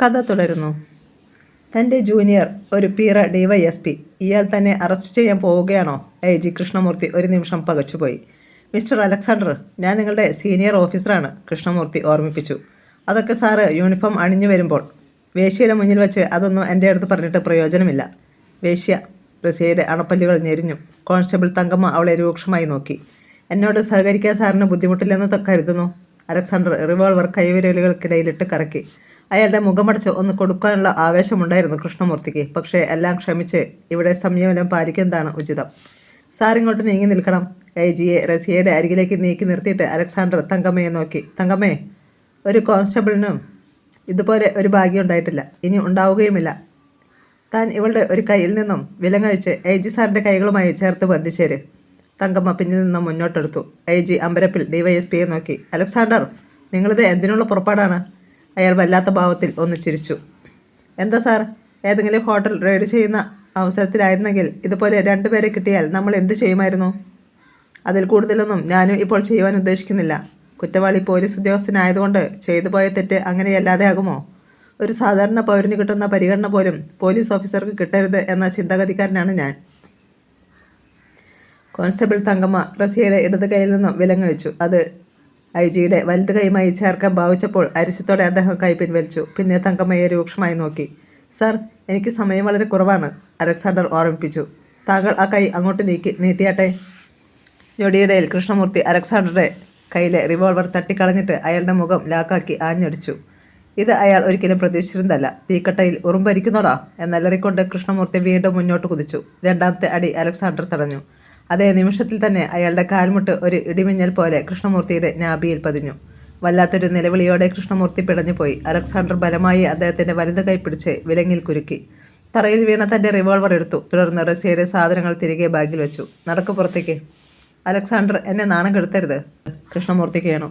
കഥ തുടരുന്നു. തൻ്റെ ജൂനിയർ ഒരു പീറ ഡിവൈഎസ്പി. ഇയാൾ തന്നെ അറസ്റ്റ് ചെയ്യാൻ പോവുകയാണോ? ജി കൃഷ്ണമൂർത്തി ഒരു നിമിഷം പകച്ചുപോയി. മിസ്റ്റർ അലക്സാണ്ടർ, ഞാൻ നിങ്ങളുടെ സീനിയർ ഓഫീസറാണ്, കൃഷ്ണമൂർത്തി ഓർമ്മിപ്പിച്ചു. അതൊക്കെ സാറ് യൂണിഫോം അണിഞ്ഞു വരുമ്പോൾ. വേശ്യയുടെ മുന്നിൽ വെച്ച് അതൊന്നും എൻ്റെ അടുത്ത് പറഞ്ഞിട്ട് പ്രയോജനമില്ല. വേശ്യ? റസിയയുടെ അണപ്പല്ലുകൾ ഞെരിഞ്ഞു. കോൺസ്റ്റബിൾ തങ്കമ്മ അവളെ രൂക്ഷമായി നോക്കി. എന്നോട് സഹകരിക്കാൻ സാറിന് ബുദ്ധിമുട്ടില്ലെന്ന് കരുതുന്നു. അലക്സാണ്ടർ റിവോൾവർ കൈവിരലുകൾക്കിടയിലിട്ട് കറക്കി. അയാളുടെ മുഖമടച്ച് ഒന്ന് കൊടുക്കാനുള്ള ആവേശമുണ്ടായിരുന്നു കൃഷ്ണമൂർത്തിക്ക്. പക്ഷേ എല്ലാം ക്ഷമിച്ച് ഇവിടെ സംയമനം പാലിക്കുന്നതാണ് ഉചിതം. സാറിങ്ങോട്ട് നീങ്ങി നിൽക്കണം. ജിയെ റസിയയുടെ അരികിലേക്ക് നീക്കി നിർത്തിയിട്ട് അലക്സാണ്ടർ തങ്കമ്മയെ നോക്കി. തങ്കമ്മേ, ഒരു കോൺസ്റ്റബിളിനും ഇതുപോലെ ഒരു ഭാഗ്യം ഉണ്ടായിട്ടില്ല, ഇനി ഉണ്ടാവുകയുമില്ല. താൻ ഇവളുടെ ഒരു കയ്യിൽ നിന്നും വിലങ്ങഴിച്ച് ജി സാറിൻ്റെ കൈകളുമായി ചേർത്ത് ബന്ധിച്ചേര്. തങ്കമ്മ പിന്നിൽ നിന്നും മുന്നോട്ടെടുത്തു. ജി അമ്പരപ്പിൽ ഡിവൈഎസ്പിയെ നോക്കി. അലക്സാണ്ടർ, നിങ്ങളിത് എന്തിനുള്ള പുറപ്പാടാണ്? അയാൾ വല്ലാത്ത ഭാവത്തിൽ ഒന്ന് ചിരിച്ചു. എന്താ സാർ, ഏതെങ്കിലും ഹോട്ടൽ റെയ്ഡ് ചെയ്യുന്ന അവസരത്തിലായിരുന്നെങ്കിൽ ഇതുപോലെ 2 പേരെ കിട്ടിയാൽ നമ്മൾ എന്ത് ചെയ്യുമായിരുന്നു? അതിൽ കൂടുതലൊന്നും ഞാനും ഇപ്പോൾ ചെയ്യുവാൻ ഉദ്ദേശിക്കുന്നില്ല. കുറ്റവാളി പോലീസ് ഉദ്യോഗസ്ഥനായതുകൊണ്ട് ചെയ്തു പോയ തെറ്റ് അങ്ങനെയല്ലാതെ ആകുമോ? ഒരു സാധാരണ പൗരന് കിട്ടുന്ന പരിഗണന പോലും പോലീസ് ഓഫീസർക്ക് കിട്ടരുത് എന്ന ചിന്താഗതിക്കാരനാണ് ഞാൻ. കോൺസ്റ്റബിൾ തങ്കമ്മ റസിയയുടെ ഇടത് കൈയിൽ നിന്നും വിലങ്ങഴിച്ചു. അത് ജിയുടെ വലത് കൈയുമായി ചേർക്കാൻ ഭാവിച്ചപ്പോൾ അരിശത്തോടെ അദ്ദേഹം കൈ പിൻവലിച്ചു. പിന്നെ തങ്കമ്മയെ രൂക്ഷമായി നോക്കി. സാർ, എനിക്ക് സമയം വളരെ കുറവാണ്, അലക്സാണ്ടർ ഓർമ്മിപ്പിച്ചു. താങ്കൾ ആ കൈ അങ്ങോട്ട് നീട്ടിയാട്ടെ. ഞൊടിയിടയിൽ കൃഷ്ണമൂർത്തി അലക്സാണ്ടറുടെ കയ്യിലെ റിവോൾവർ തട്ടിക്കളഞ്ഞിട്ട് അയാളുടെ മുഖം ലാക്കാക്കി ആഞ്ഞടിച്ചു. ഇത് അയാൾ ഒരിക്കലും പ്രതീക്ഷിച്ചിരുന്നതല്ല. തീക്കട്ടയിൽ ഉറുമ്പരിക്കുന്നോടാ എന്നല്ലറിക്കൊണ്ട് കൃഷ്ണമൂർത്തി വീണ്ടും മുന്നോട്ട് കുതിച്ചു. 2ാമത്തെ അടി അലക്സാണ്ടർ തടഞ്ഞു. അതേ നിമിഷത്തിൽ തന്നെ അയാളുടെ കാൽമുട്ട് ഒരു ഇടിമിന്നൽ പോലെ കൃഷ്ണമൂർത്തിയുടെ നാഭിയിൽ പതിഞ്ഞു. വല്ലാത്തൊരു നിലവിളിയോടെ കൃഷ്ണമൂർത്തി പിടഞ്ഞുപോയി. അലക്സാണ്ടർ ബലമായി അദ്ദേഹത്തിൻ്റെ വലത് കൈ പിടിച്ച് വിലങ്ങിൽ കുരുക്കി. തറയിൽ വീണ തൻ്റെ റിവോൾവർ എടുത്തു. തുടർന്ന് റസിയയുടെ സാധനങ്ങൾ തിരികെ ബാഗിൽ വെച്ചു. നടക്കു പുറത്തേക്ക്. അലക്സാണ്ടർ, എന്നെ നാണം കെടുത്തരുത്, കൃഷ്ണമൂർത്തി കേണു.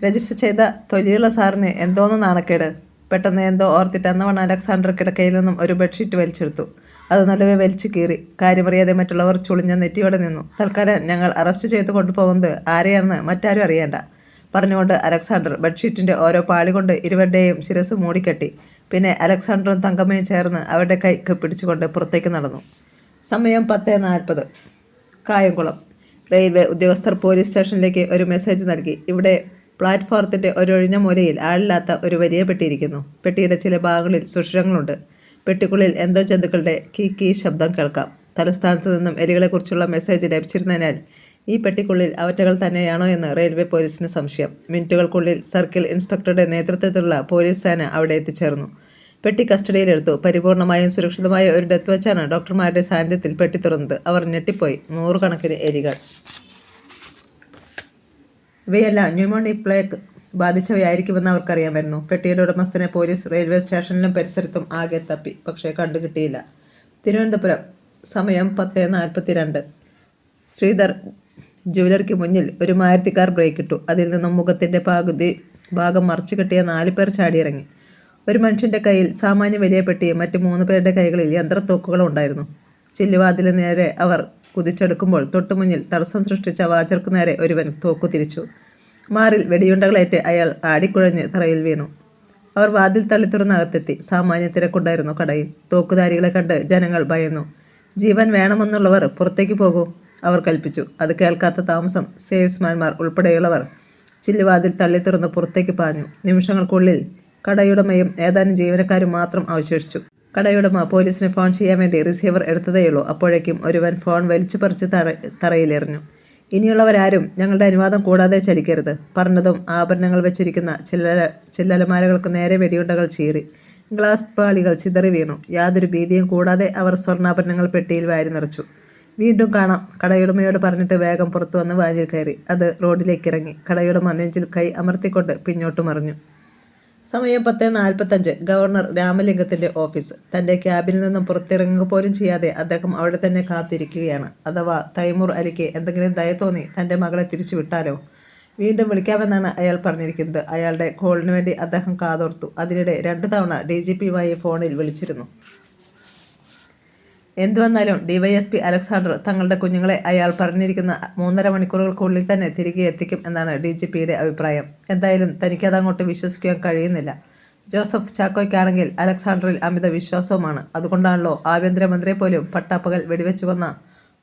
രജിസ്റ്റർ ചെയ്ത തൊലിയുള്ള സാറിന് എന്തോന്ന് നാണക്കേട്. പെട്ടെന്ന് എന്തോ ഓർത്തിട്ട് അന്നവണ്ണം അലക്സാണ്ടർ കിടക്കയിൽ നിന്നും ഒരു ബെഡ്ഷീറ്റ് വലിച്ചെടുത്തു. അത് നടുവെ വലിച്ചു കീറി. കാര്യമറിയാതെ മറ്റുള്ളവർ ചുളിഞ്ഞ നെറ്റിയോടെ നിന്നു. തൽക്കാലം ഞങ്ങൾ അറസ്റ്റ് ചെയ്ത് കൊണ്ടുപോകുന്നത് ആരെയാണെന്ന് മറ്റാരും അറിയേണ്ട, പറഞ്ഞുകൊണ്ട് അലക്സാണ്ടർ ബെഡ്ഷീറ്റിൻ്റെ ഓരോ പാളി കൊണ്ട് ഇരുവരുടെയും ശിരസ് മൂടിക്കെട്ടി. പിന്നെ അലക്സാണ്ടറും തങ്കമ്മയും ചേർന്ന് അവരുടെ കൈ പിടിച്ചുകൊണ്ട് പുറത്തേക്ക് നടന്നു. സമയം 10:40. കായംകുളം. റെയിൽവേ ഉദ്യോഗസ്ഥർ പോലീസ് സ്റ്റേഷനിലേക്ക് ഒരു മെസ്സേജ് നൽകി. ഇവിടെ പ്ലാറ്റ്ഫോറത്തിൻ്റെ ഒരൊഴിഞ്ഞ മൂലയിൽ ആളില്ലാത്ത ഒരു വലിയ പെട്ടിയിരിക്കുന്നു. പെട്ടിയുടെ ചില ഭാഗങ്ങളിൽ സുഷിരങ്ങളുണ്ട്. പെട്ടിക്കുള്ളിൽ എന്തോ ജന്തുക്കളുടെ കീ ശബ്ദം കേൾക്കാം. തലസ്ഥാനത്ത് നിന്നും എലികളെക്കുറിച്ചുള്ള മെസ്സേജ് ലഭിച്ചിരുന്നതിനാൽ ഈ പെട്ടിക്കുള്ളിൽ അവറ്റകൾ തന്നെയാണോ എന്ന് റെയിൽവേ പോലീസിന് സംശയം. മിനിറ്റുകൾക്കുള്ളിൽ സർക്കിൾ ഇൻസ്പെക്ടറുടെ നേതൃത്വത്തിലുള്ള പോലീസ് സേന അവിടെ എത്തിച്ചേർന്നു. പെട്ടി കസ്റ്റഡിയിലെടുത്തു. പരിപൂർണമായും സുരക്ഷിതമായ ഒരു ഡെത്ത് വെച്ചാണ് ഡോക്ടർമാരുടെ സാന്നിധ്യത്തിൽ പെട്ടി തുറന്നത്. അവർ ഞെട്ടിപ്പോയി. 100 കണക്കിന് എലികൾ. ഇവയെല്ലാം ന്യൂമോണിക് പ്ലേഗ് ബാധിച്ചവയായിരിക്കുമെന്ന് അവർക്കറിയാമായിരുന്നു. പെട്ടിയുടെ ഉടമസ്ഥനെ പോലീസ് റെയിൽവേ സ്റ്റേഷനിലും പരിസരത്തും ആകെ തപ്പി. പക്ഷേ കണ്ടുകിട്ടിയില്ല. തിരുവനന്തപുരം. സമയം 10:42. ശ്രീധർ ജുവലറിക്ക് മുന്നിൽ ഒരു മാരുതി കാർ ബ്രേക്കിട്ടു. അതിൽ നിന്നും മുഖത്തിൻ്റെ പകുതി ഭാഗം മറച്ചു കെട്ടിയ 4 പേർ ചാടിയിറങ്ങി. ഒരു മനുഷ്യൻ്റെ കയ്യിൽ സാമാന്യ വലിയ പെട്ടിയും മറ്റ് 3 പേരുടെ കൈകളിൽ യന്ത്രത്തോക്കുകളും ഉണ്ടായിരുന്നു. ചില്ലുവാതിന് നേരെ അവർ കുതിച്ചെടുക്കുമ്പോൾ തൊട്ടുമുന്നിൽ തടസ്സം സൃഷ്ടിച്ച വാച്ചർക്ക് നേരെ ഒരുവൻ തോക്കു തിരിച്ചു. മാറിൽ വെടിയുണ്ടകളേറ്റ് അയാൾ ആടിക്കുഴഞ്ഞ് തറയിൽ വീണു. അവർ വാതിൽ തള്ളി തുറന്ന് അകത്തെത്തി. സാമാന്യ തിരക്കുണ്ടായിരുന്നു കടയിൽ. തോക്കുധാരികളെ കണ്ട് ജനങ്ങൾ ഭയന്നു. ജീവൻ വേണമെന്നുള്ളവർ പുറത്തേക്ക് പോകൂ, അവർ കൽപ്പിച്ചു. അത് കേൾക്കാത്ത താമസം സെയിൽസ്മാൻമാർ ഉൾപ്പെടെയുള്ളവർ ചില്ലുവാതിൽ തള്ളി തുറന്ന് പുറത്തേക്ക് പാഞ്ഞു. നിമിഷങ്ങൾക്കുള്ളിൽ കടയുടമയും ഏതാനും ജീവനക്കാരും മാത്രം അവശേഷിച്ചു. കടയുടമ പോലീസിന് ഫോൺ ചെയ്യാൻ വേണ്ടി റിസീവർ എടുത്തതേയുള്ളൂ. അപ്പോഴേക്കും ഒരുവൻ ഫോൺ വലിച്ചു പറിച്ച് തറയിലെറിഞ്ഞു. ഇനിയുള്ളവരാരും ഞങ്ങളുടെ അനുവാദം കൂടാതെ ചലിക്കരുത്. പറഞ്ഞതും ആഭരണങ്ങൾ വെച്ചിരിക്കുന്ന ചില്ലലമാരകൾക്ക് നേരെ വെടിയുണ്ടകൾ ചീറി. ഗ്ലാസ് പാളികൾ ചിതറി വീണു. യാതൊരു ഭീതിയും കൂടാതെ അവർ സ്വർണ്ണാഭരണങ്ങൾ പെട്ടിയിൽ വാരി നിറച്ചു. വീണ്ടും കാണാം, കടയുടമയോട് പറഞ്ഞിട്ട് വേഗം പുറത്തു വന്ന് വാനിൽ കയറി. അത് റോഡിലേക്കിറങ്ങി. കടയുടമ നെഞ്ചിൽ കൈ അമർത്തിക്കൊണ്ട് പിന്നോട്ട് മറിഞ്ഞു. സമയം 10:45. ഗവർണർ രാമലിംഗത്തിൻ്റെ ഓഫീസ്. തൻ്റെ ക്യാബിനിൽ നിന്നും പുറത്തിറങ്ങുക പോലും ചെയ്യാതെ അദ്ദേഹം അവിടെ തന്നെ കാത്തിരിക്കുകയാണ്. അഥവാ തൈമൂർ അലിക്ക് എന്തെങ്കിലും ദയ തോന്നി തൻ്റെ മകളെ തിരിച്ചു വിട്ടാലോ? വീണ്ടും വിളിക്കാമെന്നാണ് അയാൾ പറഞ്ഞിരിക്കുന്നത്. അയാളുടെ കോളിന് വേണ്ടി അദ്ദേഹം കാതോർത്തു. അതിനിടെ 2 തവണ DGPയുമായി ഫോണിൽ വിളിച്ചിരുന്നു. എന്തു വന്നാലും ഡിവൈഎസ്പി അലക്സാണ്ടർ തങ്ങളുടെ കുഞ്ഞുങ്ങളെ അയാൾ പറഞ്ഞിരിക്കുന്ന 3.5 മണിക്കൂറുകൾക്കുള്ളിൽ തന്നെ തിരികെ എത്തിക്കും എന്നാണ് DGPയുടെ അഭിപ്രായം. എന്തായാലും തനിക്കതങ്ങോട്ട് വിശ്വസിക്കാൻ കഴിയുന്നില്ല. ജോസഫ് ചാക്കോയ്ക്കാണെങ്കിൽ അലക്സാണ്ടറിൽ അമിത വിശ്വാസവുമാണ്. അതുകൊണ്ടാണല്ലോ ആഭ്യന്തരമന്ത്രിയെ പോലും പട്ടാപ്പകൽ വെടിവെച്ചു കൊന്ന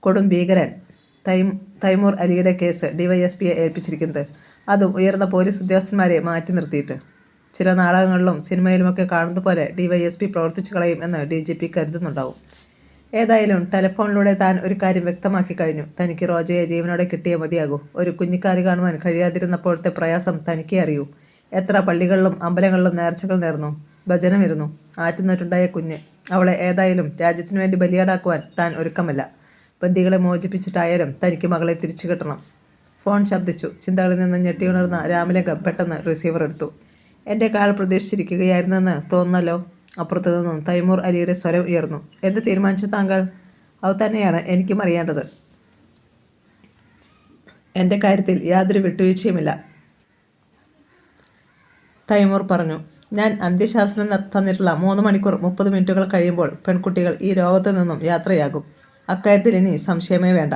കൊടും ഭീകരൻ തൈമൂർ അലിയുടെ കേസ് ഡിവൈഎസ്പിയെ ഏൽപ്പിച്ചിരിക്കുന്നത്. അതും ഉയർന്ന പോലീസ് ഉദ്യോഗസ്ഥന്മാരെ മാറ്റി നിർത്തിയിട്ട്. ചില നാടകങ്ങളിലും സിനിമയിലുമൊക്കെ കാണുന്നത് പോലെ ഡിവൈഎസ്പി പ്രവർത്തിച്ചു കളയും എന്ന് DGP കരുതുന്നുണ്ടാവും. ഏതായാലും ടെലഫോണിലൂടെ താൻ ഒരു കാര്യം വ്യക്തമാക്കി കഴിഞ്ഞു. തനിക്ക് റോജയെ ജീവനോടെ കിട്ടിയേ മതിയാകൂ. ഒരു കുഞ്ഞിക്കാല് കാണുവാൻ കഴിയാതിരുന്നപ്പോഴത്തെ പ്രയാസം തനിക്കേ അറിയൂ. എത്ര പള്ളികളിലും അമ്പലങ്ങളിലും നേർച്ചകൾ നേർന്നു, ഭജനമിരുന്നു. ആറ്റുനോറ്റുണ്ടായ കുഞ്ഞ്. അവളെ ഏതായാലും രാജ്യത്തിനു വേണ്ടി ബലിയാടാക്കുവാൻ താൻ ഒരുക്കമല്ല. ബന്ദികളെ മോചിപ്പിച്ചിട്ടായാലും തനിക്ക് മകളെ തിരിച്ചു കിട്ടണം. ഫോൺ ശബ്ദിച്ചു. ചിന്തകളിൽ നിന്ന് ഞെട്ടിയുണർന്ന രാമലിംഗം പെട്ടെന്ന് റിസീവർ എടുത്തു. എൻ്റെ കാൾ പ്രതീക്ഷിച്ചിരിക്കുകയായിരുന്നെന്ന് തോന്നുന്നല്ലോ. അപ്പുറത്തു നിന്നും തൈമൂർ അലിയുടെ സ്വരം ഉയർന്നു. എന്ത് തീരുമാനിച്ചു താങ്കൾ? അത് തന്നെയാണ് എനിക്കും അറിയേണ്ടത്. എൻ്റെ കാര്യത്തിൽ യാതൊരു വിട്ടുവീഴ്ചയുമില്ല, തൈമൂർ പറഞ്ഞു. ഞാൻ അന്ത്യശാസനം തന്നിട്ടുള്ള 3 മണിക്കൂർ 30 മിനിറ്റുകൾ കഴിയുമ്പോൾ പെൺകുട്ടികൾ ഈ ലോകത്തു നിന്നും യാത്രയാകും. അക്കാര്യത്തിൽ ഇനി സംശയമേ വേണ്ട.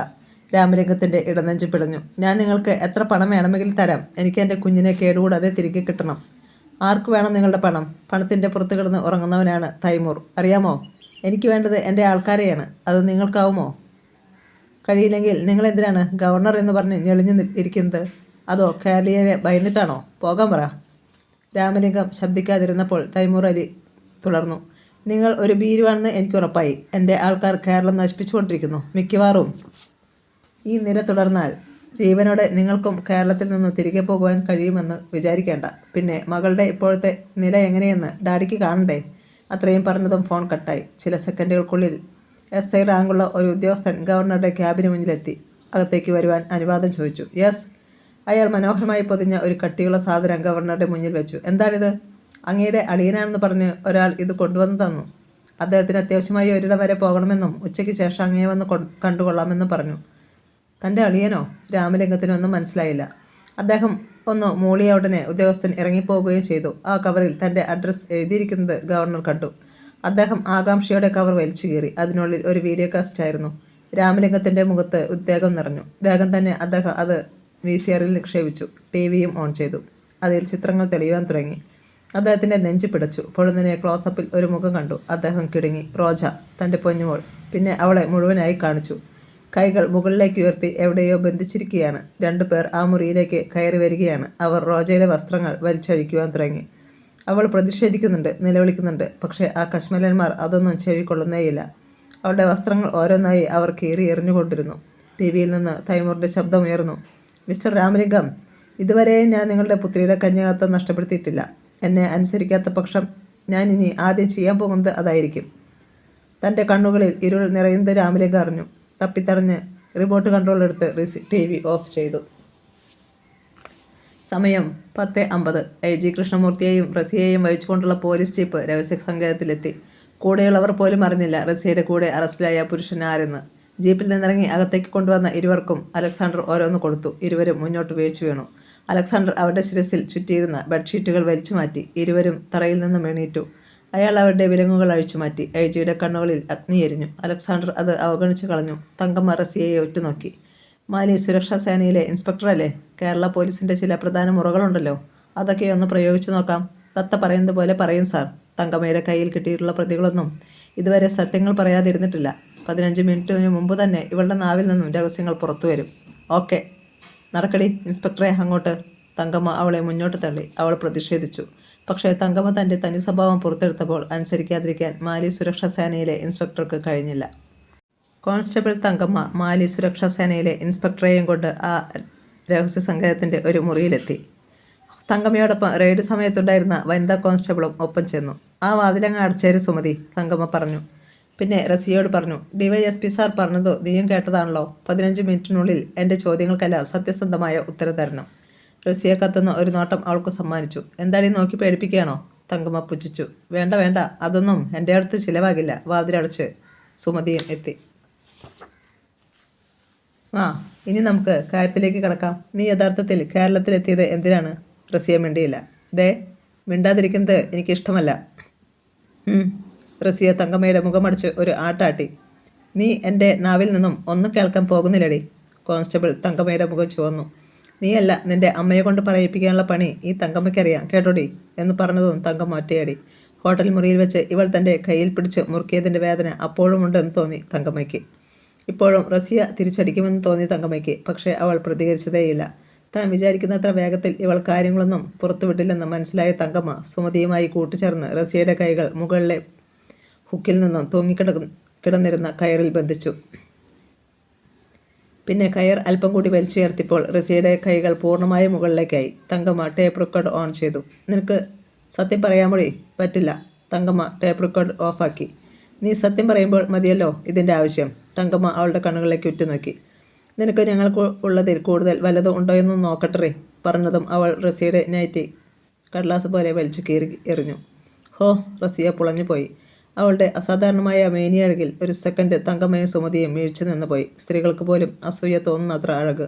രാമലിംഗത്തിൻ്റെ ഇടനെഞ്ച് പിടഞ്ഞു. ഞാൻ നിങ്ങൾക്ക് എത്ര പണം വേണമെങ്കിലും തരാം. എനിക്ക് എൻ്റെ കുഞ്ഞിനെ കേടുകൂടാതെ തിരികെ കിട്ടണം. ആർക്ക് വേണം നിങ്ങളുടെ പണം? പണത്തിൻ്റെ പുറത്ത് കിടന്ന് ഉറങ്ങുന്നവനാണ് തൈമൂർ, അറിയാമോ? എനിക്ക് വേണ്ടത് എൻ്റെ ആൾക്കാരെയാണ്. അത് നിങ്ങൾക്കാവുമോ? കഴിയില്ലെങ്കിൽ നിങ്ങളെന്തിനാണ് ഗവർണർ എന്ന് പറഞ്ഞ് ഞെളിഞ്ഞു ഇരിക്കുന്നത്? അതോ കേരളീയരെ ഭയന്നിട്ടാണോ? പോകാൻ പറ. രാമലിംഗം ശബ്ദിക്കാതിരുന്നപ്പോൾ തൈമൂർ അലി തുടർന്നു. നിങ്ങൾ ഒരു ഭീരുവാണെന്ന് എനിക്ക് ഉറപ്പായി. എൻ്റെ ആൾക്കാർ കേരളം നശിപ്പിച്ചുകൊണ്ടിരിക്കുന്നു. മിക്കവാറും ഈ നില തുടർന്നാൽ ജീവനോടെ നിങ്ങൾക്കും കേരളത്തിൽ നിന്ന് തിരികെ പോകുവാൻ കഴിയുമെന്ന് വിചാരിക്കേണ്ട. പിന്നെ മകളുടെ ഇപ്പോഴത്തെ നില എങ്ങനെയെന്ന് ഡാഡിക്ക് കാണണ്ടേ? അത്രയും പറഞ്ഞതും ഫോൺ കട്ടായി. ചില സെക്കൻഡുകൾക്കുള്ളിൽ SI റാങ്കുള്ള ഒരു ഉദ്യോഗസ്ഥൻ ഗവർണറുടെ ക്യാബിന് മുന്നിലെത്തി. അകത്തേക്ക് വരുവാൻ അനുവാദം ചോദിച്ചു. യെസ്. അയാൾ മനോഹരമായി പൊതിഞ്ഞ ഒരു കട്ടിയുള്ള സാധനം ഗവർണറുടെ മുന്നിൽ വെച്ചു. എന്താണിത്? അങ്ങയുടെ അളിയനാണെന്ന് പറഞ്ഞ് ഒരാൾ ഇത് കൊണ്ടുവന്ന് തന്നു. അദ്ദേഹത്തിന് അത്യാവശ്യമായി ഒരിടം വരെ പോകണമെന്നും ഉച്ചയ്ക്ക് ശേഷം അങ്ങയെ വന്ന് കണ്ടുകൊള്ളാമെന്നും പറഞ്ഞു. തൻ്റെ അളിയനോ? രാമലിംഗത്തിനൊന്നും മനസ്സിലായില്ല. അദ്ദേഹം ഒന്ന് മൂളിയ ഉടനെ ഉദ്യോഗസ്ഥൻ ഇറങ്ങിപ്പോവുകയും ചെയ്തു. ആ കവറിൽ തൻ്റെ അഡ്രസ്സ് എഴുതിയിരിക്കുന്നത് ഗവർണർ കണ്ടു. അദ്ദേഹം ആകാംക്ഷയോടെ കവർ വലിച്ചു കീറി. അതിനുള്ളിൽ ഒരു വീഡിയോ കാസ്റ്റ് ആയിരുന്നു. രാമലിംഗത്തിൻ്റെ മുഖത്ത് ഉദ്വേഗം നിറഞ്ഞു. വേഗം തന്നെ അദ്ദേഹം അത് VCRൽ നിക്ഷേപിച്ചു. TV-യും ഓൺ ചെയ്തു. അതിൽ ചിത്രങ്ങൾ തെളിയുവാൻ തുടങ്ങി. അദ്ദേഹത്തിൻ്റെ നെഞ്ച് പിടച്ചു. പൊടുന്നനെ ക്ലോസപ്പിൽ ഒരു മുഖം കണ്ടു. അദ്ദേഹം കിടുങ്ങി. റോജ, തൻ്റെ പൊന്നുമോൾ. പിന്നെ അവളെ മുഴുവനായി കാണിച്ചു. കൈകൾ മുകളിലേക്ക് ഉയർത്തി എവിടെയോ ബന്ധിച്ചിരിക്കുകയാണ്. 2 പേർ ആ മുറിയിലേക്ക് കയറി വരികയാണ്. അവർ റോജയുടെ വസ്ത്രങ്ങൾ വലിച്ചഴിക്കുവാൻ തുടങ്ങി. അവൾ പ്രതിഷേധിക്കുന്നുണ്ട്, നിലവിളിക്കുന്നുണ്ട്. പക്ഷേ ആ കശ്മലന്മാർ അതൊന്നും ചെവിക്കൊള്ളുന്നേയില്ല. അവളുടെ വസ്ത്രങ്ങൾ ഓരോന്നായി അവർ കീറി എറിഞ്ഞുകൊണ്ടിരുന്നു. TV-യിൽ നിന്ന് തൈമൂറിൻ്റെ ശബ്ദമുയർന്നു. മിസ്റ്റർ രാമലിംഗം, ഇതുവരെയും ഞാൻ നിങ്ങളുടെ പുത്രിയുടെ കന്യാകത്വം നഷ്ടപ്പെടുത്തിയിട്ടില്ല. എന്നെ അനുസരിക്കാത്ത പക്ഷം ഞാൻ ഇനി ആദ്യം ചെയ്യാൻ പോകുന്നത് അതായിരിക്കും. തൻ്റെ കണ്ണുകളിൽ ഇരുൾ നിറയുന്നത് രാമലിംഗം അറിഞ്ഞു. തപ്പിത്തടഞ്ഞ് റിമോട്ട് കൺട്രോൾ എടുത്ത് TV ഓഫ് ചെയ്തു. സമയം 10:50. IG കൃഷ്ണമൂർത്തിയെയും റസിയെയും വഹിച്ചുകൊണ്ടുള്ള പോലീസ് ജീപ്പ് രഹസ്യ സങ്കേതത്തിലെത്തി. കൂടെയുള്ളവർ പോലും അറിഞ്ഞില്ല റസിയുടെ കൂടെ അറസ്റ്റിലായ പുരുഷൻ ആരെന്ന്. ജീപ്പിൽ നിന്നിറങ്ങി അകത്തേക്ക് കൊണ്ടുവന്ന ഇരുവർക്കും അലക്സാണ്ടർ ഓരോന്ന് കൊടുത്തു. ഇരുവരും മുന്നോട്ട് വീഴ്ച വീണു. അലക്സാണ്ടർ അവരുടെ ശിരസിൽ ചുറ്റിയിരുന്ന ബെഡ്ഷീറ്റുകൾ വലിച്ചു മാറ്റി. ഇരുവരും തറയിൽ നിന്നും എണീറ്റു. അയാൾ അവരുടെ വിലങ്ങുകൾ അഴിച്ചുമാറ്റി. IG-യുടെ കണ്ണുകളിൽ അഗ്നി എരിഞ്ഞു. അലക്സാണ്ടർ അത് അവഗണിച്ചു കളഞ്ഞു. തങ്കമ്മ റസിയയെ ഒറ്റുനോക്കി. മാലി സുരക്ഷാ സേനയിലെ ഇൻസ്പെക്ടറല്ലേ? കേരള പോലീസിൻ്റെ ചില പ്രധാന മുറകളുണ്ടല്ലോ, അതൊക്കെ ഒന്ന് പ്രയോഗിച്ചു നോക്കാം. തത്ത പറയുന്നത് പോലെ പറയും സാർ. തങ്കമ്മയുടെ കയ്യിൽ കിട്ടിയിട്ടുള്ള പ്രതികളൊന്നും ഇതുവരെ സത്യങ്ങൾ പറയാതിരുന്നിട്ടില്ല. 15 മിനിറ്റിന് മുമ്പ് തന്നെ ഇവളുടെ നാവിൽ നിന്നും രഹസ്യങ്ങൾ പുറത്തു വരും. ഓക്കെ, നടക്കടി ഇൻസ്പെക്ടറെ അങ്ങോട്ട്. തങ്കമ്മ അവളെ മുന്നോട്ട് തള്ളി. അവൾ പ്രതിഷേധിച്ചു. പക്ഷേ തങ്കമ്മ തൻ്റെ തനി സ്വഭാവം പുറത്തെടുത്തപ്പോൾ അനുസരിക്കാതിരിക്കാൻ മാലി സുരക്ഷാ സേനയിലെ ഇൻസ്പെക്ടർക്ക് കഴിഞ്ഞില്ല. കോൺസ്റ്റബിൾ തങ്കമ്മ മാലി സുരക്ഷാ സേനയിലെ ഇൻസ്പെക്ടറെയും കൊണ്ട് ആ രഹസ്യ സംഘത്തിൻ്റെ ഒരു മുറിയിലെത്തി. തങ്കമ്മയോടൊപ്പം റെയ്ഡ് സമയത്തുണ്ടായിരുന്ന വനിതാ കോൺസ്റ്റബിളും ഒപ്പം ചെന്നു. ആ വാതിലങ്ങ് അടച്ചേര് സുമതി, തങ്കമ്മ പറഞ്ഞു. പിന്നെ റസിയോട് പറഞ്ഞു. DYSP സാർ പറഞ്ഞതോ നീയും കേട്ടതാണല്ലോ. 15 മിനിറ്റിനുള്ളിൽ എൻ്റെ ചോദ്യങ്ങൾക്കെല്ലാം സത്യസന്ധമായ ഉത്തരം തരണം. റസിയെ കത്തുന്ന ഒരു നോട്ടം അവൾക്ക് സമ്മാനിച്ചു. എന്താണീ നോക്കി പേടിപ്പിക്കുകയാണോ? തങ്കമ്മ പുച്ഛിച്ചു. വേണ്ട വേണ്ട, അതൊന്നും എൻ്റെ അടുത്ത് ചിലവാകില്ല. വാതിലടച്ച് സുമതിയും എത്തി. ഇനി നമുക്ക് കാര്യത്തിലേക്ക് കിടക്കാം. നീ യഥാർത്ഥത്തിൽ കേരളത്തിലെത്തിയത് എന്തിനാണ്? റസിയ മിണ്ടിയില്ല. ദേ, മിണ്ടാതിരിക്കുന്നത് എനിക്കിഷ്ടമല്ല. റസിയ തങ്കമ്മയുടെ മുഖമടിച്ച് ഒരു ആട്ടാട്ടി. നീ എൻ്റെ നാവിൽ നിന്നും ഒന്നും കേൾക്കാൻ പോകുന്നില്ലടി. കോൺസ്റ്റബിൾ തങ്കമ്മയുടെ മുഖം ചുവന്നു. നീയല്ല നിന്റെ അമ്മയെ കൊണ്ട് പറയിപ്പിക്കാനുള്ള പണി ഈ തങ്കമ്മയ്ക്കറിയാം കേട്ടോടി എന്ന് പറഞ്ഞതും തങ്കമ്മ ഒറ്റയടി. ഹോട്ടൽ മുറിയിൽ വെച്ച് ഇവൾ തൻ്റെ കയ്യിൽ പിടിച്ച് മുറുക്കിയതിൻ്റെ വേദന അപ്പോഴും ഉണ്ടെന്ന് തോന്നി തങ്കമ്മയ്ക്ക്. ഇപ്പോഴും റസിയ തിരിച്ചടിക്കുമെന്ന് തോന്നി തങ്കമ്മയ്ക്ക്. പക്ഷേ അവൾ പ്രതികരിച്ചതേയില്ല. താൻ വിചാരിക്കുന്നത്ര വേഗത്തിൽ ഇവൾ കാര്യങ്ങളൊന്നും പുറത്തുവിട്ടില്ലെന്ന് മനസ്സിലായ തങ്കമ്മ സുമതിയുമായി കൂട്ടുചേർന്ന് റസിയയുടെ കൈകൾ മുകളിലെ ഹുക്കിൽ നിന്നും കിടന്നിരുന്ന കയറിൽ ബന്ധിച്ചു. പിന്നെ കയർ അല്പം കൂടി വലിച്ചുയർത്തിയപ്പോൾ റസിയയുടെ കൈകൾ പൂർണ്ണമായും മുകളിലേക്കായി. തങ്കമ്മ ടേപ്പ് റെക്കോർഡ് ഓൺ ചെയ്തു. നിനക്ക് സത്യം പറയാമൊഴി? പറ്റില്ല. തങ്കമ്മ ടേപ്പ് റെക്കോർഡ് ഓഫാക്കി. നീ സത്യം പറയുമ്പോൾ മതിയല്ലോ ഇതിൻ്റെ ആവശ്യം. തങ്കമ്മ അവളുടെ കണ്ണുകളിലേക്ക് ഉറ്റുനോക്കി. നിനക്ക് ഞങ്ങൾക്ക് ഉള്ളതിൽ കൂടുതൽ വല്ലതും ഉണ്ടോയെന്ന് നോക്കട്ടെ പറഞ്ഞതും അവൾ റസിയയുടെ നൈറ്റി കടലാസ് പോലെ വലിച്ചു കീറി എറിഞ്ഞു. ഹോ! റസിയ പുളഞ്ഞുപോയി. അവളുടെ അസാധാരണമായ മേനിയഴകിൽ ഒരു സെക്കൻഡ് തങ്കമ്മയും സുമതിയും വീഴ്ച നിന്നുപോയി. സ്ത്രീകൾക്ക് പോലും അസൂയ തോന്നുന്നത്ര അഴക്.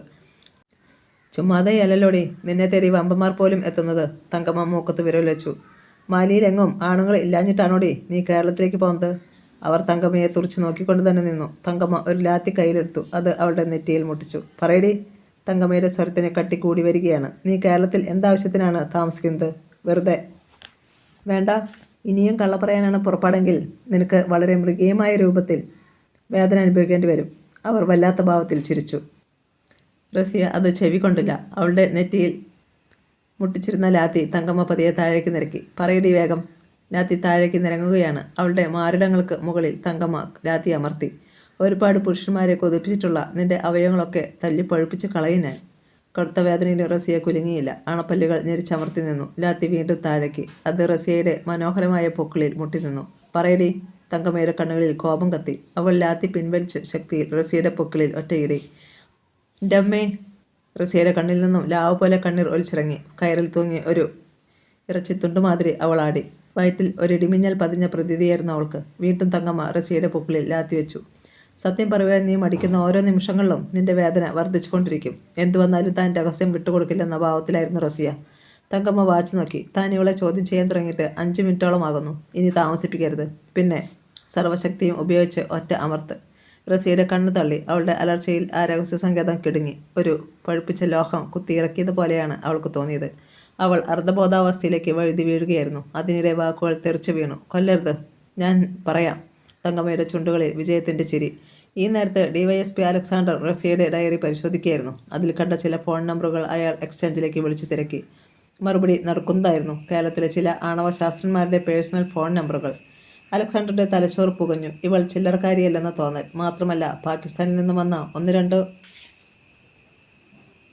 ചുമ്മാതെയല്ലോടി നിന്നെ തേടി വമ്പന്മാർ പോലും എത്തുന്നത്. തങ്കമ്മ മൂക്കത്ത് വിരൽ വെച്ചു. മാലിയിലെങ്ങും ആണുങ്ങൾ ഇല്ലാഞ്ഞിട്ടാണോടി നീ കേരളത്തിലേക്ക് പോകുന്നത്? അവർ തങ്കമ്മയെ തുറച്ചു നോക്കിക്കൊണ്ട് തന്നെ നിന്നു. തങ്കമ്മ ഒരു ലാത്തി കയ്യിലെടുത്തു. അത് അവളുടെ നെറ്റിയിൽ മുട്ടിച്ചു. പറയടി. തങ്കമ്മയുടെ സ്വരത്തിന് കട്ടിക്കൂടി വരികയാണ്. നീ കേരളത്തിൽ എന്താവശ്യത്തിനാണ് താമസിക്കുന്നത്? വെറുതെ. വേണ്ട. ഇനിയും കള്ള പറയാനാണ് പുറപ്പാടെങ്കിൽ നിനക്ക് വളരെ മൃഗീയമായ രൂപത്തിൽ വേദന അനുഭവിക്കേണ്ടി വരും. അവർ വല്ലാത്ത ഭാവത്തിൽ ചിരിച്ചു. റസിയ അത് ചെവി കൊണ്ടില്ല. അവളുടെ നെറ്റിയിൽ മുട്ടിച്ചിരുന്ന ലാത്തി തങ്കമ്മ പതിയെ താഴേക്ക് നിരക്കി. പറയടി വേഗം. ലാത്തി താഴേക്ക് നിരങ്ങുകയാണ്. അവളുടെ മാറിടങ്ങൾക്ക് മുകളിൽ തങ്കമ്മ ലാത്തി അമർത്തി. ഒരുപാട് പുരുഷന്മാരെ കൊതിപ്പിച്ചിട്ടുള്ള നിന്റെ അവയവങ്ങളൊക്കെ തല്ലി പഴുപ്പിച്ച് കളയും ഞാൻ. കടുത്ത വേദനയിൽ റസിയ കുലുങ്ങിയില്ല. അണപ്പല്ലുകൾ ഞെരിച്ചമർത്തി നിന്നു. ലാത്തി വീണ്ടും താഴേക്ക്. അത് റസിയയുടെ മനോഹരമായ പൊക്കിളിൽ മുട്ടി നിന്നു. പറയടി. തങ്കമ്മയുടെ കണ്ണുകളിൽ കോപം കത്തി. അവൾ ലാത്തി പിൻവലിച്ച് ശക്തിയിൽ റസിയയുടെ പൊക്കിളിൽ ഒറ്റയിടി. ഡമ്മേ. റസിയയുടെ കണ്ണിൽ നിന്നും ലാവ് പോലെ കണ്ണീർ ഒലിച്ചിറങ്ങി. കയറിൽ തൂങ്ങി ഒരു ഇറച്ചിത്തുണ്ടുമാതിരി അവൾ ആടി. വയറ്റിൽ ഒരിടിമിന്നൽ പതിഞ്ഞ പ്രതീതിയായിരുന്നു അവൾക്ക്. വീണ്ടും തങ്കമ്മ റസിയയുടെ പൊക്കിളിൽ ലാത്തി വെച്ചു. സത്യം പറയുവാൻ നീ മടിക്കുന്ന ഓരോ നിമിഷങ്ങളിലും നിന്റെ വേദന വർദ്ധിച്ചുകൊണ്ടിരിക്കും. എന്തു വന്നാലും താൻ രഹസ്യം വിട്ടുകൊടുക്കില്ലെന്ന ഭാവത്തിലായിരുന്നു റസിയ. തങ്കമ്മ വാച്ച് നോക്കി. താൻ ഇവളെ ചോദ്യം ചെയ്യാൻ തുടങ്ങിയിട്ട് 5 മിനിറ്റോളം ആകുന്നു. ഇനി താമസിപ്പിക്കരുത്. പിന്നെ സർവ്വശക്തിയും ഉപയോഗിച്ച് ഒറ്റ അമർത്ത്. റസിയയുടെ കണ്ണ് തള്ളി. അവളുടെ അലർച്ചയിൽ ആ രഹസ്യ സങ്കേതം കിടുങ്ങി. ഒരു പഴുപ്പിച്ച ലോഹം കുത്തിയിറക്കിയതുപോലെയാണ് അവൾക്ക് തോന്നിയത്. അവൾ അർദ്ധബോധാവസ്ഥയിലേക്ക് വഴുതി വീഴുകയായിരുന്നു. അതിനിടെ വാക്കുകൾ തെറിച്ചു വീണു. കൊല്ലരുത്. ഞാൻ പറയാം. തങ്കമ്മയുടെ ചുണ്ടുകളിൽ വിജയത്തിൻ്റെ ചിരി. ഈ നേരത്ത് ഡിവൈഎസ്പി അലക്സാണ്ടർ റസിയയുടെ ഡയറി പരിശോധിക്കുകയായിരുന്നു. അതിൽ കണ്ട ചില ഫോൺ നമ്പറുകൾ അയാൾ എക്സ്ചേഞ്ചിലേക്ക് വിളിച്ചു തിരക്കി. മറുപടി നടക്കുന്നതായിരുന്നു. കേരളത്തിലെ ചില ആണവ ശാസ്ത്രന്മാരുടെ പേഴ്സണൽ ഫോൺ നമ്പറുകൾ. അലക്സാണ്ടറുടെ തലച്ചോറ് പുകഞ്ഞു. ഇവൾ ചില്ലറക്കാരിയല്ലെന്ന തോന്നൽ. മാത്രമല്ല പാകിസ്ഥാനിൽ നിന്ന് വന്ന 1-2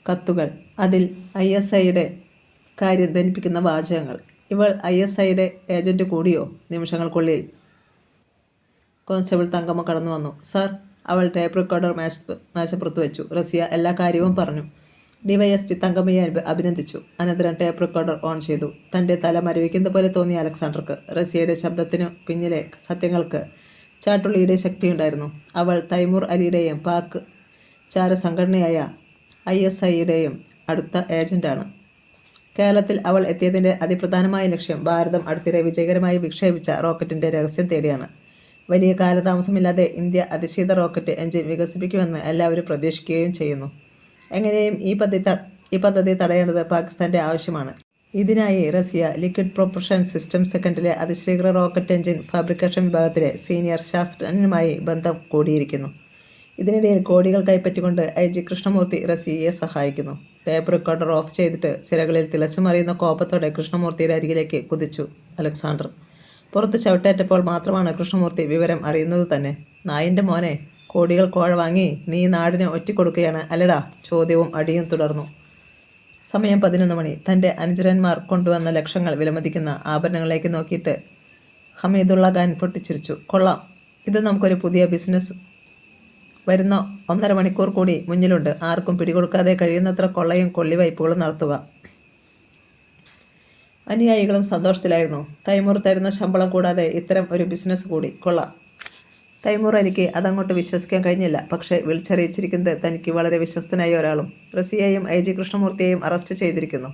കത്തുകൾ. അതിൽ ISIയുടെ കാര്യം ധനിപ്പിക്കുന്ന വാചകങ്ങൾ. ഇവൾ ISIയുടെ ഏജന്റ് കൂടിയോ? നിമിഷങ്ങൾക്കുള്ളിൽ കോൺസ്റ്റബിൾ തങ്കമ്മ കടന്നു വന്നു. സാർ. അവൾ ടേപ്പ് റെക്കോർഡർ മേശപ്പുറത്ത് വെച്ചു. റസിയ എല്ലാ കാര്യവും പറഞ്ഞു. ഡിവൈഎസ്പി തങ്കമ്മയെ അഭിനന്ദിച്ചു. അനന്തരം ടേപ്പ് റെക്കോർഡർ ഓൺ ചെയ്തു. തൻ്റെ തല മരവിക്കുന്ന പോലെ തോന്നിയ അലക്സാണ്ടർക്ക് റസിയയുടെ ശബ്ദത്തിനു പിന്നിലെ സത്യങ്ങൾക്ക് ചാട്ടുള്ളിയുടെ ശക്തിയുണ്ടായിരുന്നു. അവൾ തൈമൂർ അലിയുടെയും പാക് ചാരസംഘടനയായ ISIയുടെയും അടുത്ത ഏജന്റാണ്. കേരളത്തിൽ അവൾ എത്തിയതിൻ്റെ അതിപ്രധാനമായ ലക്ഷ്യം ഭാരതം അടുത്തിടെ വിജയകരമായി വിക്ഷേപിച്ച റോക്കറ്റിൻ്റെ രഹസ്യം തേടിയാണ്. വലിയ കാലതാമസമില്ലാതെ ഇന്ത്യ അതിശീത റോക്കറ്റ് എഞ്ചിൻ വികസിപ്പിക്കുമെന്ന് എല്ലാവരും പ്രതീക്ഷിക്കുകയും ചെയ്യുന്നു. എങ്ങനെയും ഈ പദ്ധതി തടയേണ്ടത് പാകിസ്ഥാൻ്റെ ആവശ്യമാണ്. ഇതിനായി റസിയ ലിക്വിഡ് പ്രൊപ്പൽഷൻ സിസ്റ്റം സെക്കൻഡിലെ അതിശീഘ്ര റോക്കറ്റ് എഞ്ചിൻ ഫാബ്രിക്കേഷൻ വിഭാഗത്തിലെ സീനിയർ ശാസ്ത്രജ്ഞനുമായി ബന്ധം കൂടിയിരിക്കുന്നു. ഇതിനിടയിൽ കോടികൾ കൈപ്പറ്റിക്കൊണ്ട് IG കൃഷ്ണമൂർത്തി റസിയയെ സഹായിക്കുന്നു. ടേപ്പ് റെക്കോർഡർ ഓഫ് ചെയ്തിട്ട് സിരകളിൽ തിളച്ചുമറിയുന്ന കോപത്തോടെ കൃഷ്ണമൂർത്തിയുടെ അരികിലേക്ക് കുതിച്ചു അലക്സാണ്ടർ. പുറത്ത് ചവിട്ടേറ്റപ്പോൾ മാത്രമാണ് കൃഷ്ണമൂർത്തി വിവരം അറിയുന്നത് തന്നെ. നായിൻ്റെ മോനെ, കോടികൾ കോഴ വാങ്ങി നീ നാടിനെ ഒറ്റിക്കൊടുക്കുകയാണ് അല്ലടാ. ചോദ്യവും അടിയും തുടർന്നു. സമയം 11 മണി. തൻ്റെ അനുചരന്മാർ കൊണ്ടുവന്ന ലക്ഷങ്ങൾ വിലമതിക്കുന്ന ആഭരണങ്ങളിലേക്ക് നോക്കിയിട്ട് ഹമീദുള്ള ഖാൻ പൊട്ടിച്ചിരിച്ചു. കൊള്ളാം. ഇത് നമുക്കൊരു പുതിയ ബിസിനസ്. വരുന്ന 1.5 മണിക്കൂർ കൂടി മുന്നിലുണ്ട്. ആർക്കും പിടികൊടുക്കാതെ കഴിയുന്നത്ര കൊള്ളയും കൊള്ളിവയ്പ്പുകളും നടത്തുക. അനുയായികളും സന്തോഷത്തിലായിരുന്നു. തൈമൂർ തരുന്ന ശമ്പളം കൂടാതെ ഇത്തരം ഒരു ബിസിനസ് കൂടി. കൊള്ളാം. തൈമൂർ അലിക്ക് അതങ്ങോട്ട് വിശ്വസിക്കാൻ കഴിഞ്ഞില്ല. പക്ഷേ വിളിച്ചറിയിച്ചിരിക്കുന്നത് തനിക്ക് വളരെ വിശ്വസ്തനായ ഒരാളും. റസിയയെയും IG കൃഷ്ണമൂർത്തിയെയും അറസ്റ്റ് ചെയ്തിരിക്കുന്നു.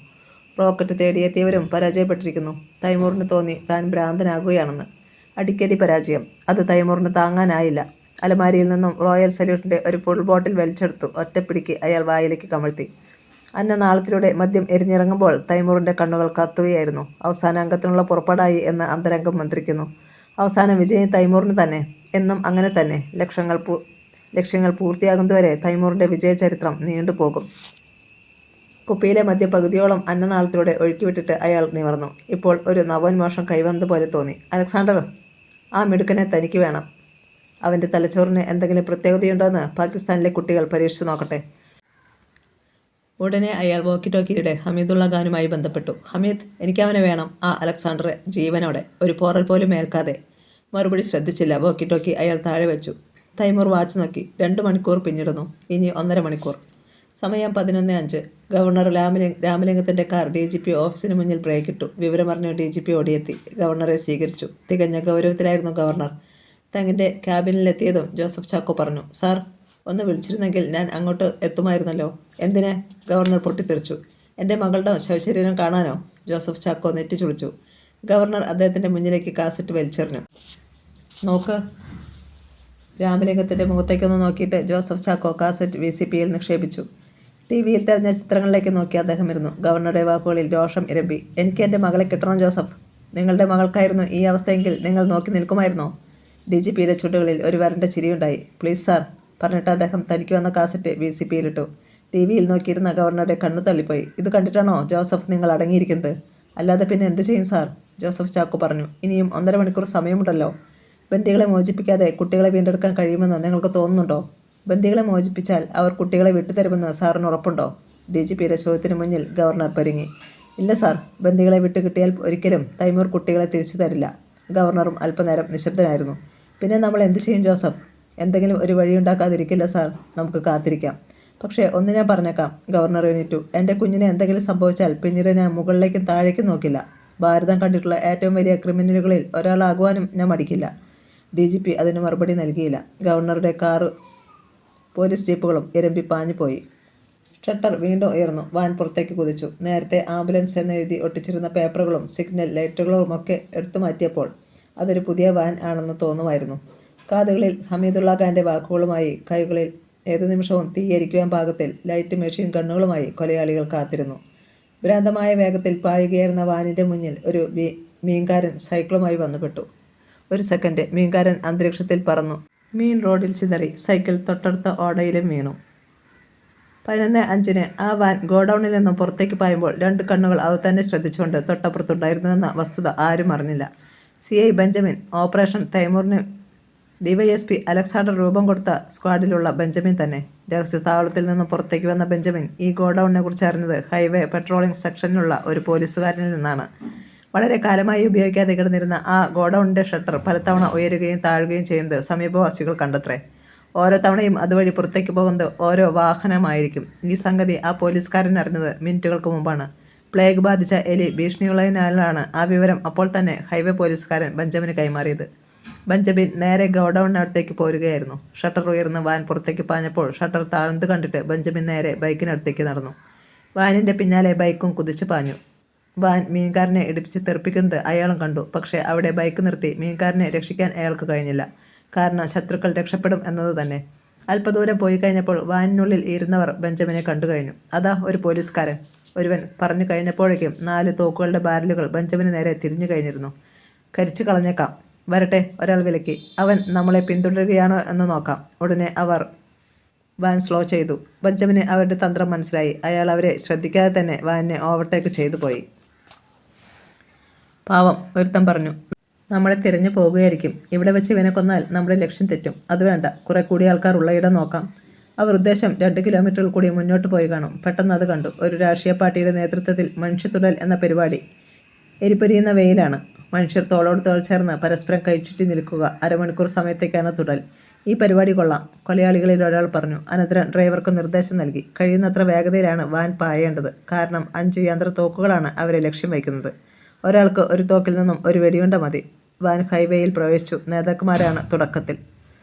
റോക്കറ്റ് തേടിയെത്തിയവരും പരാജയപ്പെട്ടിരിക്കുന്നു. തൈമൂറിന് തോന്നി താൻ ഭ്രാന്തനാകുകയാണെന്ന്. അടിക്കടി പരാജയം. അത് തൈമൂറിന് താങ്ങാനായില്ല. അലമാരിയിൽ നിന്നും റോയൽ സല്യൂട്ടിൻ്റെ ഒരു ഫുൾ ബോട്ടിൽ വലിച്ചെടുത്തു. ഒറ്റപ്പിടിക്ക് അയാൾ വായിലേക്ക് കമഴ്ത്തി. അന്നനാളത്തിലൂടെ മദ്യം എരിഞ്ഞിറങ്ങുമ്പോൾ തൈമൂറിൻ്റെ കണ്ണുകൾ കത്തുകയായിരുന്നു. അവസാന അംഗത്തിനുള്ള പുറപ്പാടായി എന്ന് അന്തരംഗം മന്ത്രിക്കുന്നു. അവസാന വിജയം തൈമൂറിന് തന്നെ. എന്നും അങ്ങനെ തന്നെ. ലക്ഷ്യങ്ങൾ പൂർത്തിയാകുന്നതുവരെ തൈമൂറിൻ്റെ വിജയചരിത്രം നീണ്ടുപോകും. കുപ്പിയിലെ മദ്യ പകുതിയോളം അന്നനാളത്തിലൂടെ ഒഴുക്കിവിട്ടിട്ട് അയാൾ നിവർന്നു. ഇപ്പോൾ ഒരു നവോന്മോഷം കൈവന്നതുപോലെ തോന്നി. അലക്സാണ്ടർ, ആ മിടുക്കനെ തനിക്ക് വേണം. അവൻ്റെ തലച്ചോറിന് എന്തെങ്കിലും പ്രത്യേകതയുണ്ടോയെന്ന് പാകിസ്ഥാനിലെ കുട്ടികൾ പരീക്ഷിച്ചു നോക്കട്ടെ. ഉടനെ അയാൾ വോക്കി ടോക്കിയുടെ ഹമീദുള്ള ഖാനുമായി ബന്ധപ്പെട്ടു. ഹമീദ്, എനിക്കവനെ വേണം, ആ അലക്സാണ്ടറെ, ജീവനോടെ, ഒരു പോറൽ പോലും ഏൽക്കാതെ. മറുപടി ശ്രദ്ധിച്ചില്ല. വോക്കി ടോക്കി അയാൾ താഴെ വെച്ചു. തൈമൂർ വാച്ച് നോക്കി. 2 മണിക്കൂർ പിന്നിടുന്നു. ഇനി 1.5 മണിക്കൂർ. സമയം 11:05. ഗവർണർ രാമലിംഗത്തിൻ്റെ കാർ DGP ഓഫീസിന് മുന്നിൽ ബ്രേക്കിട്ടു. വിവരമറിഞ്ഞ് DGP ഓടിയെത്തി. ഗവർണറെ സ്വീകരിച്ചു. തികഞ്ഞ ഗൗരവത്തിലായിരുന്നു ഗവർണർ. തങ്ങളുടെ ക്യാബിനിലെത്തിയതും ജോസഫ് ചാക്കോ പറഞ്ഞു, സാർ, ഒന്ന് വിളിച്ചിരുന്നെങ്കിൽ ഞാൻ അങ്ങോട്ട് എത്തുമായിരുന്നല്ലോ. എന്തിന്? ഗവർണർ പൊട്ടിത്തെറിച്ചു. എൻ്റെ മകളുടെ ശവശരീരം കാണാനോ? ജോസഫ് ചാക്കോ നെറ്റി ചുളിച്ചു. ഗവർണർ അദ്ദേഹത്തിൻ്റെ മുന്നിലേക്ക് കാസറ്റ് വലിച്ചെറിഞ്ഞു. നോക്ക്. രാമലിംഗത്തിൻ്റെ മുഖത്തേക്കൊന്ന് നോക്കിയിട്ട് ജോസഫ് ചാക്കോ കാസറ്റ് VCPയിൽ നിക്ഷേപിച്ചു. TV-യിൽ തെരഞ്ഞ ചിത്രങ്ങളിലേക്ക് നോക്കി അദ്ദേഹം ഇരുന്നു. ഗവർണറുടെ വാക്കുകളിൽ രോഷം ഇരമ്പി. എനിക്ക് എൻ്റെ മകളെ കിട്ടണം ജോസഫ്. നിങ്ങളുടെ മകൾക്കായിരുന്നു ഈ അവസ്ഥയെങ്കിൽ നിങ്ങൾ നോക്കി നിൽക്കുമായിരുന്നോ? DGPയുടെ ചുണ്ടുകളിൽ ഒരു വരണ്ട ചിരിയുണ്ടായി. പ്ലീസ് സാർ, പറഞ്ഞിട്ട് അദ്ദേഹം തനിക്ക് വന്ന കാസറ്റ് VCPയിലിട്ടു. TV-യിൽ നോക്കിയിരുന്ന ഗവർണറുടെ കണ്ണു തള്ളിപ്പോയി. ഇത് കണ്ടിട്ടാണോ ജോസഫ് നിങ്ങൾ അടങ്ങിയിരിക്കുന്നത്? അല്ലാതെ പിന്നെ എന്ത് ചെയ്യും സാർ? ജോസഫ് ചാക്കോ പറഞ്ഞു. ഇനിയും 1.5 മണിക്കൂർ സമയമുണ്ടല്ലോ. ബന്ദികളെ മോചിപ്പിക്കാതെ കുട്ടികളെ വീണ്ടെടുക്കാൻ കഴിയുമെന്ന് നിങ്ങൾക്ക് തോന്നുന്നുണ്ടോ? ബന്ദികളെ മോചിപ്പിച്ചാൽ അവർ കുട്ടികളെ വിട്ടുതരുമെന്ന് സാറിന് ഉറപ്പുണ്ടോ? DGPയുടെ ചോദ്യത്തിന് മുന്നിൽ ഗവർണർ പരിങ്ങി. ഇല്ല സാർ, ബന്ദികളെ വിട്ടുകിട്ടിയാൽ ഒരിക്കലും തൈമൂർ കുട്ടികളെ തിരിച്ചു തരില്ല. ഗവർണറും അല്പനേരം നിശബ്ദനായിരുന്നു. പിന്നെ നമ്മൾ എന്ത് ചെയ്യും ജോസഫ്? എന്തെങ്കിലും ഒരു വഴിയുണ്ടാക്കാതിരിക്കില്ല സാർ. നമുക്ക് കാത്തിരിക്കാം. പക്ഷേ ഒന്ന് ഞാൻ പറഞ്ഞേക്കാം. ഗവർണർ എണീറ്റു. എൻ്റെ കുഞ്ഞിനെ എന്തെങ്കിലും സംഭവിച്ചാൽ പിന്നീട് ഞാൻ മുകളിലേക്കും താഴേക്കും നോക്കില്ല. ഭാരതം കണ്ടിട്ടുള്ള ഏറ്റവും വലിയ ക്രിമിനലുകളിൽ ഒരാളാകുവാനും ഞാൻ മടിക്കില്ല. DGP അതിന് മറുപടി നൽകിയില്ല. ഗവർണറുടെ കാറ് പോലീസ് ജീപ്പുകളും ഇരമ്പി പാഞ്ഞുപോയി. ഷട്ടർ വീണ്ടും ഉയർന്നു. വാൻ പുറത്തേക്ക് കുതിച്ചു. നേരത്തെ ആംബുലൻസ് എന്നെഴുതി ഒട്ടിച്ചിരുന്ന പേപ്പറുകളും സിഗ്നൽ ലൈറ്റുകളുമൊക്കെ എടുത്തു മാറ്റിയപ്പോൾ അതൊരു പുതിയ വാൻ ആണെന്ന് തോന്നുമായിരുന്നു. കാതുകളിൽ ഹമീദുള്ള ഖാൻ്റെ വാക്കുകളുമായി, കൈകളിൽ ഏതു നിമിഷവും തീയരിക്കുവാൻ പാകത്തിൽ ലൈറ്റ് മെഷീൻ ഗണ്ണുകളുമായി കൊലയാളികൾ കാത്തിരുന്നു. ഭ്രാന്തമായ വേഗത്തിൽ പായുകയായിരുന്ന വാനിൻ്റെ മുന്നിൽ ഒരു മീൻകാരൻ സൈക്കിളുമായി വന്നുപെട്ടു. ഒരു സെക്കൻഡ്. മീൻകാരൻ അന്തരീക്ഷത്തിൽ പറന്നു. മീൻ റോഡിൽ ചിതറി. സൈക്കിൾ തൊട്ടടുത്ത ഓടയിലും വീണു. 11:05 ആ വാൻ ഗോഡൌണിൽ നിന്നും പുറത്തേക്ക് പായുമ്പോൾ 2 കണ്ണുകൾ അത് തന്നെ ശ്രദ്ധിച്ചുകൊണ്ട് തൊട്ടപ്പുറത്തുണ്ടായിരുന്നുവെന്ന വസ്തുത ആരും അറിഞ്ഞില്ല. CI ബെഞ്ചമിൻ, ഓപ്പറേഷൻ തൈമൂറിന് DYSP അലക്സാണ്ടർ രൂപം കൊടുത്ത സ്ക്വാഡിലുള്ള ബെഞ്ചമിൻ തന്നെ. രഹസ്യ താവളത്തിൽ നിന്നും പുറത്തേക്ക് വന്ന ബെഞ്ചമിൻ ഈ ഗോഡൌണിനെ കുറിച്ച് അറിഞ്ഞത് ഹൈവേ പെട്രോളിംഗ് സെക്ഷനിലുള്ള ഒരു പോലീസുകാരനിൽ നിന്നാണ്. വളരെ കാലമായി ഉപയോഗിക്കാതെ കിടന്നിരുന്ന ആ ഗോഡൌണിൻ്റെ ഷട്ടർ പലതവണ ഉയരുകയും താഴുകയും ചെയ്യുന്നത് സമീപവാസികൾ കണ്ടത്രേ. ഓരോ തവണയും അതുവഴി പുറത്തേക്ക് പോകുന്നത് ഓരോ വാഹനമായിരിക്കും. ഈ സംഗതി ആ പോലീസുകാരൻ അറിഞ്ഞത് മിനിറ്റുകൾക്ക് മുമ്പാണ്. പ്ലേഗ് ബാധിച്ച എലി ഭീഷണിയുള്ളതിനാലാണ് ആ വിവരം അപ്പോൾ തന്നെ ഹൈവേ പോലീസുകാരൻ ബെഞ്ചമിന് കൈമാറിയത്. ബെഞ്ചമിൻ നേരെ ഗോഡൌണിനടുത്തേക്ക് പോരുകയായിരുന്നു. ഷട്ടർ ഉയർന്ന് വാൻ പുറത്തേക്ക് പാഞ്ഞപ്പോൾ ഷട്ടർ താഴ്ന്നു കണ്ടിട്ട് ബെഞ്ചമിൻ നേരെ ബൈക്കിനടുത്തേക്ക് നടന്നു. വാനിൻ്റെ പിന്നാലെ ബൈക്കും കുതിച്ചു പാഞ്ഞു. വാൻ മീൻകാരനെ ഇടിപ്പിച്ച് തെറിപ്പിക്കുന്നത് അയാളും കണ്ടു. പക്ഷേ അവിടെ ബൈക്ക് നിർത്തി മീൻകാരനെ രക്ഷിക്കാൻ അയാൾക്ക് കഴിഞ്ഞില്ല. കാരണം ശത്രുക്കൾ രക്ഷപ്പെടും എന്നത് തന്നെ. അല്പദൂരം പോയി കഴിഞ്ഞപ്പോൾ വാനിനുള്ളിൽ ഇരുന്നവർ ബെഞ്ചമിനെ കണ്ടു കഴിഞ്ഞു. അതാ ഒരു പോലീസുകാരൻ, ഒരുവൻ പറഞ്ഞു കഴിഞ്ഞപ്പോഴേക്കും 4 തോക്കുകളുടെ ബാരലുകൾ ബെഞ്ചമിന് നേരെ തിരിഞ്ഞു കഴിഞ്ഞിരുന്നു. കരിച്ചു കളഞ്ഞേക്കാം. വരട്ടെ, ഒരാൾ വിലക്കി. അവൻ നമ്മളെ പിന്തുടരുകയാണോ എന്ന് നോക്കാം. ഉടനെ അവർ വാൻ സ്ലോ ചെയ്തു. ബെഞ്ചമിന് അവരുടെ തന്ത്രം മനസ്സിലായി. അയാൾ അവരെ ശ്രദ്ധിക്കാതെ തന്നെ വാനിനെ ഓവർടേക്ക് ചെയ്തു പോയി. പാവം, ഒരുത്തൻ പറഞ്ഞു. നമ്മളെ തിരഞ്ഞു പോകുകയായിരിക്കും. ഇവിടെ വെച്ച് ഇവനെ കൊന്നാൽ നമ്മുടെ ലക്ഷ്യം തെറ്റും. അത് വേണ്ട, കുറെ കൂടി ആൾക്കാർ ഉള്ളയിടം നോക്കാം. അവർ ഉദ്ദേശം 2 കിലോമീറ്ററിൽ കൂടി മുന്നോട്ട് പോയി കാണും. പെട്ടെന്ന് അത് കണ്ടു. ഒരു രാഷ്ട്രീയ പാർട്ടിയുടെ നേതൃത്വത്തിൽ മനുഷ്യത്തുടൽ എന്ന പരിപാടി. എരിപൊരിയുന്ന വെയിലാണ്. മനുഷ്യർ തോളോട് തോൾ ചേർന്ന് പരസ്പരം കൈച്ചുറ്റി നിൽക്കുക. 1/2 മണിക്കൂർ സമയത്തേക്കാണ് തുടൽ. ഈ പരിപാടി കൊള്ളാം, കൊലയാളികളിൽ ഒരാൾ പറഞ്ഞു. അനന്തരം ഡ്രൈവർക്ക് നിർദ്ദേശം നൽകി. കഴിയുന്നത്ര വേഗതയിലാണ് വാൻ പായേണ്ടത്. കാരണം 5 യന്ത്ര തോക്കുകളാണ് അവരെ ലക്ഷ്യം വയ്ക്കുന്നത്. ഒരാൾക്ക് ഒരു തോക്കിൽ നിന്നും ഒരു വെടിയുണ്ട മതി. വാൻ ഹൈവേയിൽ പ്രവേശിച്ചു. നേതാക്കന്മാരാണ് തുടക്കത്തിൽ.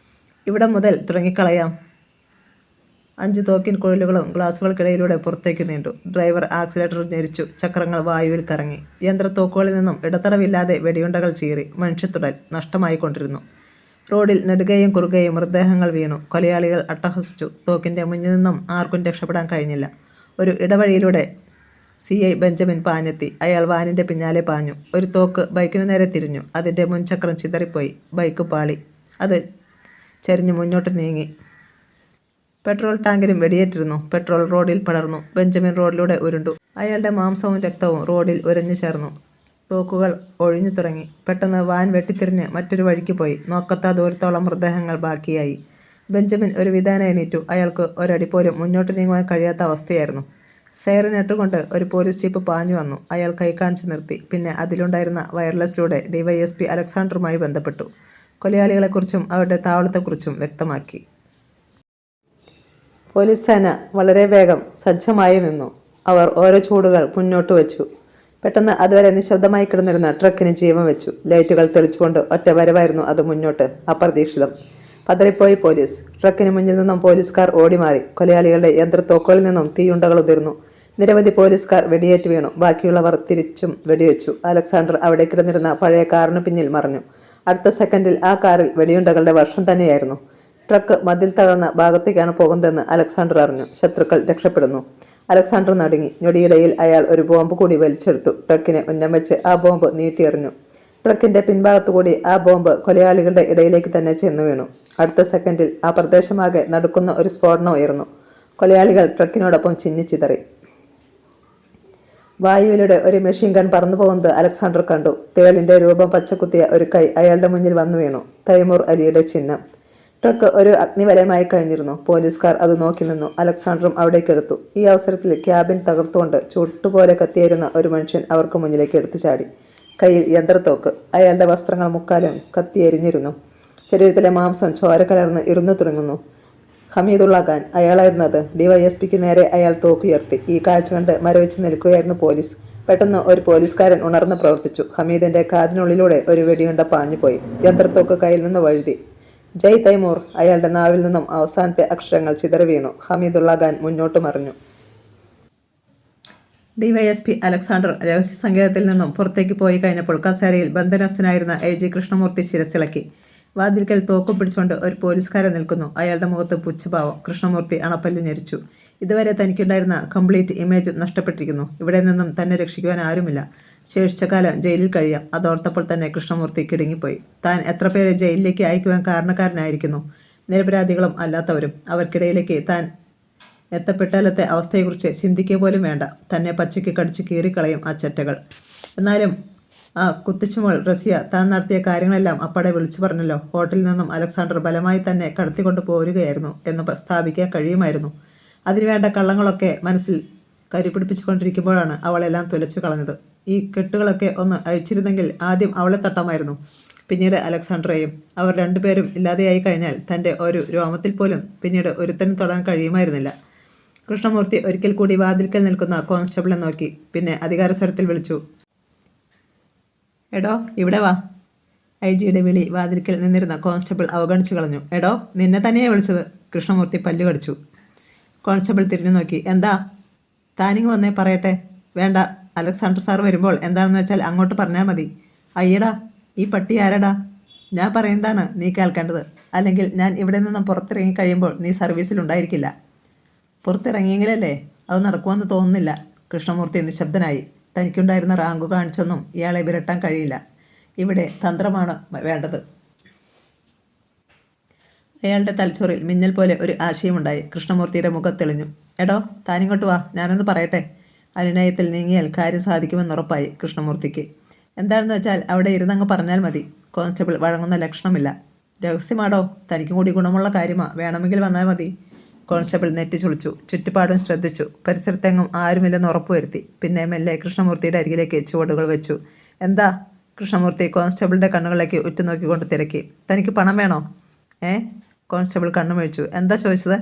ഇവിടെ മുതൽ തുടങ്ങിക്കളയാം. 5 തോക്കിൻ കുഴലുകളും ഗ്ലാസുകൾക്കിടയിലൂടെ പുറത്തേക്ക് നീണ്ടു. ഡ്രൈവർ ആക്സിലേറ്റർ ഞെരിച്ചു. ചക്രങ്ങൾ വായുവിൽ കറങ്ങി. യന്ത്രത്തോക്കുകളിൽ നിന്നും ഇടതടവില്ലാതെ വെടിയുണ്ടകൾ ചീറി. മനുഷ്യത്തുടൽ നഷ്ടമായിക്കൊണ്ടിരുന്നു. റോഡിൽ നെടുകയും കുറുകയും മൃതദേഹങ്ങൾ വീണു. കൊലയാളികൾ അട്ടഹസിച്ചു. തോക്കിൻ്റെ മുന്നിൽ നിന്നും ആർക്കും രക്ഷപ്പെടാൻ കഴിഞ്ഞില്ല. ഒരു ഇടവഴിയിലൂടെ CI ബെഞ്ചമിൻ പാഞ്ഞെത്തി. അയാൾ വാനിൻ്റെ പിന്നാലെ പാഞ്ഞു. ഒരു തോക്ക് ബൈക്കിനു നേരെ തിരിഞ്ഞു. അതിൻ്റെ മുൻചക്രം ചിതറിപ്പോയി. ബൈക്ക് പാളി. അത് ചരിഞ്ഞ് മുന്നോട്ട് നീങ്ങി. പെട്രോൾ ടാങ്കിലും വെടിയേറ്റിരുന്നു. പെട്രോൾ റോഡിൽ പടർന്നു. ബെഞ്ചമിൻ റോഡിലൂടെ ഉരുണ്ടു. അയാളുടെ മാംസവും രക്തവും റോഡിൽ ഉരഞ്ഞു ചേർന്നു. തോക്കുകൾ ഒഴിഞ്ഞു തുടങ്ങി. പെട്ടെന്ന് വാൻ വെട്ടിത്തിരിഞ്ഞ് മറ്റൊരു വഴിക്ക് പോയി. നോക്കത്താ ദൂരത്തോളം മൃതദേഹങ്ങൾ ബാക്കിയായി. ബെഞ്ചമിൻ ഒരു വിധാനം എണീറ്റു. അയാൾക്ക് ഒരടി പോലും മുന്നോട്ട് നീങ്ങുവാൻ കഴിയാത്ത അവസ്ഥയായിരുന്നു. സൈറൻ ഇട്ടുകൊണ്ട് ഒരു പോലീസ് ജീപ്പ് പാഞ്ഞു വന്നു. അയാൾ കൈ കാണിച്ചു നിർത്തി. പിന്നെ അതിലുണ്ടായിരുന്ന വയർലെസ്സിലൂടെ DYSP അലക്സാണ്ടറുമായി ബന്ധപ്പെട്ടു. കൊലയാളികളെക്കുറിച്ചും അവരുടെ താവളത്തെക്കുറിച്ചും വ്യക്തമാക്കി. പോലീസ് സേന വളരെ വേഗം സജ്ജമായി നിന്നു. അവർ ഓരോ ചൂടുകൾ മുന്നോട്ട് വെച്ചു. പെട്ടെന്ന് അതുവരെ നിശബ്ദമായി കിടന്നിരുന്ന ട്രക്കിന് ജീവൻ വെച്ചു. ലൈറ്റുകൾ തെളിച്ചുകൊണ്ട് ഒറ്റ വരവായിരുന്നു അത് മുന്നോട്ട്. അപ്രതീക്ഷിതം. പതറിപ്പോയി പോലീസ്. ട്രക്കിന് മുന്നിൽ നിന്നും പോലീസുകാർ ഓടിമാറി. കൊലയാളികളുടെ യന്ത്രത്തോക്കുകളിൽ നിന്നും തീയുണ്ടകൾ ഉതിർന്നു. നിരവധി പോലീസുകാർ വെടിയേറ്റ് വീണു. ബാക്കിയുള്ളവർ തിരിച്ചും വെടിവെച്ചു. അലക്സാണ്ടർ അവിടെ കിടന്നിരുന്ന പഴയ കാറിന് പിന്നിൽ മറഞ്ഞു. അടുത്ത സെക്കൻഡിൽ ആ കാറിൽ വെടിയുണ്ടകളുടെ വർഷം തന്നെയായിരുന്നു. ട്രക്ക് മതിൽ തകർന്ന ഭാഗത്തേക്കാണ് പോകുന്നതെന്ന് അലക്സാണ്ടർ അറിഞ്ഞു. ശത്രുക്കൾ രക്ഷപ്പെടുന്നു. അലക്സാണ്ടർ നടുങ്ങി. ഞൊടിയിടയിൽ അയാൾ ഒരു ബോംബ് കൂടി വലിച്ചെടുത്തു. ട്രക്കിനെ ഉന്നം വെച്ച് ആ ബോംബ് നീട്ടിയെറിഞ്ഞു. ട്രക്കിന്റെ പിൻഭാഗത്തുകൂടി ആ ബോംബ് കൊലയാളികളുടെ ഇടയിലേക്ക് തന്നെ ചെന്നു വീണു. അടുത്ത സെക്കൻഡിൽ ആ പ്രദേശമാകെ നടുക്കുന്ന ഒരു സ്ഫോടനം ഉയർന്നു. കൊലയാളികൾ ട്രക്കിനോടൊപ്പം ചിന്നിച്ചിതറി. വായുവിലൂടെ ഒരു മെഷീൻ ഗൺ പറന്നു പോകുന്നത് അലക്സാണ്ടർ കണ്ടു. തേളിന്റെ രൂപം പച്ചക്കുത്തിയ ഒരു കൈ അയാളുടെ മുന്നിൽ വന്നു വീണു. തൈമൂർ അലിയുടെ ചിഹ്നം. ട്രക്ക് ഒരു അഗ്നിവലയമായി കഴിഞ്ഞിരുന്നു. പോലീസുകാർ അത് നോക്കി നിന്നു. അലക്സാണ്ടറും അവിടേക്കെടുത്തു. ഈ അവസരത്തിൽ ക്യാബിൻ തകർത്തുകൊണ്ട് ചുട്ടുപോലെ കത്തിയായിരുന്ന ഒരു മനുഷ്യൻ അവർക്ക് മുന്നിലേക്ക് എടുത്തു ചാടി. കയ്യിൽ യന്ത്രത്തോക്ക്. അയാളുടെ വസ്ത്രങ്ങൾ മുക്കാലും കത്തിയെരിഞ്ഞിരുന്നു. ശരീരത്തിലെ മാംസം ചോര കലർന്ന് ഇരുന്നു തുടങ്ങുന്നു. ഹമീദുള്ള ഖാൻ അയാളായിരുന്നത്. DYSPക്ക് നേരെ അയാൾ തോക്കുയർത്തി. ഈ കാഴ്ച കണ്ട് മരവിച്ചു നിൽക്കുകയായിരുന്നു പോലീസ്. പെട്ടെന്ന് ഒരു പോലീസുകാരൻ ഉണർന്ന് പ്രവർത്തിച്ചു. ഹമീദിന്റെ കാതിനുള്ളിലൂടെ ഒരു വെടിയുണ്ട പാഞ്ഞുപോയി. യന്ത്രത്തോക്ക് കയ്യിൽ നിന്ന് വഴുതി. ജയ് തൈമൂർ. അയാളുടെ നാവിൽ നിന്നും അവസാനത്തെ അക്ഷരങ്ങൾ ചിതറി വീണു. ഹമീദുള്ള ഖാൻ മുന്നോട്ട് മറിഞ്ഞു. DYSP അലക്സാണ്ടർ രഹസ്യ സങ്കേതത്തിൽ നിന്നും പുറത്തേക്ക് പോയി കഴിഞ്ഞപ്പോൾ കസേരയിൽ ബന്ധനസ്ഥനായിരുന്ന AG കൃഷ്ണമൂർത്തി ശിരസിളക്കി. വാതിൽക്കൽ തോക്കും പിടിച്ചുകൊണ്ട് ഒരു പോലീസുകാരൻ നിൽക്കുന്നു. അയാളുടെ മുഖത്ത് പുച്ഛഭാവം. കൃഷ്ണമൂർത്തി അണപ്പല്ല് ഞെരിച്ചു. ഇതുവരെ തനിക്കുണ്ടായിരുന്ന കംപ്ലീറ്റ് ഇമേജ് നഷ്ടപ്പെട്ടിരിക്കുന്നു. ഇവിടെ നിന്നും തന്നെ രക്ഷിക്കുവാൻ ആരുമില്ല. ശേഷിച്ച കാലം ജയിലിൽ കഴിയാം. അതോർത്തപ്പോൾ തന്നെ കൃഷ്ണമൂർത്തി കിടുങ്ങിപ്പോയി. താൻ എത്ര പേരെ ജയിലിലേക്ക് അയക്കുവാൻ കാരണക്കാരനായിരിക്കുന്നു. നിരപരാധികളും അല്ലാത്തവരും. അവർക്കിടയിലേക്ക് താൻ എത്തപ്പെട്ടാലത്തെ അവസ്ഥയെക്കുറിച്ച് ചിന്തിക്കുക പോലും വേണ്ട. തന്നെ പച്ചയ്ക്ക് കടിച്ച് കീറിക്കളയും ആ ചെറ്റകൾ. എന്നാലും ആ കുത്തിച്ചുമോൾ റസിയ താൻ നടത്തിയ കാര്യങ്ങളെല്ലാം അപ്പടെ വിളിച്ചു പറഞ്ഞല്ലോ. ഹോട്ടലിൽ നിന്നും അലക്സാണ്ടർ ബലമായി തന്നെ കടത്തിക്കൊണ്ട് പോരുകയായിരുന്നു എന്ന് സ്ഥാപിക്കാൻ കഴിയുമായിരുന്നു. അതിനുവേണ്ട കള്ളങ്ങളൊക്കെ മനസ്സിൽ കരുപിടിപ്പിച്ചുകൊണ്ടിരിക്കുമ്പോഴാണ് അവളെല്ലാം തുലച്ചു കളഞ്ഞത്. ഈ കെട്ടുകളൊക്കെ ഒന്ന് അഴിച്ചിരുന്നെങ്കിൽ ആദ്യം അവളെ തട്ടാമായിരുന്നു, പിന്നീട് അലക്സാണ്ടറെയും. അവർ രണ്ടുപേരും ഇല്ലാതെയായി കഴിഞ്ഞാൽ തൻ്റെ ഒരു രോമത്തിൽ പോലും പിന്നീട് ഒരുത്തനും തൊടാൻ കഴിയുമായിരുന്നില്ല. കൃഷ്ണമൂർത്തി ഒരിക്കൽ കൂടി വാതിൽക്കൽ നിൽക്കുന്ന കോൺസ്റ്റബിളെ നോക്കി. പിന്നെ അധികാരസ്വരത്തിൽ വിളിച്ചു, എടോ ഇവിടെ വാ. IG-യുടെ വിളി വാതിൽക്കൽ നിന്നിരുന്ന കോൺസ്റ്റബിൾ അവഗണിച്ചു കളഞ്ഞു. എടോ, നിന്നെ തന്നെയാണ് വിളിച്ചത്. കൃഷ്ണമൂർത്തി പല്ലു കടിച്ചു. കോൺസ്റ്റബിൾ തിരിഞ്ഞു നോക്കി. എന്താ? താനിങ് വന്നേ പറയട്ടെ. വേണ്ട, അലക്സാണ്ടർ സാർ വരുമ്പോൾ എന്താണെന്ന് വെച്ചാൽ അങ്ങോട്ട് പറഞ്ഞാൽ മതി. അയ്യടാ, ഈ പട്ടി ആരടാ? ഞാൻ പറയുന്നതാണ് നീ കേൾക്കേണ്ടത്. അല്ലെങ്കിൽ ഞാൻ ഇവിടെ നിന്നും പുറത്തിറങ്ങി കഴിയുമ്പോൾ നീ സർവീസിലുണ്ടായിരിക്കില്ല. പുറത്തിറങ്ങിയെങ്കിലല്ലേ അത് നടക്കുമെന്ന് തോന്നുന്നില്ല. കൃഷ്ണമൂർത്തി നിശബ്ദനായി. തനിക്കുണ്ടായിരുന്ന റാങ്ക് കാണിച്ചൊന്നും ഇയാളെ വിരട്ടാൻ കഴിയില്ല. ഇവിടെ തന്ത്രമാണ് വേണ്ടത്. അയാളുടെ തലച്ചോറിൽ മിന്നൽ പോലെ ഒരു ആശയമുണ്ടായി. കൃഷ്ണമൂർത്തിയുടെ മുഖം തെളിഞ്ഞു. എടോ, താനിങ്ങോട്ട് വാ, ഞാനൊന്ന് പറയട്ടെ. അനുനയത്തിൽ നീങ്ങിയാൽ കാര്യം സാധിക്കുമെന്നുറപ്പായി കൃഷ്ണമൂർത്തിക്ക്. എന്താണെന്ന് വെച്ചാൽ അവിടെ ഇരുന്നങ്ങ് പറഞ്ഞാൽ മതി. കോൺസ്റ്റബിൾ വഴങ്ങുന്ന ലക്ഷണമില്ല. രഹസ്യമാടോ, തനിക്കും കൂടി ഗുണമുള്ള കാര്യമാ, വേണമെങ്കിൽ വന്നാൽ മതി. കോൺസ്റ്റബിൾ നെറ്റി ചുളിച്ചു. ചുറ്റുപാടും ശ്രദ്ധിച്ചു. പരിസരത്തെങ്ങും ആരുമില്ലെന്ന് ഉറപ്പുവരുത്തി. പിന്നെ മെല്ലെ കൃഷ്ണമൂർത്തിയുടെ അരികിലേക്ക് ചുവടുകൾ വെച്ചു. എന്താ? കൃഷ്ണമൂർത്തി കോൺസ്റ്റബിളിൻ്റെ കണ്ണുകളിലേക്ക് ഉറ്റുനോക്കിക്കൊണ്ട് തിരക്കി. തനിക്ക് പണം വേണോ? കോൺസ്റ്റബിൾ കണ്ണുമിഴിച്ചു. എന്താ ചോദിച്ചത്?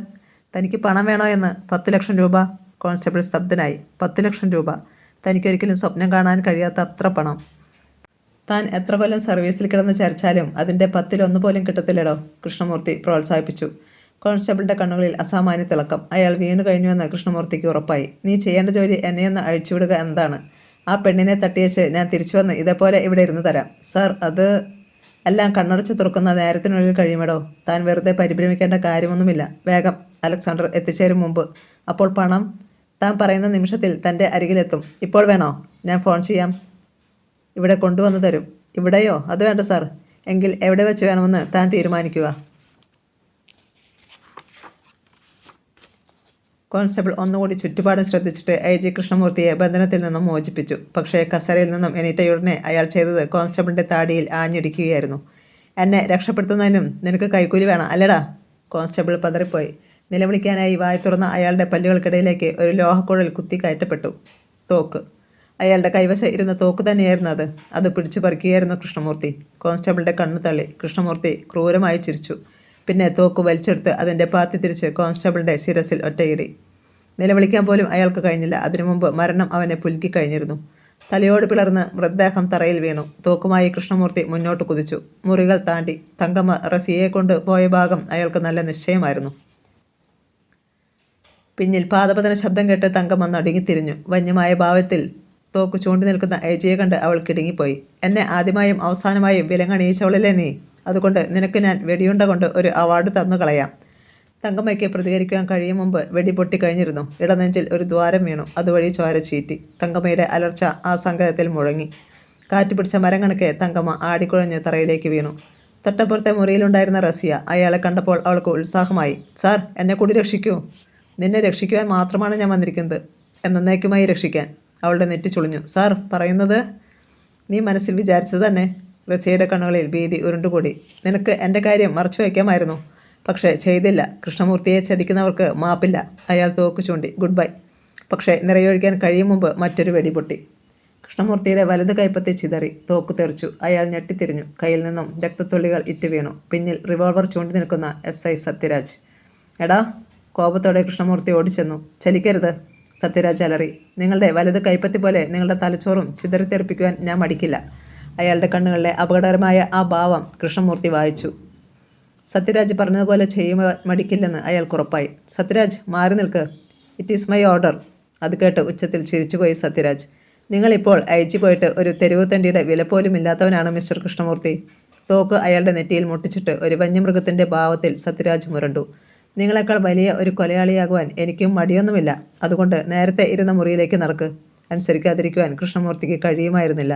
തനിക്ക് പണം വേണോ എന്ന്. 10 ലക്ഷം രൂപ. കോൺസ്റ്റബിൾ സ്തബ്ധനായി. 10 ലക്ഷം രൂപ? തനിക്കൊരിക്കലും സ്വപ്നം കാണാൻ കഴിയാത്ത അത്ര പണം. താൻ എത്ര കൊല്ലം സർവീസിൽ കിടന്ന് ചരിച്ചാലും അതിൻ്റെ 10-1 പോലും കിട്ടത്തില്ലടോ, കൃഷ്ണമൂർത്തി പ്രോത്സാഹിപ്പിച്ചു. കോൺസ്റ്റബിളിൻ്റെ കണ്ണുകളിൽ അസാമാന്യ തിളക്കം. അയാൾ വീണു കഴിഞ്ഞുവെന്ന് കൃഷ്ണമൂർത്തിക്ക് ഉറപ്പായി. നീ ചെയ്യേണ്ട ജോലി എന്നെയൊന്ന് അഴിച്ചുവിടുക എന്നതാണ്. ആ പെണ്ണിനെ തട്ടിയേച്ച് ഞാൻ തിരിച്ചു വന്ന് ഇതേപോലെ ഇവിടെ ഇരുന്ന് തരാം. സാർ, അത് എല്ലാം കണ്ണടച്ച് തുറക്കുന്ന നേരത്തിനുള്ളിൽ കഴിയുമടോ. താൻ വെറുതെ പരിഭ്രമിക്കേണ്ട കാര്യമൊന്നുമില്ല. വേഗം അലക്സാണ്ടർ എത്തിച്ചേരും മുമ്പ്. അപ്പോൾ പണം? താൻ പറയുന്ന നിമിഷത്തിൽ തൻ്റെ അരികിലെത്തും. ഇപ്പോൾ വേണോ? ഞാൻ ഫോൺ ചെയ്യാം. ഇവിടെ കൊണ്ടുവന്നു തരും. ഇവിടെയോ? അത് വേണ്ട സാർ. എങ്കിൽ എവിടെ വെച്ച് വേണമെന്ന് താൻ തീരുമാനിക്കുക. കോൺസ്റ്റബിൾ ഒന്നുകൂടി ചുറ്റുപാടും ശ്രദ്ധിച്ചിട്ട് IG കൃഷ്ണമൂർത്തിയെ ബന്ധനത്തിൽ നിന്നും മോചിപ്പിച്ചു. പക്ഷേ കസേരയിൽ നിന്നും എണീറ്റയുടനെ അയാൾ ചെയ്തത് കോൺസ്റ്റബിളിൻ്റെ താടിയിൽ ആഞ്ഞിടിക്കുകയായിരുന്നു. എന്നെ രക്ഷപ്പെടുത്തുന്നതിനും നിനക്ക് കൈക്കൂലി വേണം അല്ലടാ? കോൺസ്റ്റബിൾ പതറിപ്പോയി. നിലവിളിക്കാനായി വായ തുറന്ന അയാളുടെ പല്ലുകൾക്കിടയിലേക്ക് ഒരു ലോഹക്കുഴൽ കുത്തി കയറ്റപ്പെട്ടു. തോക്ക്. അയാളുടെ കൈവശം ഇരുന്ന തോക്ക് തന്നെയായിരുന്നു അത്. അത് പിടിച്ചു പറിക്കുകയായിരുന്നു കൃഷ്ണമൂർത്തി. കോൺസ്റ്റബിളിൻ്റെ കണ്ണു തള്ളി. കൃഷ്ണമൂർത്തി ക്രൂരമായി ചിരിച്ചു. പിന്നെ തോക്ക് വലിച്ചെടുത്ത് അതിൻ്റെ പാത്തി തിരിച്ച് കോൺസ്റ്റബിളിൻ്റെ ശിരസിൽ ഒറ്റയിടി. നിലവിളിക്കാൻ പോലും അയാൾക്ക് കഴിഞ്ഞില്ല. അതിനു മുമ്പ് മരണം അവനെ പുലുക്കിക്കഴിഞ്ഞിരുന്നു. തലയോട് പിളർന്ന് മൃതദേഹം തറയിൽ വീണു. തോക്കുമായി കൃഷ്ണമൂർത്തി മുന്നോട്ട് കുതിച്ചു. മുറികൾ താണ്ടി. തങ്കമ്മ റസിയെ കൊണ്ട് പോയ ഭാഗം അയാൾക്ക് നല്ല നിശ്ചയമായിരുന്നു. പിന്നിൽ പാദപതന ശബ്ദം കേട്ട് തങ്കമ്മ നടുങ്ങിത്തിരിഞ്ഞു. വന്യമായ ഭാവത്തിൽ തോക്ക് ചൂണ്ടി നിൽക്കുന്ന ഏജിയെ കണ്ട് അവൾ കിടുങ്ങിപ്പോയി. എന്നെ ആദ്യമായും അവസാനമായും വിലങ്ങണിയിച്ചവളല്ലേ നീ? അതുകൊണ്ട് നിനക്ക് ഞാൻ വെടിയുണ്ട കൊണ്ട് ഒരു അവാർഡ് തന്നു കളയാം. തങ്കമ്മയ്ക്ക് പ്രതികരിക്കാൻ കഴിയും മുമ്പ് വെടി പൊട്ടിക്കഴിഞ്ഞിരുന്നു. ഇടനെഞ്ചിൽ ഒരു ദ്വാരം വീണു. അതുവഴി ചോര ചീറ്റി. തങ്കമ്മയുടെ അലർച്ച ആ സങ്കടത്തിൽ മുഴങ്ങി. കാറ്റ് പിടിച്ച മരം കണക്കെ തങ്കമ്മ ആടിക്കുഴഞ്ഞ് തറയിലേക്ക് വീണു. തൊട്ടപ്പുറത്തെ മുറിയിലുണ്ടായിരുന്ന റസിയ അയാളെ കണ്ടപ്പോൾ അവൾക്ക് ഉത്സാഹമായി. സാർ, എന്നെ കൂടി രക്ഷിക്കൂ. നിന്നെ രക്ഷിക്കുവാൻ മാത്രമാണ് ഞാൻ വന്നിരിക്കുന്നത്. എന്നേക്കുമായി രക്ഷിക്കാൻ. അവളുടെ നെറ്റി ചുളിഞ്ഞു. സാർ പറയുന്നത് നീ മനസ്സിൽ വിചാരിച്ചത് തന്നെ. റസിയയുടെ കണ്ണുകളിൽ ഭീതി ഉരുണ്ടുകൂടി. നിനക്ക് എൻ്റെ കാര്യം മറച്ചു വയ്ക്കാമായിരുന്നു. പക്ഷേ ചെയ്തില്ല. കൃഷ്ണമൂർത്തിയെ ചതിക്കുന്നവർക്ക് മാപ്പില്ല. അയാൾ തോക്ക് ചൂണ്ടി. Good bye. പക്ഷേ നിറയൊഴിക്കാൻ കഴിയും മുമ്പ് മറ്റൊരു വെടി പൊട്ടി. കൃഷ്ണമൂർത്തിയുടെ വലത് കൈപ്പത്തി ചിതറി. തോക്ക് തെറിച്ചു. അയാൾ ഞെട്ടിത്തിരിഞ്ഞു. കയ്യിൽ നിന്നും രക്തത്തുള്ളികൾ ഇറ്റ് വീണു. പിന്നിൽ റിവോൾവർ ചൂണ്ടി നിൽക്കുന്ന SI സത്യരാജ്. എടാ! കോപത്തോടെ കൃഷ്ണമൂർത്തി ഓടിച്ചെന്നു. ചലിക്കരുത്! സത്യരാജ് അലറി. നിങ്ങളുടെ വലത് കൈപ്പത്തി പോലെ നിങ്ങളുടെ തലച്ചോറും ചിതറിത്തെറിപ്പിക്കുവാൻ ഞാൻ മടിക്കില്ല. അയാളുടെ കണ്ണുകളിലെ അപകടകരമായ ആ ഭാവം കൃഷ്ണമൂർത്തി വായിച്ചു. സത്യരാജ് പറഞ്ഞതുപോലെ ചെയ്യുവാൻ മടിക്കില്ലെന്ന് അയാൾക്കുറപ്പായി. സത്യരാജ്, മാറി നിൽക്ക്. It is my order. അത് കേട്ട് ഉച്ചത്തിൽ ചിരിച്ചുപോയി സത്യരാജ്. നിങ്ങളിപ്പോൾ IG പോയിട്ട് ഒരു തെരുവ് തണ്ടിയുടെ വില പോലും ഇല്ലാത്തവനാണ് മിസ്റ്റർ കൃഷ്ണമൂർത്തി. തോക്ക് അയാളുടെ നെറ്റിയിൽ മുട്ടിച്ചിട്ട് ഒരു വന്യമൃഗത്തിൻ്റെ ഭാവത്തിൽ സത്യരാജ് മുരണ്ടു. നിങ്ങളെക്കാൾ വലിയ ഒരു കൊലയാളിയാകുവാൻ എനിക്കും മടിയൊന്നുമില്ല. അതുകൊണ്ട് നേരത്തെ ഇരുന്ന മുറിയിലേക്ക് നടക്ക്. അനുസരിക്കാതിരിക്കുവാൻ കൃഷ്ണമൂർത്തിക്ക് കഴിയുമായിരുന്നില്ല.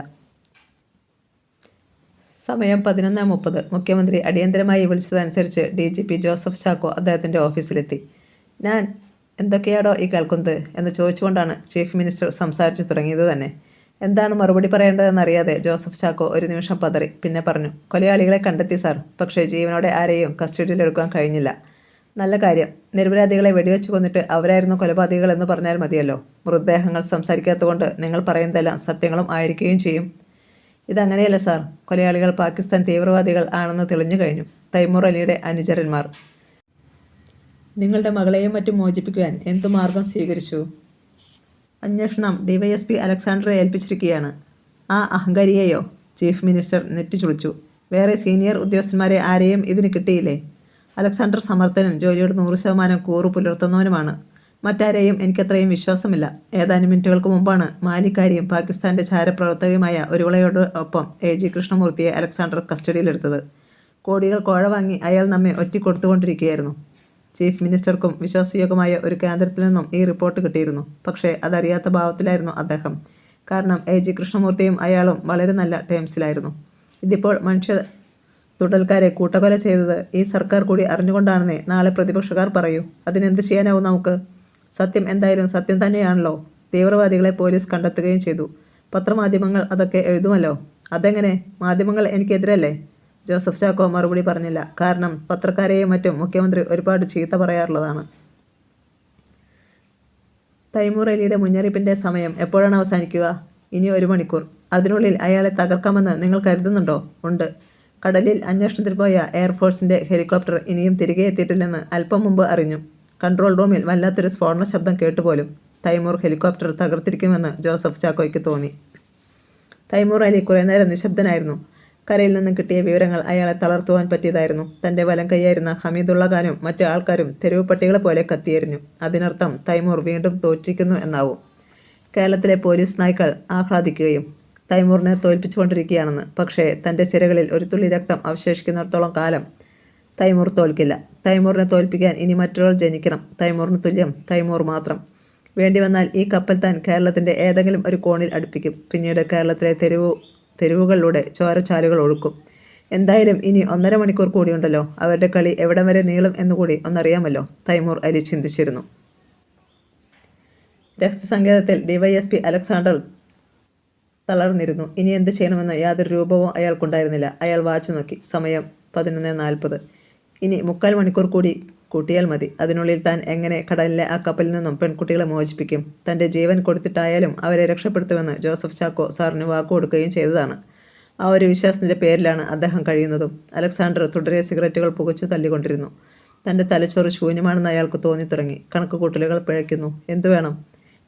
സമയം 11:30. മുഖ്യമന്ത്രി അടിയന്തരമായി വിളിച്ചതനുസരിച്ച് DGP ജോസഫ് ചാക്കോ അദ്ദേഹത്തിൻ്റെ ഓഫീസിലെത്തി. ഞാൻ എന്തൊക്കെയാടോ ഈ കേൾക്കുന്നത് എന്ന് ചോദിച്ചുകൊണ്ടാണ് ചീഫ് മിനിസ്റ്റർ സംസാരിച്ചു തുടങ്ങിയത് തന്നെ. എന്താണ് മറുപടി പറയേണ്ടതെന്നറിയാതെ ജോസഫ് ചാക്കോ ഒരു നിമിഷം പതറി. പിന്നെ പറഞ്ഞു. കൊലയാളികളെ കണ്ടെത്തി സാർ. പക്ഷേ ജീവനോടെ ആരെയും കസ്റ്റഡിയിലെടുക്കാൻ കഴിഞ്ഞില്ല. നല്ല കാര്യം. നിരപരാധികളെ വെടിവെച്ച് കൊന്നിട്ട് അവരായിരുന്നു കൊലപാതകികൾ എന്ന് പറഞ്ഞാൽ മതിയല്ലോ. മൃതദേഹങ്ങൾ സംസാരിക്കാത്തതുകൊണ്ട് നിങ്ങൾ പറയുന്നതെല്ലാം സത്യങ്ങളും ആയിരിക്കുകയും ചെയ്യും. ഇതങ്ങനെയല്ല സാർ. കൊലയാളികൾ പാകിസ്ഥാൻ തീവ്രവാദികൾ ആണെന്ന് തെളിഞ്ഞു കഴിഞ്ഞു. തൈമൂർ അലിയുടെ അനുചരന്മാർ. നിങ്ങളുടെ മകളെയും മറ്റും മോചിപ്പിക്കുവാൻ എന്തു മാർഗം സ്വീകരിച്ചു? അന്വേഷണം DYSP അലക്സാണ്ടറെ ഏൽപ്പിച്ചിരിക്കുകയാണ്. ആ അഹങ്കാരിയെയോ? ചീഫ് മിനിസ്റ്റർ നെറ്റി ചുളിച്ചു. വേറെ സീനിയർ ഉദ്യോഗസ്ഥന്മാരെ ആരെയും ഇതിന് കിട്ടിയില്ലേ? അലക്സാണ്ടർ സമർത്ഥനും ജോലിയോട് 100% കൂറു പുലർത്തുന്നവനുമാണ്. മറ്റാരെയും എനിക്കത്രയും വിശ്വാസമില്ല. ഏതാനും മിനിറ്റുകൾക്ക് മുമ്പാണ് മാലിക്കാരിയും പാകിസ്ഥാൻ്റെ ചാരപ്രവർത്തകയുമായ ഒരുവളയോടൊപ്പം AG കൃഷ്ണമൂർത്തിയെ അലക്സാണ്ടർ കസ്റ്റഡിയിലെടുത്തത്. കോടികൾ കോഴ വാങ്ങി അയാൾ നമ്മെ ഒറ്റിക്കൊടുത്തുകൊണ്ടിരിക്കുകയായിരുന്നു. ചീഫ് മിനിസ്റ്റർക്കും വിശ്വാസയോഗ്യമായ ഒരു കേന്ദ്രത്തിൽ നിന്നും ഈ റിപ്പോർട്ട് കിട്ടിയിരുന്നു. പക്ഷേ അതറിയാത്ത ഭാവത്തിലായിരുന്നു അദ്ദേഹം. കാരണം AG കൃഷ്ണമൂർത്തിയും അയാളും വളരെ നല്ല ടേംസിലായിരുന്നു. ഇതിപ്പോൾ മനുഷ്യ തുടൽക്കാരെ കൂട്ടക്കൊല ചെയ്തത് ഈ സർക്കാർ കൂടി അറിഞ്ഞുകൊണ്ടാണെന്നേ നാളെ പ്രതിപക്ഷക്കാർ പറയൂ. അതിനെന്ത് ചെയ്യാനാവും നമുക്ക്? സത്യം എന്തായാലും സത്യം തന്നെയാണല്ലോ. തീവ്രവാദികളെ പോലീസ് കണ്ടെത്തുകയും ചെയ്തു. പത്രമാധ്യമങ്ങൾ അതൊക്കെ എഴുതുമല്ലോ. അതെങ്ങനെ? മാധ്യമങ്ങൾ എനിക്കെതിരല്ലേ? ജോസഫ് ചാക്കോ മറുപടി പറഞ്ഞില്ല. കാരണം പത്രക്കാരെയും മറ്റും മുഖ്യമന്ത്രി ഒരുപാട് ചീത്ത പറയാറുള്ളതാണ്. തൈമൂർ അലിയുടെ മുന്നറിയിപ്പിൻ്റെ സമയം എപ്പോഴാണ് അവസാനിക്കുക? ഇനി 1 മണിക്കൂർ. അതിനുള്ളിൽ അയാളെ തകർക്കാമെന്ന് നിങ്ങൾ കരുതുന്നുണ്ടോ? ഉണ്ട്. കടലിൽ അന്വേഷണത്തിൽ പോയ എയർഫോഴ്സിൻ്റെ ഹെലികോപ്റ്റർ ഇനിയും തിരികെ എത്തിയിട്ടില്ലെന്ന് അല്പം മുമ്പ് അറിഞ്ഞു. കൺട്രോൾ റൂമിൽ വല്ലാത്തൊരു സ്ഫോടന ശബ്ദം കേട്ടുപോലും. തൈമൂർ ഹെലികോപ്റ്റർ തകർത്തിരിക്കുമെന്ന് ജോസഫ് ചാക്കോയ്ക്ക് തോന്നി. തൈമൂർ അലി കുറേ നേരം നിശബ്ദനായിരുന്നു. കരയിൽ നിന്നും കിട്ടിയ വിവരങ്ങൾ അയാളെ തളർത്തുവാൻ പറ്റിയതായിരുന്നു. തൻ്റെ വലം കൈയായിരുന്ന ഹമീദുള്ള ഖാനും മറ്റു ആൾക്കാരും തെരുവ് പട്ടികളെ പോലെ കത്തിയെറിഞ്ഞു. അതിനർത്ഥം തൈമൂർ വീണ്ടും തോറ്റിരിക്കുന്നു എന്നാവും. കേരളത്തിലെ പോലീസ് നായ്ക്കൾ ആഹ്ലാദിക്കുകയും തൈമൂറിനെ തോൽപ്പിച്ചുകൊണ്ടിരിക്കുകയാണെന്ന്. പക്ഷേ തൻ്റെ സിരകളിൽ ഒരു തുള്ളി രക്തം അവശേഷിക്കുന്നിടത്തോളം കാലം തൈമൂർ തോൽക്കില്ല. തൈമൂറിനെ തോൽപ്പിക്കാൻ ഇനി മറ്റൊരാൾ ജനിക്കണം. തൈമൂറിന് തുല്യം തൈമൂർ മാത്രം. വേണ്ടി വന്നാൽ ഈ കപ്പൽ താൻ കേരളത്തിൻ്റെ ഏതെങ്കിലും ഒരു കോണിൽ അടുപ്പിക്കും. പിന്നീട് കേരളത്തിലെ തെരുവുകളിലൂടെ ചോരച്ചാലുകൾ ഒഴുക്കും. എന്തായാലും ഇനി 1.5 മണിക്കൂർ കൂടിയുണ്ടല്ലോ. അവരുടെ കളി എവിടം വരെ നീളും എന്നുകൂടി ഒന്നറിയാമല്ലോ. തൈമൂർ അലി ചിന്തിച്ചിരുന്നു. രഹസ്യസങ്കേതത്തിൽ ഡിവൈഎസ്പി അലക്സാണ്ടർ തളർന്നിരുന്നു. ഇനി എന്ത് ചെയ്യണമെന്ന് യാതൊരു രൂപവും അയാൾക്കുണ്ടായിരുന്നില്ല. അയാൾ വാച്ച് നോക്കി. സമയം 11:40. ഇനി 3/4 മണിക്കൂർ കൂടി കൂട്ടിയാൽ മതി. അതിനുള്ളിൽ താൻ എങ്ങനെ കടലിലെ ആ കപ്പലിൽ നിന്നും പെൺകുട്ടികളെ മോചിപ്പിക്കും? തൻ്റെ ജീവൻ കൊടുത്തിട്ടായാലും അവരെ രക്ഷപ്പെടുത്തുമെന്ന് ജോസഫ് ചാക്കോ സാറിന് വാക്കുകൊടുക്കുകയും ചെയ്തതാണ്. ആ ഒരു വിശ്വാസത്തിൻ്റെ പേരിലാണ് അദ്ദേഹം കഴിയുന്നതും. അലക്സാണ്ടർ തുടരെ സിഗരറ്റുകൾ പുകച്ചു തള്ളിക്കൊണ്ടിരുന്നു. തൻ്റെ തലച്ചോറ് ശൂന്യമാണെന്ന് അയാൾക്ക് തോന്നിത്തുടങ്ങി. കണക്കുകൂട്ടലുകൾ പിഴയ്ക്കുന്നു. എന്തു വേണം?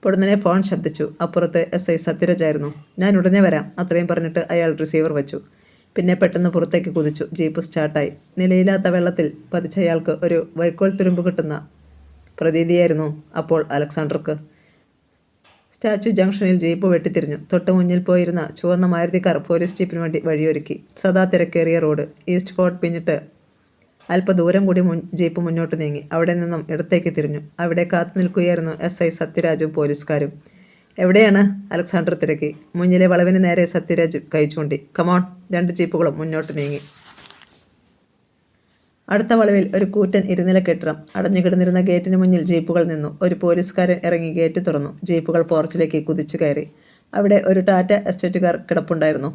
പൊടുന്നനെ ഫോൺ ശബ്ദിച്ചു. അപ്പുറത്ത് SI സത്യരാജ് ആയിരുന്നു. ഞാൻ ഉടനെ വരാം. അത്രയും പറഞ്ഞിട്ട് അയാൾ റിസീവർ വെച്ചു. പിന്നെ പെട്ടെന്ന് പുറത്തേക്ക് കുതിച്ചു. ജീപ്പ് സ്റ്റാർട്ടായി. നിലയില്ലാത്ത വെള്ളത്തിൽ പതിച്ചയാൾക്ക് ഒരു വൈക്കോൽ തുരുമ്പ് കിട്ടുന്ന പ്രതീതിയായിരുന്നു അപ്പോൾ അലക്സാണ്ടർക്ക്. സ്റ്റാച്യു ജംഗ്ഷനിൽ ജീപ്പ് വെട്ടിത്തിരിഞ്ഞു. തൊട്ട് മുന്നിൽ പോയിരുന്ന ചുവന്ന മാരുതി കാർ പോലീസ് ജീപ്പിന് വേണ്ടി വഴിയൊരുക്കി. സദാ തിരക്കേറിയ റോഡ്. ഈസ്റ്റ് ഫോർട്ട് പിന്നിട്ട് അല്പദൂരം കൂടി ജീപ്പ് മുന്നോട്ട് നീങ്ങി. അവിടെ നിന്നും ഇടത്തേക്ക് തിരിഞ്ഞു. അവിടെ കാത്തു നിൽക്കുകയായിരുന്നു SI സത്യരാജും പോലീസുകാരും. എവിടെയാണ്? അലക്സാണ്ടർ തിരക്കി. മുന്നിലെ വളവിന് നേരെ സത്യരാജ് കൈ ചൂണ്ടി. കമോൺ. 2 ജീപ്പുകളും മുന്നോട്ട് നീങ്ങി. അടുത്ത വളവിൽ ഒരു കൂറ്റൻ ഇരുനില കെട്ടിടം. അടഞ്ഞുകിടന്നിരുന്ന ഗേറ്റിന് മുന്നിൽ ജീപ്പുകൾ നിന്നു. ഒരു പോലീസുകാരൻ ഇറങ്ങി ഗേറ്റ് തുറന്നു. ജീപ്പുകൾ പോർച്ചിലേക്ക് കുതിച്ചു കയറി. അവിടെ ഒരു ടാറ്റ എസ്റ്റേറ്റുകാർ കിടപ്പുണ്ടായിരുന്നു.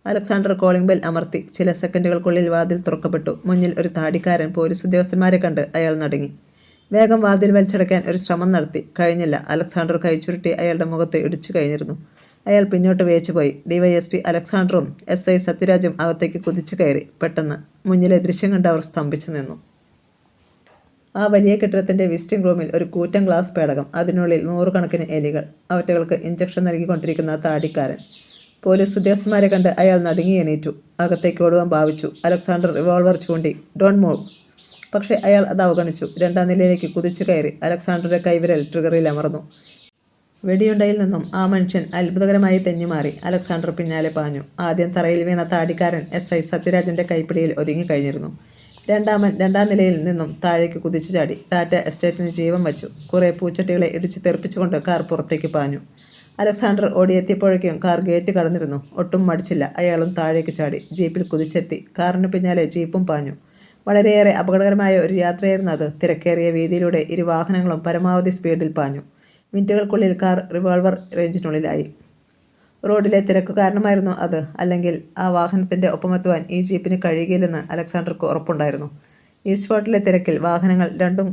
അലക്സാണ്ടർ കോളിംഗ് ബെൽ അമർത്തി. ചില സെക്കൻഡുകൾക്കുള്ളിൽ വാതിൽ തുറക്കപ്പെട്ടു. മുന്നിൽ ഒരു താടിക്കാരൻ. പോലീസ് ഉദ്യോഗസ്ഥന്മാരെ കണ്ട് അയാൾ നടുങ്ങി. വേഗം വാതിൽ വലിച്ചടയ്ക്കാൻ ഒരു ശ്രമം നടത്തി. കഴിഞ്ഞില്ല. അലക്സാണ്ടർ കൈച്ചുരുട്ടി അയാളുടെ മുഖത്ത് ഇടിച്ചു കഴിഞ്ഞിരുന്നു. അയാൾ പിന്നോട്ട് വേച്ചുപോയി. ഡിവൈഎസ്പി അലക്സാണ്ടറും SI സത്യരാജും അകത്തേക്ക് കുതിച്ചു കയറി. പെട്ടെന്ന് മുന്നിലെ ദൃശ്യം കണ്ട് അവർ സ്തംഭിച്ചു നിന്നു. ആ വലിയ കെട്ടിടത്തിൻ്റെ വിസിറ്റിംഗ് റൂമിൽ ഒരു കൂറ്റൻ ഗ്ലാസ് പേടകം. അതിനുള്ളിൽ 100 കണക്കിന് എലികൾ. അവറ്റകൾക്ക് ഇഞ്ചക്ഷൻ നൽകിക്കൊണ്ടിരിക്കുന്ന താടിക്കാരൻ. പോലീസ് ഉദ്യോഗസ്ഥന്മാരെ കണ്ട് അയാൾ നടുങ്ങി എണീറ്റു. അകത്തേക്ക് ഓടുവാൻ ഭാവിച്ചു. അലക്സാണ്ടർ റിവോൾവർ ചൂണ്ടി. Don't move. പക്ഷേ അയാൾ അത് അവഗണിച്ചു. 2ാം നിലയിലേക്ക് കുതിച്ചു കയറി. അലക്സാണ്ടറുടെ കൈവിരൽ ട്രിഗറിൽ അമർന്നു. വെടിയുണ്ടയിൽ നിന്നും ആ മനുഷ്യൻ അത്ഭുതകരമായി തെന്നിമാറി. അലക്സാണ്ടർ പിന്നാലെ പാഞ്ഞു. ആദ്യം തറയിൽ വീണ താടിക്കാരൻ SI സത്യരാജൻ്റെ കൈപ്പിടിയിൽ ഒതുങ്ങിക്കഴിഞ്ഞിരുന്നു. രണ്ടാമൻ 2ാം നിലയിൽ നിന്നും താഴേക്ക് കുതിച്ചു ചാടി. ടാറ്റ എസ്റ്റേറ്റിന് ജീവൻ വച്ചു. കുറേ പൂച്ചട്ടികളെ ഇടിച്ച് തെറിപ്പിച്ചുകൊണ്ട് കാർ പുറത്തേക്ക് പാഞ്ഞു. അലക്സാണ്ടർ ഓടിയെത്തിയപ്പോഴേക്കും കാർ ഗേറ്റ് കടന്നിരുന്നു. ഒട്ടും മടിച്ചില്ല. അയാളും താഴേക്ക് ചാടി. ജീപ്പിൽ കുതിച്ചെത്തി. കാറിന് പിന്നാലെ ജീപ്പും പാഞ്ഞു. വളരെയേറെ അപകടകരമായ ഒരു യാത്രയായിരുന്നു അത്. തിരക്കേറിയ വീതിയിലൂടെ 2 വാഹനങ്ങളും പരമാവധി സ്പീഡിൽ പാഞ്ഞു. മിനിറ്റുകൾക്കുള്ളിൽ കാർ റിവോൾവർ റേഞ്ചിനുള്ളിലായി. റോഡിലെ തിരക്ക് കാരണമായിരുന്നു അത്. അല്ലെങ്കിൽ ആ വാഹനത്തിൻ്റെ ഒപ്പമെത്തുവാൻ ഈ ജീപ്പിന് കഴിയുകയില്ലെന്ന് അലക്സാണ്ടർക്ക് ഉറപ്പുണ്ടായിരുന്നു. ഈസ്റ്റ് ഫോർട്ടിലെ തിരക്കിൽ വാഹനങ്ങൾ രണ്ടും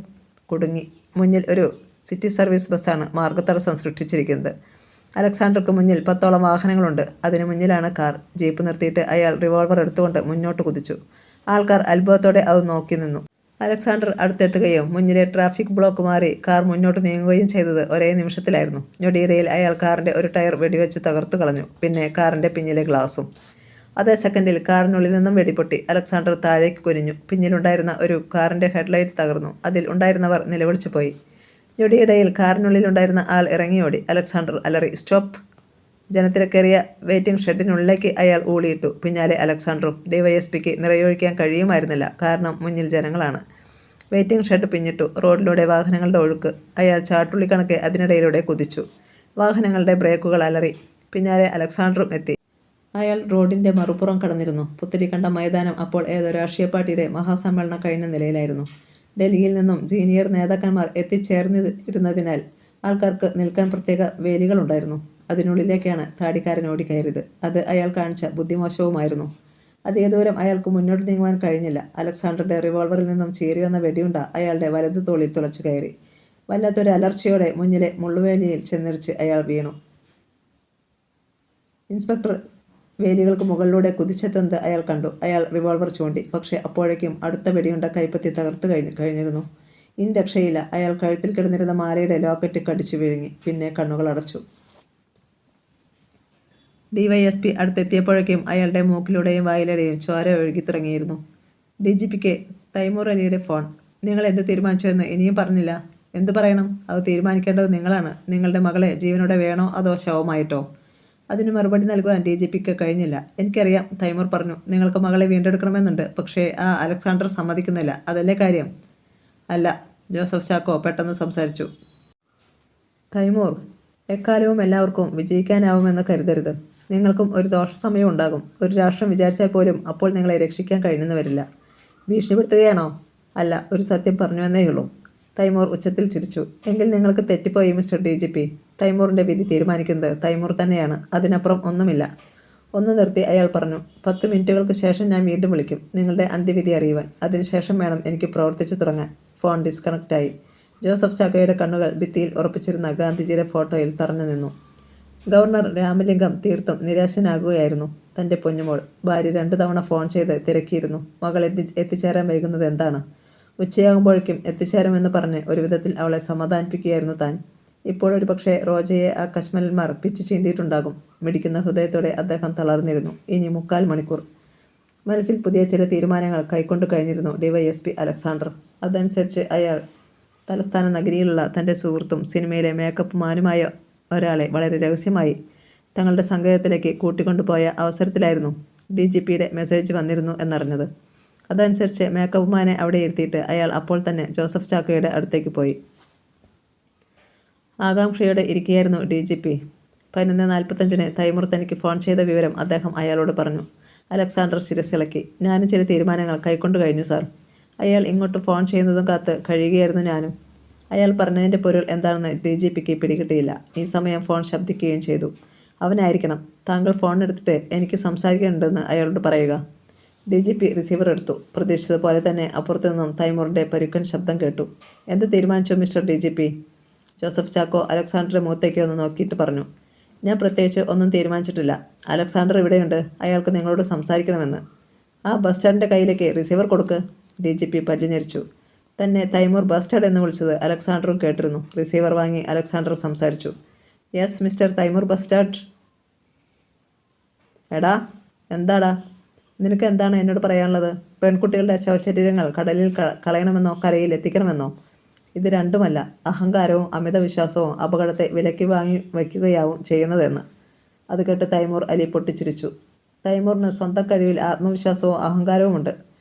കുടുങ്ങി. മുന്നിൽ ഒരു സിറ്റി സർവീസ് ബസ്സാണ് മാർഗതടസ്സം സൃഷ്ടിച്ചിരിക്കുന്നത്. അലക്സാണ്ടർക്ക് മുന്നിൽ 10ഓളം വാഹനങ്ങളുണ്ട്. അതിനു മുന്നിലാണ് കാർ. ജീപ്പ് നിർത്തിയിട്ട് അയാൾ റിവോൾവർ എടുത്തുകൊണ്ട് മുന്നോട്ട് കുതിച്ചു. ആൾക്കാർ അത്ഭുതത്തോടെ അത് നോക്കി നിന്നു. അലക്സാണ്ടർ അടുത്തെത്തുകയും മുന്നിലെ ട്രാഫിക് ബ്ലോക്ക് മാറി കാർ മുന്നോട്ട് നീങ്ങുകയും ചെയ്തത് ഒരേ നിമിഷത്തിലായിരുന്നു. ഞൊടിയിടയിൽ അയാൾ കാറിൻ്റെ ഒരു ടയർ വെടിവെച്ച് തകർത്തു കളഞ്ഞു. പിന്നെ കാറിൻ്റെ പിന്നിലെ ഗ്ലാസും. അതേ സെക്കൻഡിൽ കാറിനുള്ളിൽ നിന്നും വെടിപൊട്ടി. അലക്സാണ്ടർ താഴേക്ക് കുനിഞ്ഞു. പിന്നിലുണ്ടായിരുന്ന ഒരു കാറിൻ്റെ ഹെഡ്ലൈറ്റ് തകർന്നു. അതിൽ ഉണ്ടായിരുന്നവർ നിലവിളിച്ചു പോയി. ഞൊടിയിടയിൽ കാറിനുള്ളിലുണ്ടായിരുന്ന ആൾ ഇറങ്ങിയോടി. അലക്സാണ്ടർ അലറി. സ്റ്റോപ്പ്. ജനത്തിരക്കേറിയ വെയിറ്റിംഗ് ഷെഡിനുള്ളിലേക്ക് അയാൾ ഊളിയിട്ടു. പിന്നാലെ അലക്സാണ്ടറും. ഡിവൈഎസ്പിക്ക് നിറയൊഴിക്കാൻ കഴിയുമായിരുന്നില്ല. കാരണം മുന്നിൽ ജനങ്ങളാണ്. വെയിറ്റിംഗ് ഷെഡ് പിന്നിട്ടു. റോഡിലൂടെ വാഹനങ്ങളുടെ ഒഴുക്ക്. അയാൾ ചാട്ടുള്ളിക്കണക്കെ അതിനിടയിലൂടെ കുതിച്ചു. വാഹനങ്ങളുടെ ബ്രേക്കുകൾ അലറി. പിന്നാലെ അലക്സാണ്ടറും എത്തി. അയാൾ റോഡിൻ്റെ മറുപുറം കടന്നിരുന്നു. പുത്തരിക്കണ്ട മൈതാനം അപ്പോൾ ഏതോ രാഷ്ട്രീയ പാർട്ടിയുടെ മഹാസമ്മേളനം കഴിഞ്ഞ നിലയിലായിരുന്നു. ഡൽഹിയിൽ നിന്നും സീനിയർ നേതാക്കന്മാർ എത്തിച്ചേർന്നിരുന്നതിനാൽ ആൾക്കാർക്ക് നിൽക്കാൻ പ്രത്യേക വേലികളുണ്ടായിരുന്നു. അതിനുള്ളിലേക്കാണ് താടിക്കാരൻ ഓടിക്കയറിയത്. അത് അയാൾ കാണിച്ച ബുദ്ധിമോശവുമായിരുന്നു. അധിക ദൂരം അയാൾക്ക് മുന്നോട്ട് നീങ്ങുവാൻ കഴിഞ്ഞില്ല. അലക്സാണ്ടറുടെ റിവോൾവറിൽ നിന്നും ചീറിവന്ന വെടിയുണ്ട അയാളുടെ വലതു തോളിൽ തുളച്ചു കയറി. വല്ലാത്തൊരു അലർച്ചയോടെ മുന്നിലെ മുള്ളുവേലിയിൽ ചെന്നിടിച്ച് അയാൾ വീണു. ഇൻസ്പെക്ടർ വേലികൾക്ക് മുകളിലൂടെ കുതിച്ചെത്തുന്നത് അയാൾ കണ്ടു. അയാൾ റിവോൾവർ ചൂണ്ടി. പക്ഷേ അപ്പോഴേക്കും അടുത്ത വെടിയുണ്ട കൈപ്പത്തി തകർത്തു കഴിഞ്ഞിരുന്നു. ഇനി രക്ഷയില്ല. അയാൾ കഴുത്തിൽ കിടന്നിരുന്ന മാലയുടെ ലോക്കറ്റ് കടിച്ചു വിഴുങ്ങി. പിന്നെ കണ്ണുകൾ അടച്ചു. ഡിവൈഎസ്പി അടുത്തെത്തിയപ്പോഴേക്കും അയാളുടെ മൂക്കിലൂടെയും വായിലൂടെയും ചോര ഒഴുകി തുടങ്ങിയിരുന്നു. DGPക്ക് തൈമൂർ അലിയുടെ ഫോൺ. നിങ്ങൾ എന്ത് തീരുമാനിച്ചുവെന്ന് ഇനിയും പറഞ്ഞില്ല. എന്തു പറയണം? അത് തീരുമാനിക്കേണ്ടത് നിങ്ങളാണ്. നിങ്ങളുടെ മകളെ ജീവനോടെ വേണോ അതോ ശവമായിട്ടോ? അതിന് മറുപടി നൽകുവാൻ DGPക്ക് കഴിഞ്ഞില്ല. എനിക്കറിയാം, തൈമൂർ പറഞ്ഞു. നിങ്ങൾക്ക് മകളെ വീണ്ടെടുക്കണമെന്നുണ്ട്. പക്ഷേ ആ അലക്സാണ്ടർ സമ്മതിക്കുന്നില്ല. അതല്ലേ കാര്യം? അല്ല, ജോസഫ് ചാക്കോ പെട്ടെന്ന് സംസാരിച്ചു. തൈമൂർ, എക്കാലവും എല്ലാവർക്കും വിജയിക്കാനാവുമെന്ന് കരുതരുത്. നിങ്ങൾക്കും ഒരു ദോഷ സമയം ഉണ്ടാകും. ഒരു രാഷ്ട്രം വിചാരിച്ചാൽ പോലും അപ്പോൾ നിങ്ങളെ രക്ഷിക്കാൻ കഴിഞ്ഞെന്ന് വരില്ല. ഭീഷണിപ്പെടുത്തുകയാണോ? അല്ല, ഒരു സത്യം പറഞ്ഞുവെന്നേയുള്ളൂ. തൈമൂർ ഉച്ചത്തിൽ ചിരിച്ചു. എങ്കിൽ നിങ്ങൾക്ക് തെറ്റിപ്പോയി മിസ്റ്റർ DGP. തൈമൂറിൻ്റെ വിധി തീരുമാനിക്കുന്നത് തൈമൂർ തന്നെയാണ്. അതിനപ്പുറം ഒന്നുമില്ല. ഒന്ന് നിർത്തി അയാൾ പറഞ്ഞു. 10 മിനിറ്റുകൾക്ക് ശേഷം ഞാൻ വീണ്ടും വിളിക്കും, നിങ്ങളുടെ അന്ത്യവിധി അറിയുവാൻ. അതിനുശേഷം വേണം എനിക്ക് പ്രവർത്തിച്ചു തുടങ്ങാൻ. ഫോൺ ഡിസ്കണക്റ്റായി. ജോസഫ് ചാക്കോയുടെ കണ്ണുകൾ ഭിത്തിയിൽ ഉറപ്പിച്ചിരുന്ന ഗാന്ധിജിയുടെ ഫോട്ടോയിൽ തറഞ്ഞു നിന്നു. ഗവർണർ രാമലിംഗം തീർത്തും നിരാശനാകുകയായിരുന്നു. തൻ്റെ പൊന്നുമോൾ. ഭാര്യ 2 തവണ ഫോൺ ചെയ്ത് തിരക്കിയിരുന്നു. മകൾ എത്തിച്ചേരാൻ വൈകുന്നത് എന്താണ്? ഉച്ചയാകുമ്പോഴേക്കും എത്തിച്ചേരുമെന്ന് പറഞ്ഞ് ഒരുവിധത്തിൽ അവളെ സമാധാനിപ്പിക്കുകയായിരുന്നു താൻ. ഇപ്പോൾ ഒരു പക്ഷേ റോജയെ ആ കശ്മലന്മാർ പിച്ചു ചീന്തിയിട്ടുണ്ടാകും. മിടിക്കുന്ന ഹൃദയത്തോടെ അദ്ദേഹം തളർന്നിരുന്നു. ഇനി 3/4 മണിക്കൂർ. മനസ്സിൽ പുതിയ ചില തീരുമാനങ്ങൾ കൈക്കൊണ്ടു കഴിഞ്ഞിരുന്നു DYSP അലക്സാണ്ടർ. അതനുസരിച്ച് അയാൾ തലസ്ഥാന നഗരിയിലുള്ള തൻ്റെ സുഹൃത്തും സിനിമയിലെ മേക്കപ്പ് മാനുമായ ഒരാളെ വളരെ രഹസ്യമായി തങ്ങളുടെ സങ്കേതത്തിലേക്ക് കൂട്ടിക്കൊണ്ടുപോയ അവസരത്തിലായിരുന്നു DGPയുടെ മെസ്സേജ് വന്നിരുന്നു എന്നറിഞ്ഞത്. അതനുസരിച്ച് മേക്കപ്പ് മാനെ അവിടെ ഇരുത്തിയിട്ട് അയാൾ അപ്പോൾ തന്നെ ജോസഫ് ചാക്കോയുടെ അടുത്തേക്ക് പോയി. ആകാംക്ഷയോടെ ഇരിക്കുകയായിരുന്നു DGP. 11:45 തൈമൂർ തനിക്ക് ഫോൺ ചെയ്ത വിവരം അദ്ദേഹം അയാളോട് പറഞ്ഞു. അലക്സാണ്ടർ ശിരസിളക്കി. ഞാനും ചില തീരുമാനങ്ങൾ കൈക്കൊണ്ടു കഴിഞ്ഞു സാർ. അയാൾ ഇങ്ങോട്ട് ഫോൺ ചെയ്യുന്നതും കാത്ത് കഴിയുകയായിരുന്നു ഞാനും. അയാൾ പറഞ്ഞതിൻ്റെ പൊരുൾ എന്താണെന്ന് DGPക്ക് പിടികിട്ടിയില്ല. ഈ സമയം ഫോൺ ശബ്ദിക്കുകയും ചെയ്തു. അവനായിരിക്കണം. താങ്കൾ ഫോൺ എടുത്തിട്ട് എനിക്ക് സംസാരിക്കാനുണ്ടെന്ന് അയാളോട് പറയുക. DGP റിസീവർ എടുത്തു. പ്രതീക്ഷിച്ചതുപോലെ തന്നെ അപ്പുറത്തു നിന്നും തൈമൂറിൻ്റെ പരുക്കൻ ശബ്ദം കേട്ടു. എന്ത് തീരുമാനിച്ചു മിസ്റ്റർ DGP? ജോസഫ് ചാക്കോ അലക്സാണ്ടറുടെ മുഖത്തേക്ക് ഒന്ന് നോക്കിയിട്ട് പറഞ്ഞു. ഞാൻ പ്രത്യേകിച്ച് ഒന്നും തീരുമാനിച്ചിട്ടില്ല. അലക്സാണ്ടർ ഇവിടെയുണ്ട്. അയാൾക്ക് നിങ്ങളോട് സംസാരിക്കണമെന്ന്. ആ ബസ് സ്റ്റാൻഡിൻ്റെ കയ്യിലേക്ക് റിസീവർ കൊടുക്ക്. DGP പല്ലു ഞെരിച്ചു. തന്നെ തൈമൂർ ബസ് സ്റ്റാൻഡ് എന്ന് വിളിച്ചത് അലക്സാണ്ടറും കേട്ടിരുന്നു. റിസീവർ വാങ്ങി അലക്സാണ്ടർ സംസാരിച്ചു. Yes mister Taimur bus stand. എടാ, എന്താടാ? നിനക്ക് എന്താണ് എന്നോട് പറയാനുള്ളത്? പെൺകുട്ടികളുടെ ശവശരീരങ്ങൾ കടലിൽ കളയണമെന്നോ കരയിൽ എത്തിക്കണമെന്നോ? ഇത് രണ്ടുമല്ല. അഹങ്കാരവും അമിത വിശ്വാസവും അപകടത്തെ വിലയ്ക്ക് വാങ്ങി വയ്ക്കുകയാവും ചെയ്യുന്നതെന്ന്. അത് കേട്ട് തൈമൂർ അലി പൊട്ടിച്ചിരിച്ചു. തൈമൂറിന് സ്വന്തം കഴിവിൽ ആത്മവിശ്വാസവും അഹങ്കാരവുമുണ്ട്.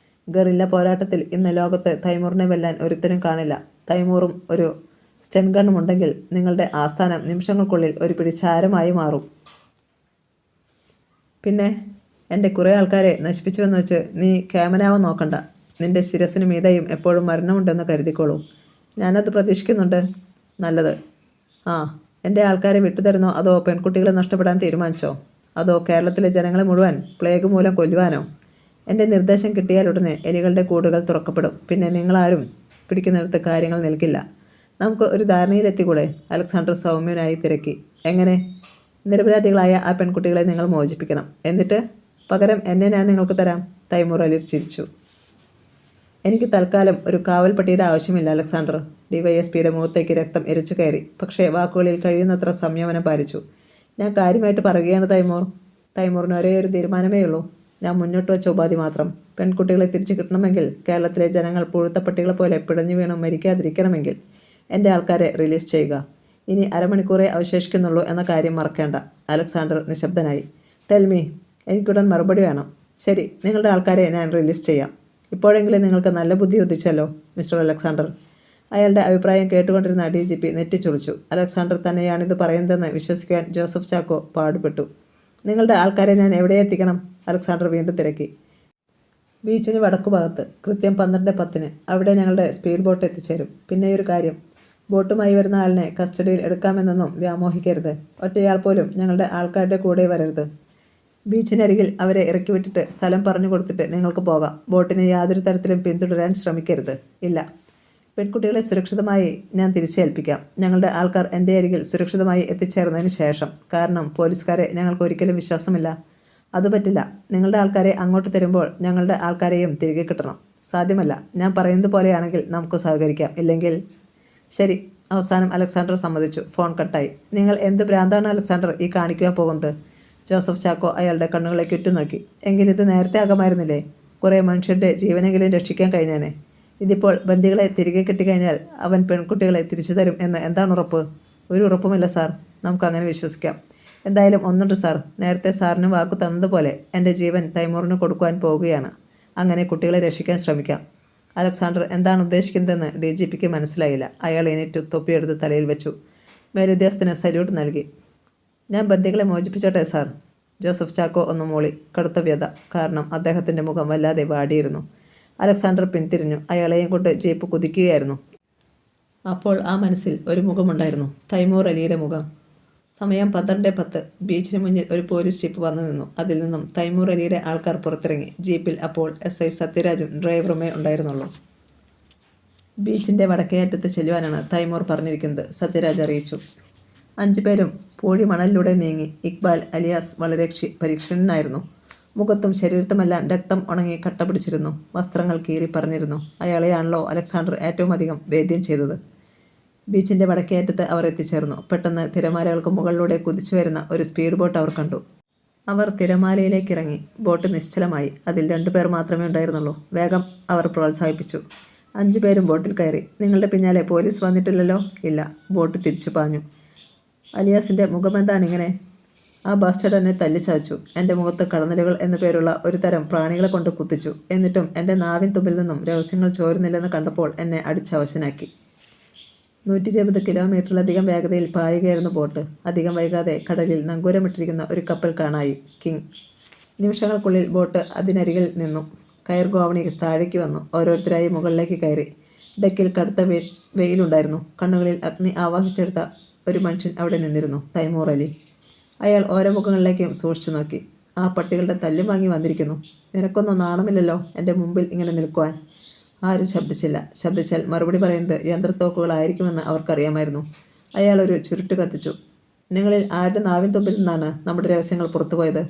ഗറില്ല പോരാട്ടത്തിൽ ഇന്ന് ലോകത്ത് തൈമൂറിനെ വെല്ലാൻ ഒരുത്തരും കാണില്ല. തൈമൂറും ഒരു സ്റ്റൺ ഗണ്ണും ഉണ്ടെങ്കിൽ നിങ്ങളുടെ ആസ്ഥാനം നിമിഷങ്ങൾക്കുള്ളിൽ ഒരു പിടി ചാരമായി മാറും. പിന്നെ എൻ്റെ കുറേ ആൾക്കാരെ നശിപ്പിച്ചുവെന്ന് വെച്ച് നീ കേമനാവാൻ നോക്കണ്ട. നിൻ്റെ ശിരസിന് മീതയും എപ്പോഴും മരണമുണ്ടെന്ന് കരുതിക്കോളൂ. ഞാനത് പ്രതീക്ഷിക്കുന്നുണ്ട്. നല്ലത്. ആ, എൻ്റെ ആൾക്കാരെ വിട്ടുതരുന്നോ അതോ പെൺകുട്ടികളെ നഷ്ടപ്പെടാൻ തീരുമാനിച്ചോ? അതോ കേരളത്തിലെ ജനങ്ങളെ മുഴുവൻ പ്ലേഗ് മൂലം കൊല്ലുവാനോ? എൻ്റെ നിർദ്ദേശം കിട്ടിയാൽ ഉടനെ എലികളുടെ കൂടുകൾ തുറക്കപ്പെടും. പിന്നെ നിങ്ങളാരും പിടിക്കുന്നിടത്ത് കാര്യങ്ങൾ നിൽക്കില്ല. നമുക്ക് ഒരു ധാരണയിലെത്തിക്കൂടെ? അലക്സാണ്ടർ സൗമ്യനായി തിരക്കി. എങ്ങനെ? നിരപരാധികളായ ആ പെൺകുട്ടികളെ നിങ്ങൾ മോചിപ്പിക്കണം. എന്നിട്ട് പകരം എന്നെ ഞാൻ നിങ്ങൾക്ക് തരാം. തൈമൂർ അലി ചിരിച്ചു. എനിക്ക് തൽക്കാലം ഒരു കാവൽപ്പട്ടിയുടെ ആവശ്യമില്ല അലക്സാണ്ടർ. DYSPയുടെ മുഖത്തേക്ക് രക്തം എരിച്ചു കയറി. പക്ഷേ വാക്കുകളിൽ കഴിയുന്നത്ര സംയമനം പാലിച്ചു. ഞാൻ കാര്യമായിട്ട് പറയുകയാണ് തൈമൂർ. തൈമൂറിന് ഒരേ ഒരു തീരുമാനമേ ഉള്ളൂ. ഞാൻ മുന്നോട്ട് വെച്ച ഉപാധി മാത്രം. പെൺകുട്ടികളെ തിരിച്ചു കിട്ടണമെങ്കിൽ, കേരളത്തിലെ ജനങ്ങൾ പുഴുത്തപ്പട്ടികളെ പോലെ പിടഞ്ഞു വീണു മരിക്കാതിരിക്കണമെങ്കിൽ എൻ്റെ ആൾക്കാരെ റിലീസ് ചെയ്യുക. ഇനി അരമണിക്കൂറേ അവശേഷിക്കുന്നുള്ളൂ എന്ന കാര്യം മറക്കേണ്ട. അലക്സാണ്ടർ നിശബ്ദനായി. ടെൽമി, എനിക്കുടൻ മറുപടി വേണം. ശരി, നിങ്ങളുടെ ആൾക്കാരെ ഞാൻ റിലീസ് ചെയ്യാം. ഇപ്പോഴെങ്കിലും നിങ്ങൾക്ക് നല്ല ബുദ്ധി ഉദിച്ചല്ലോ മിസ്റ്റർ അലക്സാണ്ടർ. അയാളുടെ അഭിപ്രായം കേട്ടുകൊണ്ടിരുന്ന DGP നെറ്റിച്ചുളിച്ചു. അലക്സാണ്ടർ തന്നെയാണിത് പറയുന്നതെന്ന് വിശ്വസിക്കാൻ ജോസഫ് ചാക്കോ പാടുപെട്ടു. നിങ്ങളുടെ ആൾക്കാരെ ഞാൻ എവിടെ എത്തിക്കണം? അലക്സാണ്ടർ വീണ്ടും തിരക്കി. ബീച്ചിന് വടക്കുഭാഗത്ത് കൃത്യം 12:10. അവിടെ ഞങ്ങളുടെ സ്പീഡ് ബോട്ട് എത്തിച്ചേരും. പിന്നെയൊരു കാര്യം, ബോട്ടുമായി വരുന്ന ആളിനെ കസ്റ്റഡിയിൽ എടുക്കാമെന്നൊന്നും വ്യാമോഹിക്കരുത്. ഒറ്റയാൾ പോലും ഞങ്ങളുടെ ആൾക്കാരുടെ കൂടെ വരരുത്. ബീച്ചിനരികിൽ അവരെ ഇറക്കിവിട്ടിട്ട് സ്ഥലം പറഞ്ഞു കൊടുത്തിട്ട് നിങ്ങൾക്ക് പോകാം. ബോട്ടിനെ യാതൊരു തരത്തിലും പിന്തുടരാൻ ശ്രമിക്കരുത്. ഇല്ല. പെൺകുട്ടികളെ സുരക്ഷിതമായി ഞാൻ തിരിച്ചേൽപ്പിക്കാം. ഞങ്ങളുടെ ആൾക്കാർ എൻ്റെ അരികിൽ സുരക്ഷിതമായി എത്തിച്ചേർന്നതിന് ശേഷം. കാരണം പോലീസുകാരെ ഞങ്ങൾക്ക് ഒരിക്കലും വിശ്വാസമില്ല. അത് പറ്റില്ല. നിങ്ങളുടെ ആൾക്കാരെ അങ്ങോട്ട് തരുമ്പോൾ ഞങ്ങളുടെ ആൾക്കാരെയും തിരികെ കിട്ടണം. സാധ്യമല്ല. ഞാൻ പറയുന്നത് പോലെയാണെങ്കിൽ നമുക്ക് സഹകരിക്കാം. ഇല്ലെങ്കിൽ ശരി. അവസാനം അലക്സാണ്ടർ സമ്മതിച്ചു. ഫോൺ കട്ടായി. നിങ്ങൾ എന്ത് ഭ്രാന്താണ് അലക്സാണ്ടർ ഈ കാണിക്കുവാൻ പോകുന്നത്? ജോസഫ് ചാക്കോ അയാളുടെ കണ്ണുകളേക്ക് ഉറ്റുനോക്കി. എങ്കിലിത് നേരത്തെ ആകാമായിരുന്നില്ലേ? കുറേ മനുഷ്യരുടെ ജീവനെങ്കിലും രക്ഷിക്കാൻ കഴിഞ്ഞേനെ. ഇതിപ്പോൾ ബന്ദികളെ തിരികെ കിട്ടിക്കഴിഞ്ഞാൽ അവൻ പെൺകുട്ടികളെ തിരിച്ചു തരും എന്ന് എന്താണ് ഉറപ്പ്? ഒരു ഉറപ്പുമില്ല സാർ. നമുക്കങ്ങനെ വിശ്വസിക്കാം. എന്തായാലും ഒന്നുണ്ട് സാർ. നേരത്തെ സാറിന് വാക്കു തന്നതുപോലെ എൻ്റെ ജീവൻ തൈമൂറിന് കൊടുക്കുവാൻ പോവുകയാണ്. അങ്ങനെ കുട്ടികളെ രക്ഷിക്കാൻ ശ്രമിക്കാം. അലക്സാണ്ടർ എന്താണ് ഉദ്ദേശിക്കുന്നതെന്ന് DGPക്ക് മനസ്സിലായില്ല. അയാൾ എണീറ്റു തൊപ്പിയെടുത്ത് തലയിൽ വെച്ചു. മേലുദ്യോഗസ്ഥന് സല്യൂട്ട് നൽകി. ഞാൻ ബന്ദികളെ മോചിപ്പിച്ചോട്ടെ സാർ? ജോസഫ് ചാക്കോ ഒന്ന് മൂളി. കടുത്ത വ്യത. കാരണം അദ്ദേഹത്തിൻ്റെ മുഖം വല്ലാതെ വാടിയിരുന്നു. അലക്സാണ്ടർ പിന്തിരിഞ്ഞു. അയാളെയും കൊണ്ട് ജീപ്പ് കുതിക്കുകയായിരുന്നു. അപ്പോൾ ആ മനസ്സിൽ ഒരു മുഖമുണ്ടായിരുന്നു. തൈമൂർ അലിയുടെ മുഖം. സമയം 12:10. ബീച്ചിന് മുന്നിൽ ഒരു പോലീസ് ജീപ്പ് വന്നു നിന്നു. അതിൽ നിന്നും തൈമൂർ അലിയുടെ ആൾക്കാർ പുറത്തിറങ്ങി. ജീപ്പിൽ അപ്പോൾ എസ് ഐ സത്യരാജും ഡ്രൈവറുമേ ഉണ്ടായിരുന്നുള്ളൂ. ബീച്ചിൻ്റെ വടക്കേ അറ്റത്ത് ചെല്ലുവാനാണ് തൈമൂർ പറഞ്ഞിരിക്കുന്നത്, സത്യരാജ് അറിയിച്ചു. 5 പേരും പൂഴി മണലിലൂടെ നീങ്ങി. ഇക്ബാൽ അലിയാസ് വളരെ പരീക്ഷണനായിരുന്നു. മുഖത്തും ശരീരത്തുമെല്ലാം രക്തം ഉണങ്ങി കട്ട പിടിച്ചിരുന്നു. വസ്ത്രങ്ങൾ കീറി പറഞ്ഞിരുന്നു. അയാളെയാണല്ലോ അലക്സാണ്ടർ ഏറ്റവും അധികം വേദ്യം ചെയ്തത്. ബീച്ചിൻ്റെ വടക്കേ അറ്റത്ത് അവർ എത്തിച്ചേർന്നു. പെട്ടെന്ന് തിരമാലകൾക്ക് മുകളിലൂടെ കുതിച്ചു വരുന്ന ഒരു സ്പീഡ് ബോട്ട് അവർ കണ്ടു. അവർ തിരമാലയിലേക്ക് ഇറങ്ങി. ബോട്ട് നിശ്ചലമായി. അതിൽ 2 പേർ മാത്രമേ ഉണ്ടായിരുന്നുള്ളൂ. വേഗം അവർ പ്രോത്സാഹിപ്പിച്ചു. 5 പേരും ബോട്ടിൽ കയറി. നിങ്ങളുടെ പിന്നാലെ പോലീസ് വന്നിട്ടില്ലല്ലോ? ഇല്ല. ബോട്ട് തിരിച്ചു പാഞ്ഞു. അലിയാസിൻ്റെ മുഖമെന്താണിങ്ങനെ? ആ ബാസ്റ്റർഡ് എന്നെ തല്ലിച്ചതച്ചു. എൻ്റെ മുഖത്ത് കടന്നലുകൾ എന്നു പേരുള്ള ഒരു തരം പ്രാണികളെ കൊണ്ട് കുത്തിച്ചു. എന്നിട്ടും എൻ്റെ നാവിൻ തുമ്പിൽ നിന്നും രഹസ്യങ്ങൾ ചോരുന്നില്ലെന്ന് കണ്ടപ്പോൾ എന്നെ അടിച്ചവശനാക്കി. 120 കിലോമീറ്ററിലധികം വേഗതയിൽ പായുകയായിരുന്നു ബോട്ട്. അധികം വൈകാതെ കടലിൽ നങ്കൂരമിട്ടിരിക്കുന്ന ഒരു കപ്പൽ കാണായി. കിങ്. നിമിഷങ്ങൾക്കുള്ളിൽ ബോട്ട് അതിനരികിൽ നിന്നു. കയർ ഗോവണി താഴേക്ക് വന്നു. ഓരോരുത്തരായി മുകളിലേക്ക് കയറി. ഡെക്കിൽ കടുത്ത വെയിലുണ്ടായിരുന്നു. കണ്ണുകളിൽ അഗ്നി ആവാഹിച്ചെടുത്ത ഒരു മനുഷ്യൻ അവിടെ നിന്നിരുന്നു. തൈമൂർ അലി. അയാൾ ഓരോ മുഖങ്ങളിലേക്കും സൂക്ഷിച്ചു നോക്കി. ആ പട്ടികളുടെ തല്ലും വാങ്ങി വന്നിരിക്കുന്നു. നിനക്കൊന്നും നാണമില്ലല്ലോ എൻ്റെ മുമ്പിൽ ഇങ്ങനെ നിൽക്കുവാൻ? ആരും ശബ്ദിച്ചില്ല. ശബ്ദിച്ചാൽ മറുപടി പറയുന്നത് യന്ത്രത്തോക്കുകളായിരിക്കുമെന്ന് അവർക്കറിയാമായിരുന്നു. അയാൾ ഒരു ചുരുട്ട് കത്തിച്ചു. നിങ്ങളിൽ ആരുടെ നാവിൻ തുമ്പിൽ നിന്നാണ് നമ്മുടെ രഹസ്യങ്ങൾ പുറത്തുപോയത്?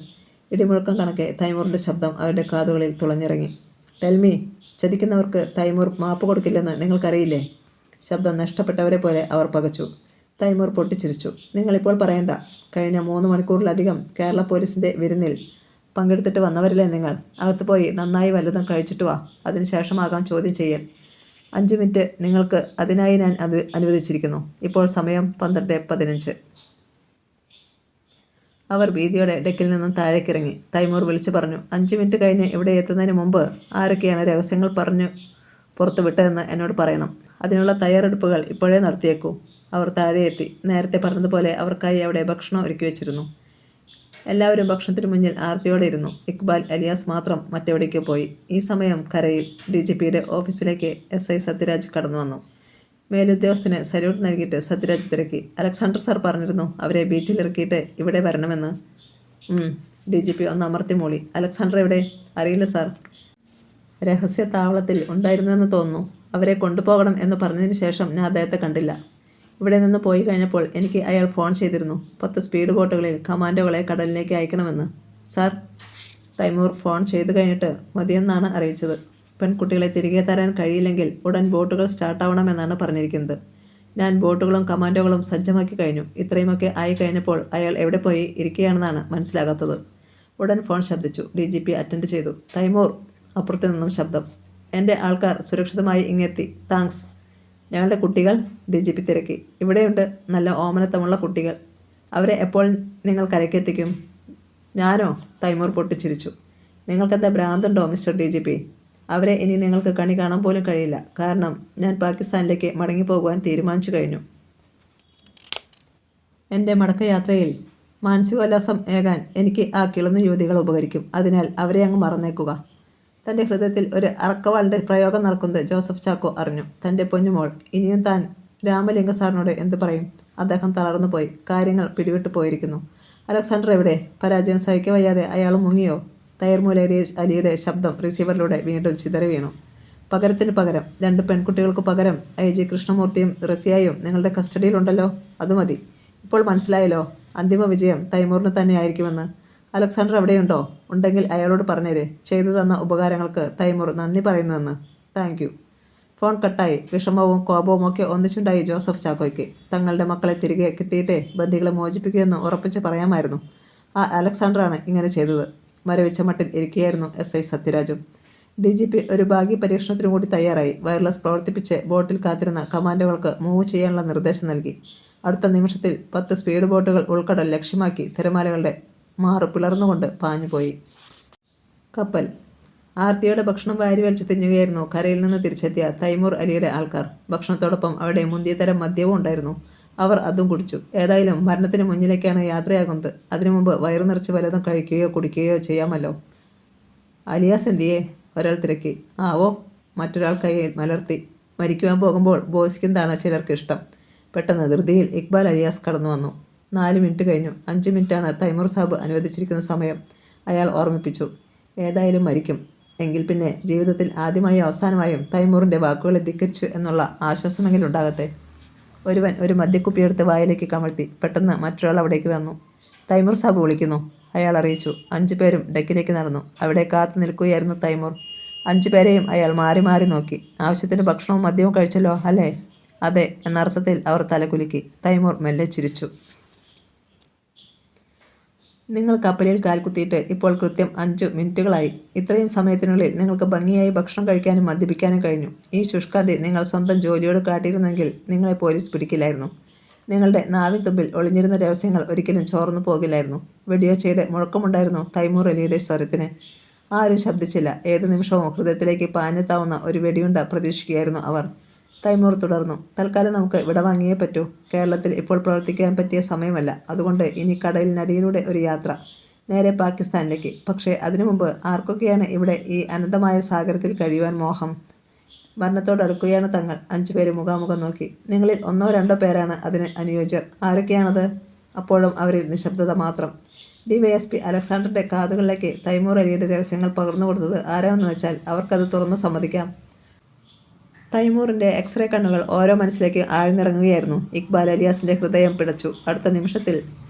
ഇടിമുഴക്കം കണക്കെ തൈമൂറിൻ്റെ ശബ്ദം അവരുടെ കാതുകളിൽ തുളഞ്ഞിറങ്ങി. ടെൽമി. ചതിക്കുന്നവർക്ക് തൈമൂർ മാപ്പ് കൊടുക്കില്ലെന്ന് നിങ്ങൾക്കറിയില്ലേ? ശബ്ദം നഷ്ടപ്പെട്ടവരെ പോലെ അവർ പകച്ചു. തൈമൂർ പൊട്ടിച്ചിരിച്ചു. നിങ്ങളിപ്പോൾ പറയണ്ട. കഴിഞ്ഞ 3 മണിക്കൂറിലധികം കേരള പോലീസിൻ്റെ വിരുന്നിൽ പങ്കെടുത്തിട്ട് വന്നവരില്ലേ നിങ്ങൾ? അകത്ത് പോയി നന്നായി വല്ലതും കഴിച്ചിട്ട് വാ. അതിനുശേഷമാകാം ചോദ്യം ചെയ്യൽ. 5 മിനിറ്റ് നിങ്ങൾക്ക് അതിനായി ഞാൻ അനുവദിച്ചിരിക്കുന്നു. ഇപ്പോൾ സമയം 12:15. അവർ ഭീതിയോടെ ഡെക്കിൽ നിന്നും താഴേക്കിറങ്ങി. തൈമൂർ വിളിച്ചു പറഞ്ഞു. 5 മിനിറ്റ് കഴിഞ്ഞ് ഇവിടെ എത്തുന്നതിന് മുമ്പ് ആരൊക്കെയാണ് രഹസ്യങ്ങൾ പറഞ്ഞു പുറത്തു വിട്ടതെന്ന് എന്നോട് പറയണം. അതിനുള്ള തയ്യാറെടുപ്പുകൾ ഇപ്പോഴേ നടത്തിയേക്കൂ. അവർ താഴെ എത്തി. നേരത്തെ പറഞ്ഞതുപോലെ അവർക്കായി അവിടെ ഭക്ഷണം ഒരുക്കി വെച്ചിരുന്നു. എല്ലാവരും ഭക്ഷണത്തിന് മുന്നിൽ ആർത്തിയോടെ ഇരുന്നു. ഇക്ബാൽ അലിയാസ് മാത്രം മറ്റെവിടേക്കോ പോയി. ഈ സമയം കരയിൽ DGPയുടെ ഓഫീസിലേക്ക് SI സത്യരാജ് കടന്നു വന്നു. മേലുദ്യോഗസ്ഥന് സല്യൂട്ട് നൽകിയിട്ട് സത്യരാജ് തിരക്കി. അലക്സാണ്ടർ സാർ പറഞ്ഞിരുന്നു അവരെ ബീച്ചിൽ ഇറക്കിയിട്ട് ഇവിടെ വരണമെന്ന്. DGP ഒന്ന് അമർത്തി മൂളി. അലക്സാണ്ടർ എവിടെ? അറിയില്ല സാർ. രഹസ്യ താവളത്തിൽ ഉണ്ടായിരുന്നുവെന്ന് തോന്നുന്നു. അവരെ കൊണ്ടുപോകണം എന്ന് പറഞ്ഞതിന് ശേഷം ഞാൻ അദ്ദേഹത്തെ കണ്ടില്ല. ഇവിടെ നിന്ന് പോയി കഴിഞ്ഞപ്പോൾ എനിക്ക് അയാൾ ഫോൺ ചെയ്തിരുന്നു. 10 സ്പീഡ് ബോട്ടുകളിൽ കമാൻഡോകളെ കടലിലേക്ക് അയക്കണമെന്ന്. സാർ? തൈമൂർ ഫോൺ ചെയ്തു കഴിഞ്ഞിട്ട് മതിയെന്നാണ് അറിയിച്ചത്. പെൺകുട്ടികളെ തിരികെ തരാൻ കഴിയില്ലെങ്കിൽ ഉടൻ ബോട്ടുകൾ സ്റ്റാർട്ടാവണമെന്നാണ് പറഞ്ഞിരിക്കുന്നത്. ഞാൻ ബോട്ടുകളും കമാൻഡോകളും സജ്ജമാക്കി കഴിഞ്ഞു. ഇത്രയുമൊക്കെ ആയി കഴിഞ്ഞപ്പോൾ അയാൾ എവിടെ പോയി ഇരിക്കുകയാണെന്നാണ് മനസ്സിലാകാത്തത്. ഉടൻ ഫോൺ ശബ്ദിച്ചു. DGP അറ്റൻഡ് ചെയ്തു. തൈമൂർ. അപ്പുറത്തു നിന്നും ശബ്ദം. എൻ്റെ ആൾക്കാർ സുരക്ഷിതമായി ഇങ്ങെത്തി. താങ്ക്സ്. ഞങ്ങളുടെ കുട്ടികൾ? DGP തിരക്കി. ഇവിടെയുണ്ട്. നല്ല ഓമനത്തമുള്ള കുട്ടികൾ. അവരെ എപ്പോൾ നിങ്ങൾ കരയ്ക്കെത്തിക്കും? ഞാനോ? തൈമൂർ പൊട്ടിച്ചിരിച്ചു. നിങ്ങൾക്കെന്താ ഭ്രാന്തുണ്ടോ മിസ്റ്റർ DGP? അവരെ ഇനി നിങ്ങൾക്ക് കണി കാണാൻ പോലും കഴിയില്ല. കാരണം ഞാൻ പാകിസ്ഥാനിലേക്ക് മടങ്ങിപ്പോകുവാൻ തീരുമാനിച്ചു കഴിഞ്ഞു. എൻ്റെ മടക്കയാത്രയിൽ മാനസികോല്ലാസം ഏകാൻ എനിക്ക് ആ കിളന്നു യുവതികൾ ഉപകരിക്കും. അതിനാൽ അവരെ അങ്ങ് മറന്നേക്കുക. തൻ്റെ ഹൃദയത്തിൽ ഒരു അറക്കവാളിൻ്റെ പ്രയോഗം നടക്കുന്നത് ജോസഫ് ചാക്കോ അറിഞ്ഞു. തൻ്റെ പൊന്നുമോൾ. ഇനിയും താൻ രാമലിംഗ സാറിനോട് എന്തു പറയും? അദ്ദേഹം തളർന്നു പോയി. കാര്യങ്ങൾ പിടിവിട്ടു പോയിരിക്കുന്നു. അലക്സാണ്ടർ എവിടെ? പരാജയം സഹിക്കവയ്യാതെ അയാൾ മുങ്ങിയോ? തൈമൂർ അലിയുടെ ശബ്ദം റിസീവറിലൂടെ വീണ്ടും ചിതറി വീണു. പകരത്തിനു പകരം 2 പെൺകുട്ടികൾക്ക് പകരം IG കൃഷ്ണമൂർത്തിയും റസിയയും നിങ്ങളുടെ കസ്റ്റഡിയിലുണ്ടല്ലോ. അതുമതി. ഇപ്പോൾ മനസ്സിലായല്ലോ. അന്തിമ വിജയം തൈമൂറിന് തന്നെയായിരിക്കുമെന്ന്. അലക്സാണ്ടർ എവിടെയുണ്ടോ? ഉണ്ടെങ്കിൽ അയാളോട് പറഞ്ഞേരെ. ചെയ്തു തന്ന ഉപകാരങ്ങൾക്ക് തൈമൂർ നന്ദി പറയുന്നുവെന്ന്. Thank you. ഫോൺ കട്ടായി. വിഷമവും കോപവും ഒക്കെ ഒന്നിച്ചുണ്ടായി ജോസഫ് ചാക്കോയ്ക്ക്. തങ്ങളുടെ മക്കളെ തിരികെ കിട്ടിയിട്ടേ ബന്ദികളെ മോചിപ്പിക്കുമെന്ന് ഉറപ്പിച്ച് പറയാമായിരുന്നു. ആ അലക്സാണ്ടറാണ് ഇങ്ങനെ ചെയ്തത്. മരവിച്ച മട്ടിൽ ഇരിക്കുകയായിരുന്നു SI സത്യരാജും. DGP ഒരു ഭാഗ്യ പരീക്ഷണത്തിനു കൂടി തയ്യാറായി. വയർലെസ് പ്രവർത്തിപ്പിച്ച് ബോട്ടിൽ കാത്തിരുന്ന കമാൻഡോകൾക്ക് മൂവ് ചെയ്യാനുള്ള നിർദ്ദേശം നൽകി. അടുത്ത നിമിഷത്തിൽ 10 സ്പീഡ് ബോട്ടുകൾ ഉൾക്കടൽ ലക്ഷ്യമാക്കി തിരമാലകളുടെ മാറു പിളർന്നുകൊണ്ട് പാഞ്ഞുപോയി. കപ്പൽ. ആർത്തിയോടെ ഭക്ഷണം വാരി വലിച്ചു തിന്നുകയായിരുന്നു കരയിൽ നിന്ന് തിരിച്ചെത്തിയ തൈമൂർ അലിയുടെ ആൾക്കാർ. ഭക്ഷണത്തോടൊപ്പം അവിടെ മുന്തിയ തരം മദ്യവും ഉണ്ടായിരുന്നു. അവർ അതും കുടിച്ചു. ഏതായാലും മരണത്തിന് മുന്നിലേക്കാണ് യാത്രയാകുന്നത്. അതിനു മുമ്പ് വയറു നിറച്ച് വല്ലതും കഴിക്കുകയോ കുടിക്കുകയോ ചെയ്യാമല്ലോ. അലിയാസ് എന്തിയേ? ഒരാൾ തിരക്കി. ആവോ, മറ്റൊരാൾ കൈയിൽ മലർത്തി. മരിക്കുവാൻ പോകുമ്പോൾ ബോസിക്കുന്നതാണ് ചിലർക്ക് ഇഷ്ടം. പെട്ടെന്ന് ധൃതിയിൽ ഇക്ബാൽ അലിയാസ് കടന്നു വന്നു. 4 മിനിറ്റ് കഴിഞ്ഞു. 5 മിനിറ്റാണ് തൈമൂർ സാബ് അനുവദിച്ചിരിക്കുന്ന സമയം. അയാൾ ഓർമ്മിപ്പിച്ചു. ഏതായാലും മരിക്കും. എങ്കിൽ പിന്നെ ജീവിതത്തിൽ ആദ്യമായും അവസാനമായും തൈമൂറിൻ്റെ വാക്കുകളെ ധിക്കരിച്ചു എന്നുള്ള ആശ്വാസമെങ്കിലും ഉണ്ടാകട്ടെ. ഒരുവൻ ഒരു മദ്യക്കുപ്പിയെടുത്ത് വായിലേക്ക് കമഴ്ത്തി. പെട്ടെന്ന് മറ്റൊരാൾ അവിടേക്ക് വന്നു. തൈമൂർ സാബ് വിളിക്കുന്നു, അയാൾ അറിയിച്ചു. 5 പേരും ഡെക്കിലേക്ക് നടന്നു. അവിടെ കാത്തു നിൽക്കുകയായിരുന്നു തൈമൂർ. 5 പേരെയും അയാൾ മാറി മാറി നോക്കി. ആവശ്യത്തിന് ഭക്ഷണവും മദ്യവും കഴിച്ചല്ലോ അല്ലേ? അതെ എന്നർത്ഥത്തിൽ അവർ തലകുലുക്കി. തൈമൂർ മെല്ലെ ചിരിച്ചു. നിങ്ങൾ കപ്പലിൽ കാൽക്കുത്തിയിട്ട് ഇപ്പോൾ കൃത്യം 5 മിനിറ്റുകളായി. ഇത്രയും സമയത്തിനുള്ളിൽ നിങ്ങൾക്ക് ഭംഗിയായി ഭക്ഷണം കഴിക്കാനും മദ്യപിക്കാനും കഴിഞ്ഞു. ഈ ശുഷ്കാന്തി നിങ്ങൾ സ്വന്തം ജോലിയോട് കാട്ടിയിരുന്നെങ്കിൽ നിങ്ങളെ പോലീസ് പിടിക്കില്ലായിരുന്നു. നിങ്ങളുടെ നാവിൻ തുമ്പിൽ ഒളിഞ്ഞിരുന്ന രഹസ്യങ്ങൾ ഒരിക്കലും ചോർന്നു പോകില്ലായിരുന്നു. വെടിയൊച്ചയുടെ മുഴക്കമുണ്ടായിരുന്നു തൈമൂർ അലിയുടെ സ്വരത്തിന്. ആരും ശബ്ദിച്ചില്ല. ഏത് നിമിഷവും ഹൃദയത്തിലേക്ക് പാഞ്ഞെത്താവുന്ന ഒരു വെടിയുണ്ട പ്രതീക്ഷിക്കുകയായിരുന്നു അവർ. തൈമൂർ തുടർന്നു. തൽക്കാലം നമുക്ക് വിടവാങ്ങിയേ പറ്റൂ. കേരളത്തിൽ ഇപ്പോൾ പ്രവർത്തിക്കാൻ പറ്റിയ സമയമല്ല. അതുകൊണ്ട് ഇനി കടലിനടിയിലൂടെ ഒരു യാത്ര, നേരെ പാകിസ്ഥാനിലേക്ക്. പക്ഷേ അതിനു മുമ്പ് ആർക്കൊക്കെയാണ് ഇവിടെ ഈ അനന്തമായ സാഗരത്തിൽ കഴിയുവാൻ മോഹം? മരണത്തോടടുക്കുകയാണ് തങ്ങൾ. 5 പേര് മുഖാമുഖം നോക്കി. നിങ്ങളിൽ 1-2 പേരാണ് അതിന് അനുയോജ്യർ. ആരൊക്കെയാണത്? അപ്പോഴും അവരിൽ നിശബ്ദത മാത്രം. DYSP അലക്സാണ്ടറിൻ്റെ കാതുകളിലേക്ക് തൈമൂർ അലിയുടെ രഹസ്യങ്ങൾ പകർന്നു കൊടുത്തത് ആരാണെന്ന് വെച്ചാൽ അവർക്കത് തുറന്നു സമ്മതിക്കാം. തൈമൂറിൻ്റെ എക്സ്റേ കണ്ണുകൾ ഓരോ മനസ്സിലേക്ക് ആഴ്ന്നിറങ്ങുകയായിരുന്നു. ഇക്ബാൽ അലിയാസിൻ്റെ ഹൃദയം പിടച്ചു. അടുത്ത നിമിഷത്തിൽ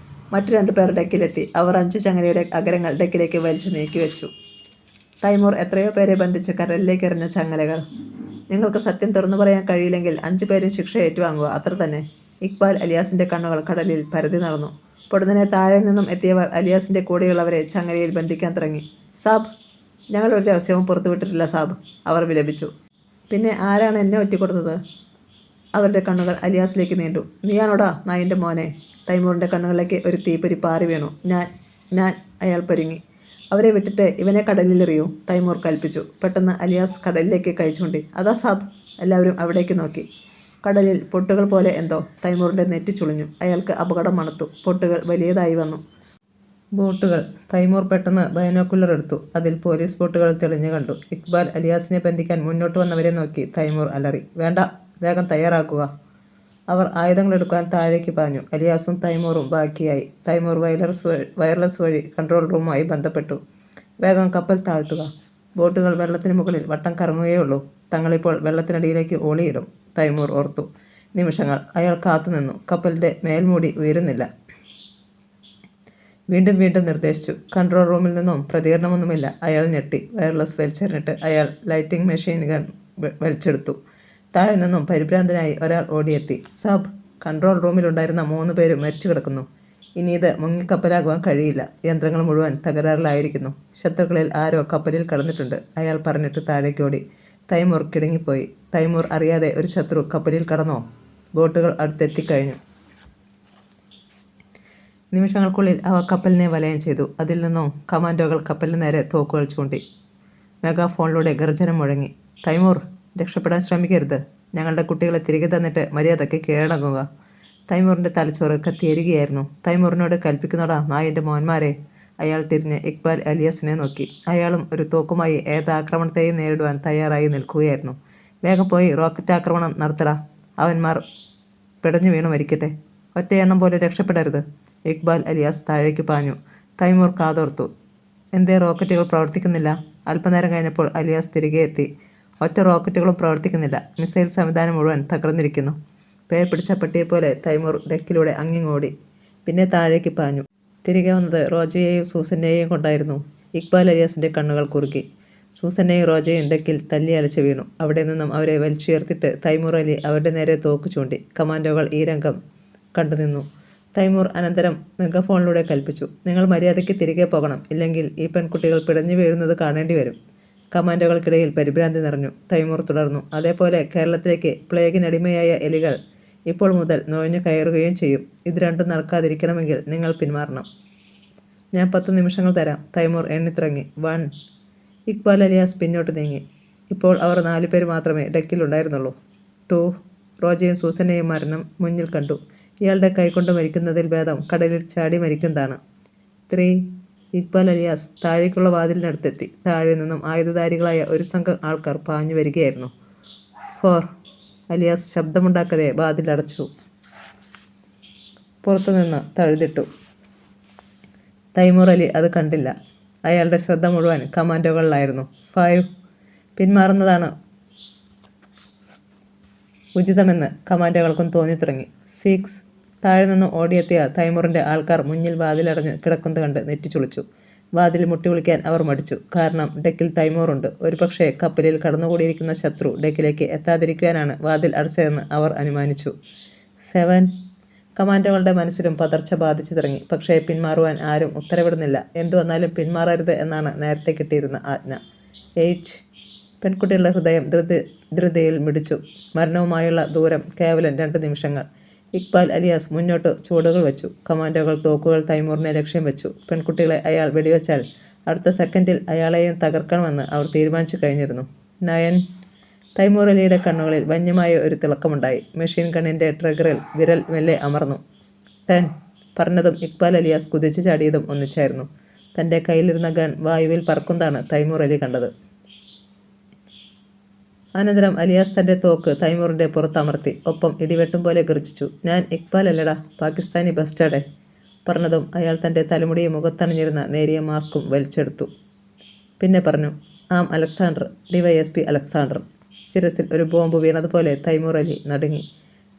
മറ്റു 2 പേർ ഡെക്കിലെത്തി. അവർ 5 ചങ്ങലയുടെ അഗ്രങ്ങൾ ഡെക്കിലേക്ക് വലിച്ചു നീക്കിവെച്ചു. തൈമൂർ എത്രയോ പേരെ ബന്ധിച്ച് കടലിലേക്ക് എറിഞ്ഞ ചങ്ങലകൾ. നിങ്ങൾക്ക് സത്യം തുറന്നു പറയാൻ കഴിയില്ലെങ്കിൽ 5 പേരും ശിക്ഷ ഏറ്റുവാങ്ങുക, അത്ര തന്നെ. ഇക്ബാൽ അലിയാസിൻ്റെ കണ്ണുകൾ കടലിൽ പരതി നടന്നു. പൊടുന്നനെ താഴെ നിന്നും എത്തിയവർ അലിയാസിൻ്റെ കൂടെയുള്ളവരെ ചങ്ങലയിൽ ബന്ധിക്കാൻ തുടങ്ങി. സാബ്, ഞങ്ങൾ ഒരു രഹസ്യവും പുറത്തുവിട്ടിട്ടില്ല സാബ്, അവർ വിലപിച്ചു. പിന്നെ ആരാണ് എന്നെ ഒറ്റിക്കൊടുത്തത്? അവരുടെ കണ്ണുകൾ അലിയാസിലേക്ക് നീണ്ടു. നീയാണോടാ നായിൻ്റെ മോനെ? തൈമൂറിൻ്റെ കണ്ണുകളിലേക്ക് ഒരു തീപ്പൊരി പാറി വീണു. ഞാൻ അയാൾ പൊരുങ്ങി. അവരെ വിട്ടിട്ട് ഇവനെ കടലിലെറിയൂ, തൈമൂർ കൽപ്പിച്ചു. പെട്ടെന്ന് അലിയാസ് കടലിലേക്ക് കൈ ചൂണ്ടി. അതാ സാബ്. എല്ലാവരും അവിടേക്ക് നോക്കി. കടലിൽ പൊട്ടുകൾ പോലെ എന്തോ. തൈമൂറിൻ്റെ നെറ്റി ചുളിഞ്ഞു. അയാൾക്ക് അപകടം മണത്തു. പൊട്ടുകൾ വലിയതായി വന്നു. ബോട്ടുകൾ. തൈമൂർ പെട്ടെന്ന് ബൈനോക്കുലർ എടുത്തു. അതിൽ പോലീസ് ബോട്ടുകൾ തെളിഞ്ഞു കണ്ടു. ഇക്ബാൽ അലിയാസിനെ ബന്ധിക്കാൻ മുന്നോട്ട് വന്നവരെ നോക്കി തൈമൂർ അലറി. വേണ്ട, വേഗം തയ്യാറാക്കുക. അവർ ആയുധങ്ങളെടുക്കാൻ താഴേക്ക് പാഞ്ഞു. അലിയാസും തൈമൂറും ബാക്കിയായി. തൈമൂർ വയർലെസ് വഴി കൺട്രോൾ റൂമുമായി ബന്ധപ്പെട്ടു. വേഗം കപ്പൽ താഴ്ത്തുക. ബോട്ടുകൾ വെള്ളത്തിന് മുകളിൽ വട്ടം കറങ്ങുകയുള്ളൂ. തങ്ങളിപ്പോൾ വെള്ളത്തിനടിയിലേക്ക് ഓളിയിടും, തൈമൂർ ഓർത്തു. നിമിഷങ്ങൾ അയാൾ കാത്തുനിന്നു. കപ്പലിൻ്റെ മേൽമൂടി ഉയരുന്നില്ല. വീണ്ടും വീണ്ടും നിർദ്ദേശിച്ചു. കൺട്രോൾ റൂമിൽ നിന്നും പ്രതികരണമൊന്നുമില്ല. അയാൾ ഞെട്ടി. വയർലെസ് വലിച്ചെറിഞ്ഞിട്ട് അയാൾ ലൈറ്റിംഗ് മെഷീൻ ഗൺ വലിച്ചെടുത്തു. താഴെ നിന്നും പരിഭ്രാന്തനായി ഒരാൾ ഓടിയെത്തി. സാബ്, കൺട്രോൾ റൂമിലുണ്ടായിരുന്ന 3 പേരും മരിച്ചു കിടക്കുന്നു. ഇനി ഇത് മുങ്ങിക്കപ്പലാകുവാൻ കഴിയില്ല. യന്ത്രങ്ങൾ മുഴുവൻ തകരാറിലായിരിക്കുന്നു. ശത്രുക്കളിൽ ആരോ കപ്പലിൽ കടന്നിട്ടുണ്ട്, അയാൾ പറഞ്ഞിട്ട് താഴേക്കോടി. തൈമൂർ കിടങ്ങിപ്പോയി. തൈമൂർ അറിയാതെ ഒരു ശത്രു കപ്പലിൽ കടന്നോ? ബോട്ടുകൾ അടുത്തെത്തിക്കഴിഞ്ഞു. നിമിഷങ്ങൾക്കുള്ളിൽ അവ കപ്പലിനെ വലയം ചെയ്തു. അതിൽ നിന്നും കമാൻഡോകൾ കപ്പലിന് നേരെ തോക്കുകൾ ചൂണ്ടി. മെഗാഫോണിലൂടെ ഗർജനം മുഴങ്ങി. തൈമൂർ, രക്ഷപ്പെടാൻ ശ്രമിക്കരുത്. ഞങ്ങളുടെ കുട്ടികളെ തിരികെ തന്നിട്ട് മര്യാദയ്ക്ക് കീഴടങ്ങുക. തൈമൂറിൻ്റെ തലച്ചോറ് കത്തിയെരികയായിരുന്നു. തൈമൂറിനോട് കൽപ്പിക്കുന്നോടാ നായൻ്റെ മോന്മാരെ. അയാൾ തിരിഞ്ഞ് ഇക്ബാൽ അലിയാസിനെ നോക്കി. അയാളും ഒരു തോക്കുമായി ഏതാക്രമണത്തെയും നേരിടുവാൻ തയ്യാറായി നിൽക്കുകയായിരുന്നു. വേഗം പോയി റോക്കറ്റ് ആക്രമണം നടത്തടാ. അവന്മാർ പിടഞ്ഞു വീണു മരിക്കട്ടെ. ഒറ്റയെണ്ണം പോലെ രക്ഷപ്പെടരുത്. ഇക്ബാൽ അലിയാസ് താഴേക്ക് പാഞ്ഞു. തൈമൂർ കാതോർത്തു. എന്തേ റോക്കറ്റുകൾ പ്രവർത്തിക്കുന്നില്ല? അല്പനേരം കഴിഞ്ഞപ്പോൾ അലിയാസ് തിരികെ എത്തി. ഒറ്റ റോക്കറ്റുകളും പ്രവർത്തിക്കുന്നില്ല. മിസൈൽ സംവിധാനം മുഴുവൻ തകർന്നിരിക്കുന്നു. പേർ പിടിച്ച പട്ടിയെപ്പോലെ തൈമൂർ ഡെക്കിലൂടെ അങ്ങിങ്ങോടി. പിന്നെ താഴേക്ക് പാഞ്ഞു. തിരികെ വന്നത് റോജയെയും സൂസനെയും കൊണ്ടായിരുന്നു. ഇക്ബാൽ അലിയാസിൻ്റെ കണ്ണുകൾ കുറുക്കി. സൂസനെയും റോജയും ഡെക്കിൽ തല്ലി അലച്ചു വീണു. അവിടെ നിന്നും അവരെ വലിച്ചുയർത്തിട്ട് തൈമൂർ അലി അവരുടെ നേരെ തോക്ക് ചൂണ്ടി. കമാൻഡോകൾ ഈ രംഗം കണ്ടുനിന്നു. തൈമൂർ അനന്തരം മെഗാഫോണിലൂടെ കൽപ്പിച്ചു. നിങ്ങൾ മര്യാദയ്ക്ക് തിരികെ പോകണം. ഇല്ലെങ്കിൽ ഈ പെൺകുട്ടികൾ പിടഞ്ഞു വീഴുന്നത് കാണേണ്ടി വരും. കമാൻഡോകൾക്കിടയിൽ പരിഭ്രാന്തി നിറഞ്ഞു. തൈമൂർ തുടർന്നു. അതേപോലെ കേരളത്തിലേക്ക് പ്ലേഗിനടിമയായ എലികൾ ഇപ്പോൾ മുതൽ നുഴഞ്ഞു കയറുകയും ചെയ്യും. ഇത് രണ്ടും നടക്കാതിരിക്കണമെങ്കിൽ നിങ്ങൾ പിന്മാറണം. ഞാൻ 10 നിമിഷങ്ങൾ തരാം. തൈമൂർ എണ്ണിത്തുടങ്ങി. 1. ഇക്ബാൽ അലിയാസ് പിന്നോട്ട് നീങ്ങി. ഇപ്പോൾ അവർ 4 പേര് മാത്രമേ ഡെക്കിലുണ്ടായിരുന്നുള്ളൂ. 2. റോജയും സൂസനെയും മരണം മുന്നിൽ കണ്ടു. ഇയാളുടെ കൈകൊണ്ട് മരിക്കുന്നതിൽ ഭേദം കടലിൽ ചാടി മരിക്കുന്നതാണ്. 3. ഇക്ബാൽ അലിയാസ് താഴേക്കുള്ള വാതിലിനടുത്തെത്തി. താഴെ നിന്നും ആയുധധാരികളായ ഒരു സംഘം ആൾക്കാർ പാഞ്ഞു വരികയായിരുന്നു. 4. അലിയാസ് ശബ്ദമുണ്ടാക്കാതെ വാതിലടച്ചു. പുറത്തുനിന്ന് തഴുതിട്ടു. തൈമൂർ അലി അത് കണ്ടില്ല. അയാളുടെ ശ്രദ്ധ മുഴുവൻ കമാൻഡോകളിലായിരുന്നു. 5. പിന്മാറുന്നതാണ് ഉചിതമെന്ന് കമാൻഡോകൾക്കും തോന്നി തുടങ്ങി. 6. താഴെ നിന്നും ഓടിയെത്തിയ തൈമൂറിൻ്റെ ആൾക്കാർ മുന്നിൽ വാതിലടഞ്ഞ് കിടക്കുന്നത് കണ്ട് നെറ്റിച്ചുളിച്ചു. വാതിൽ മുട്ടിവിളിക്കാൻ അവർ മടിച്ചു. കാരണം ഡെക്കിൽ തൈമൂറുണ്ട്. ഒരുപക്ഷെ കപ്പലിൽ കടന്നുകൂടിയിരിക്കുന്ന ശത്രു ഡെക്കിലേക്ക് എത്താതിരിക്കുവാനാണ് വാതിൽ അടച്ചതെന്ന് അവർ അനുമാനിച്ചു. 7. കമാൻഡോകളുടെ മനസ്സിലും പതർച്ച ബാധിച്ചു തുടങ്ങി. പക്ഷേ പിന്മാറുവാൻ ആരും ഉത്തരവിടുന്നില്ല. എന്തു വന്നാലും പിന്മാറരുത് എന്നാണ് നേരത്തെ കിട്ടിയിരുന്ന ആജ്ഞ. 8. പെൺകുട്ടികളുടെ ഹൃദയം ധൃതിയിൽ മിടിച്ചു. മരണവുമായുള്ള ദൂരം കേവലം 2 നിമിഷങ്ങൾ. ഇക്ബാൽ അലിയാസ് മുന്നോട്ട് ചുവടുകൾ വെച്ചു. കമാൻഡോകൾ തോക്കുകൾ തൈമൂറിനെ ലക്ഷ്യം വെച്ചു. പെൺകുട്ടികളെ അയാൾ വെടിവെച്ചാൽ അടുത്ത സെക്കൻഡിൽ അയാളെയും തകർക്കണമെന്ന് അവർ തീരുമാനിച്ചു കഴിഞ്ഞിരുന്നു. 9. തൈമൂർ അലിയുടെ കണ്ണുകളിൽ വന്യമായ ഒരു തിളക്കമുണ്ടായി. മെഷീൻ ഗണ്ണിൻ്റെ ട്രിഗറിൽ വിരൽ മെല്ലെ അമർന്നു. 10. പറഞ്ഞതും ഇക്ബാൽ അലിയാസ് കുതിച്ചു ചാടിയതും ഒന്നിച്ചായിരുന്നു. തൻ്റെ കയ്യിലിരുന്ന ഗൺ വായുവിൽ പറക്കുന്നതാണ് തൈമൂർ അലി കണ്ടത്. അനന്തരം അലിയാസ് തൻ്റെ തോക്ക് തൈമൂറിൻ്റെ പുറത്തമർത്തി. ഒപ്പം ഇടിവെട്ടും പോലെ ഗർജിച്ചു. ഞാൻ ഇക്ബാൽ അല്ലടാ, പാകിസ്ഥാനി ബസ്റ്റാഡേ. പറഞ്ഞതും അയാൾ തൻ്റെ തലമുടിയും മുഖത്തണിഞ്ഞിരുന്ന നേരിയ മാസ്കും വലിച്ചെടുത്തു. പിന്നെ പറഞ്ഞു, ആം അലക്സാണ്ടർ, DYSP അലക്സാണ്ടർ. ശിരസിൽ ഒരു ബോംബ് വീണതുപോലെ തൈമൂർ അലി നടുങ്ങി.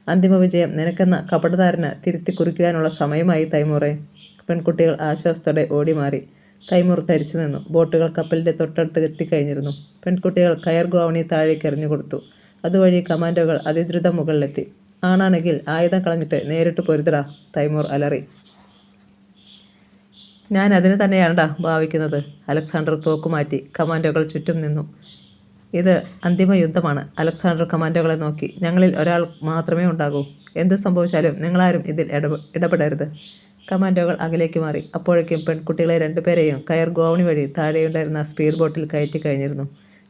അന്തിമ വിജയം നിനക്കെന്ന കപടധാരണ തിരുത്തി കുറിക്കുവാനുള്ള സമയമായി തൈമൂറെ. പെൺകുട്ടികൾ ആശ്വാസത്തോടെ ഓടിമാറി. തൈമൂർ തരിച്ചു നിന്നു. ബോട്ടുകൾ കപ്പലിൻ്റെ തൊട്ടടുത്ത് എത്തിക്കഴിഞ്ഞിരുന്നു. പെൺകുട്ടികൾ കയർ ഗോവണി താഴേക്ക് എറിഞ്ഞുകൊടുത്തു. അതുവഴി കമാൻഡോകൾ അതിദ്രുതം മുകളിലെത്തി. ആണാണെങ്കിൽ ആയുധം കളഞ്ഞിട്ട് നേരിട്ട് പൊരുതടാ, തൈമൂർ അലറി. ഞാൻ അതിന് തന്നെയാണടാ ഭാവിക്കുന്നത്. അലക്സാണ്ടർ തോക്കുമാറ്റി. കമാൻഡോകൾ ചുറ്റും നിന്നു. ഇത് അന്തിമ യുദ്ധമാണ്. അലക്സാണ്ടർ കമാൻഡോകളെ നോക്കി. ഞങ്ങളിൽ ഒരാൾ മാത്രമേ ഉണ്ടാകൂ. എന്ത് സംഭവിച്ചാലും നിങ്ങളാരും ഇതിൽ ഇടപെടരുത്. കമാൻഡോകൾ അകലേക്ക് മാറി. അപ്പോഴേക്കും പെൺകുട്ടികളെ 2 പേരെയും കയർ ഗോവണി വഴി താഴെയുണ്ടായിരുന്ന സ്പീഡ് ബോട്ടിൽ കയറ്റി കഴിഞ്ഞിരുന്നു.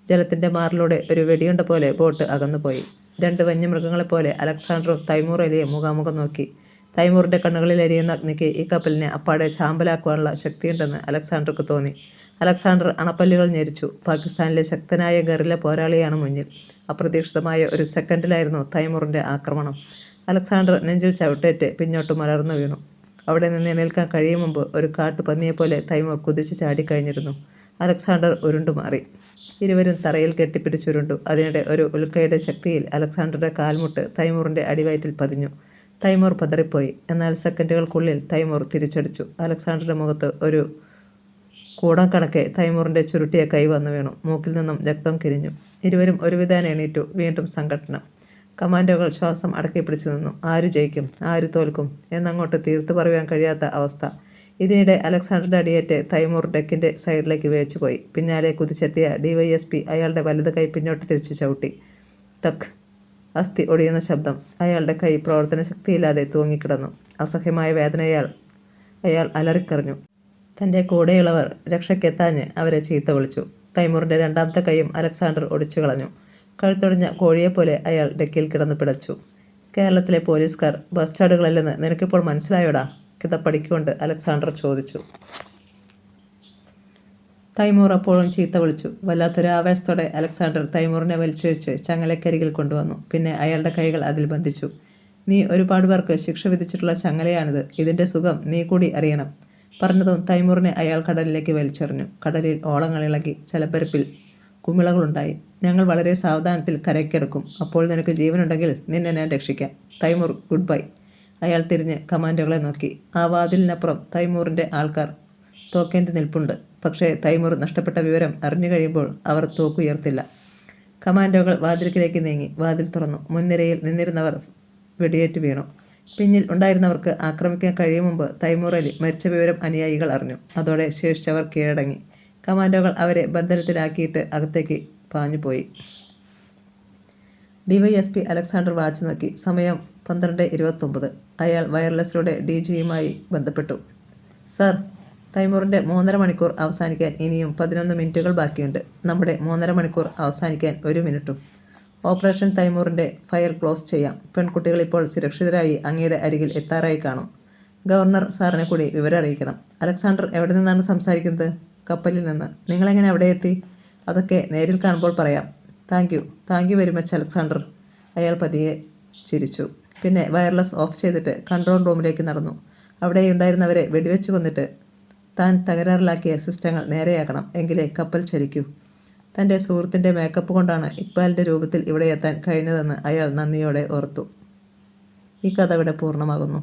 ജലത്തിൻ്റെ മാറിലൂടെ ഒരു വെടിയുണ്ട പോലെ ബോട്ട് അകന്നുപോയി. 2 വന്യമൃഗങ്ങളെപ്പോലെ അലക്സാണ്ടറും തൈമൂർ അലിയെ മുഖാമുഖം നോക്കി. തൈമൂറിൻ്റെ കണ്ണുകളിൽ എരിയുന്ന അഗ്നിക്ക് ഈ കപ്പലിനെ അപ്പാടെ ശാമ്പലാക്കുവാനുള്ള ശക്തിയുണ്ടെന്ന് അലക്സാണ്ടർക്ക് തോന്നി. അലക്സാണ്ടർ അണപ്പല്ലുകൾ ഞെരിച്ചു. പാകിസ്ഥാനിലെ ശക്തനായ ഗറില്ല പോരാളിയാണ് മുന്നിൽ. അപ്രതീക്ഷിതമായ ഒരു സെക്കൻഡിലായിരുന്നു തൈമൂറിൻ്റെ ആക്രമണം. അലക്സാണ്ടർ നെഞ്ചിൽ ചവിട്ടേറ്റ് പിന്നോട്ട് മലർന്നു വീണു. അവിടെ നിന്ന് എണീൽക്കാൻ കഴിയും മുമ്പ് ഒരു കാട്ടുപന്നിയെപ്പോലെ തൈമൂർ കുതിച്ചു ചാടിക്കഴിഞ്ഞിരുന്നു. അലക്സാണ്ടർ ഉരുണ്ടുമാറി. ഇരുവരും തറയിൽ കെട്ടിപ്പിടിച്ചുരുണ്ടു. അതിനിടെ ഒരു ഉൽക്കയുടെ ശക്തിയിൽ അലക്സാണ്ടറുടെ കാൽമുട്ട് തൈമൂറിൻ്റെ അടിവയറ്റിൽ പതിഞ്ഞു. തൈമൂർ പതറിപ്പോയി. എന്നാൽ സെക്കൻഡുകൾക്കുള്ളിൽ തൈമൂർ തിരിച്ചടിച്ചു. അലക്സാണ്ടറുടെ മുഖത്ത് ഒരു കൂടം കണക്കെ തൈമൂറിൻ്റെ ചുരുട്ടിയ കൈ വന്നു വീണു. മൂക്കിൽ നിന്നും രക്തം കിരിഞ്ഞു. ഇരുവരും ഒരുവിധാനം എണീറ്റു. വീണ്ടും സംഘട്ടനം. കമാൻഡോകൾ ശ്വാസം അടക്കി പിടിച്ചു നിന്നു. ആര് ജയിക്കും, ആര് തോൽക്കും എന്നങ്ങോട്ട് തീർത്തു പറയുവാൻ കഴിയാത്ത അവസ്ഥ. ഇതിനിടെ അലക്സാണ്ടറുടെ അടിയേറ്റ് തൈമൂർ ഡെക്കിൻ്റെ സൈഡിലേക്ക് വേച്ചുപോയി. പിന്നാലെ കുതിച്ചെത്തിയ DYSP അയാളുടെ വലത് കൈ പിന്നോട്ട് തിരിച്ചു ചവിട്ടി. ടക്ക്. അസ്ഥി ഒടിയുന്ന ശബ്ദം. അയാളുടെ കൈ പ്രവർത്തന ശക്തിയില്ലാതെ തൂങ്ങിക്കിടന്നു. അസഹ്യമായ വേദനയാൽ അയാൾ അലറിക്കറിഞ്ഞു. തൻ്റെ കൂടെയുള്ളവർ രക്ഷയ്ക്കെത്താഞ്ഞ് അവരെ ചീത്ത വിളിച്ചു. തൈമൂറിൻ്റെ 2ാമത്തെ കൈയും അലക്സാണ്ടർ ഒടിച്ചു കളഞ്ഞു. കഴുത്തൊടിഞ്ഞ കോഴിയെപ്പോലെ അയാൾ ഡെക്കിൽ കിടന്നു പിടച്ചു. കേരളത്തിലെ പോലീസുകാർ ബസ്റ്റാർഡുകളല്ലെന്ന് നിനക്കിപ്പോൾ മനസ്സിലായോടാ? കിതപ്പടിക്കൊണ്ട് അലക്സാണ്ടർ ചോദിച്ചു. തൈമൂർ അപ്പോഴും ചീത്ത വിളിച്ചു. വല്ലാത്തൊരു ആവേശത്തോടെ അലക്സാണ്ടർ തൈമൂറിനെ വലിച്ചിഴിച്ച് ചങ്ങലക്കരികിൽ കൊണ്ടുവന്നു. പിന്നെ അയാളുടെ കൈകൾ അതിൽ ബന്ധിച്ചു. നീ ഒരുപാട് പേർക്ക് ശിക്ഷ വിധിച്ചിട്ടുള്ള ചങ്ങലയാണിത്. ഇതിൻ്റെ സുഖം നീ കൂടി അറിയണം. പറഞ്ഞതും തൈമൂറിനെ അയാൾ കടലിലേക്ക് വലിച്ചെറിഞ്ഞു. കടലിൽ ഓളങ്ങളിളകി. ജലപ്പരപ്പിൽ കുമിളകളുണ്ടായി. ഞങ്ങൾ വളരെ സാവധാനത്തിൽ കരയ്ക്കെടുക്കും. അപ്പോൾ നിനക്ക് ജീവനുണ്ടെങ്കിൽ നിന്നെ ഞാൻ രക്ഷിക്കാം. Taimur, good bye. അയാൾ തിരിഞ്ഞ് കമാൻഡോകളെ നോക്കി. ആ വാതിലിനപ്പുറം തൈമൂറിൻ്റെ ആൾക്കാർ തോക്കേന്തി നിൽപ്പുണ്ട്. പക്ഷേ തൈമൂർ നഷ്ടപ്പെട്ട വിവരം അറിഞ്ഞു കഴിയുമ്പോൾ അവർ തോക്കുയർത്തില്ല. കമാൻഡോകൾ വാതിൽക്കിലേക്ക് നീങ്ങി. വാതിൽ തുറന്നു. മുൻനിരയിൽ നിന്നിരുന്നവർ വെടിയേറ്റ് വീണു. പിന്നിൽ ഉണ്ടായിരുന്നവർക്ക് ആക്രമിക്കാൻ കഴിയും മുമ്പ് തൈമൂർ അലി മരിച്ച വിവരം അനുയായികൾ അറിഞ്ഞു. അതോടെ ശേഷിച്ചവർ കീഴടങ്ങി. കമാൻഡോകൾ അവരെ ബന്ധനത്തിലാക്കിയിട്ട് അകത്തേക്ക് പാഞ്ഞുപോയി. DYSP അലക്സാണ്ടർ വാച്ച് നോക്കി. സമയം 12:29. അയാൾ വയർലെസ്സിലൂടെ DGയുമായി ബന്ധപ്പെട്ടു. സർ, തൈമൂറിൻ്റെ 3.5 മണിക്കൂർ അവസാനിക്കാൻ ഇനിയും 11 മിനിറ്റുകൾ ബാക്കിയുണ്ട്. നമ്മുടെ 3.5 മണിക്കൂർ അവസാനിക്കാൻ 1 മിനിറ്റും. ഓപ്പറേഷൻ തൈമൂറിൻ്റെ ഫയൽ ക്ലോസ് ചെയ്യാം. പെൺകുട്ടികൾ ഇപ്പോൾ സുരക്ഷിതരായി അങ്ങയുടെ അരികിൽ എത്താറായി കാണും. ഗവർണർ സാറിനെ കൂടി വിവരം അറിയിക്കണം. അലക്സാണ്ടർ എവിടെ നിന്നാണ് സംസാരിക്കുന്നത്? കപ്പലിൽ നിന്ന്. നിങ്ങളെങ്ങനെ അവിടെ എത്തി? അതൊക്കെ നേരിൽ കാണുമ്പോൾ പറയാം. Thank you very much Alexander. അയാൾ പതിയെ ചിരിച്ചു. പിന്നെ വയർലെസ് ഓഫ് ചെയ്തിട്ട് കൺട്രോൾ റൂമിലേക്ക് നടന്നു. അവിടെ ഉണ്ടായിരുന്നവരെ വെടിവെച്ച് കൊന്നിട്ട് താൻ തകരാറിലാക്കിയ സിസ്റ്റങ്ങൾ നേരെയാക്കണം. എങ്കിലേ കപ്പൽ ചലിക്കൂ. തൻ്റെ സുഹൃത്തിൻ്റെ മേക്കപ്പ് കൊണ്ടാണ് ഇക്ബാലിൻ്റെ രൂപത്തിൽ ഇവിടെ എത്താൻ കഴിഞ്ഞതെന്ന് അയാൾ നന്ദിയോടെ ഓർത്തു. ഈ കഥ ഇവിടെ പൂർണ്ണമാകുന്നു.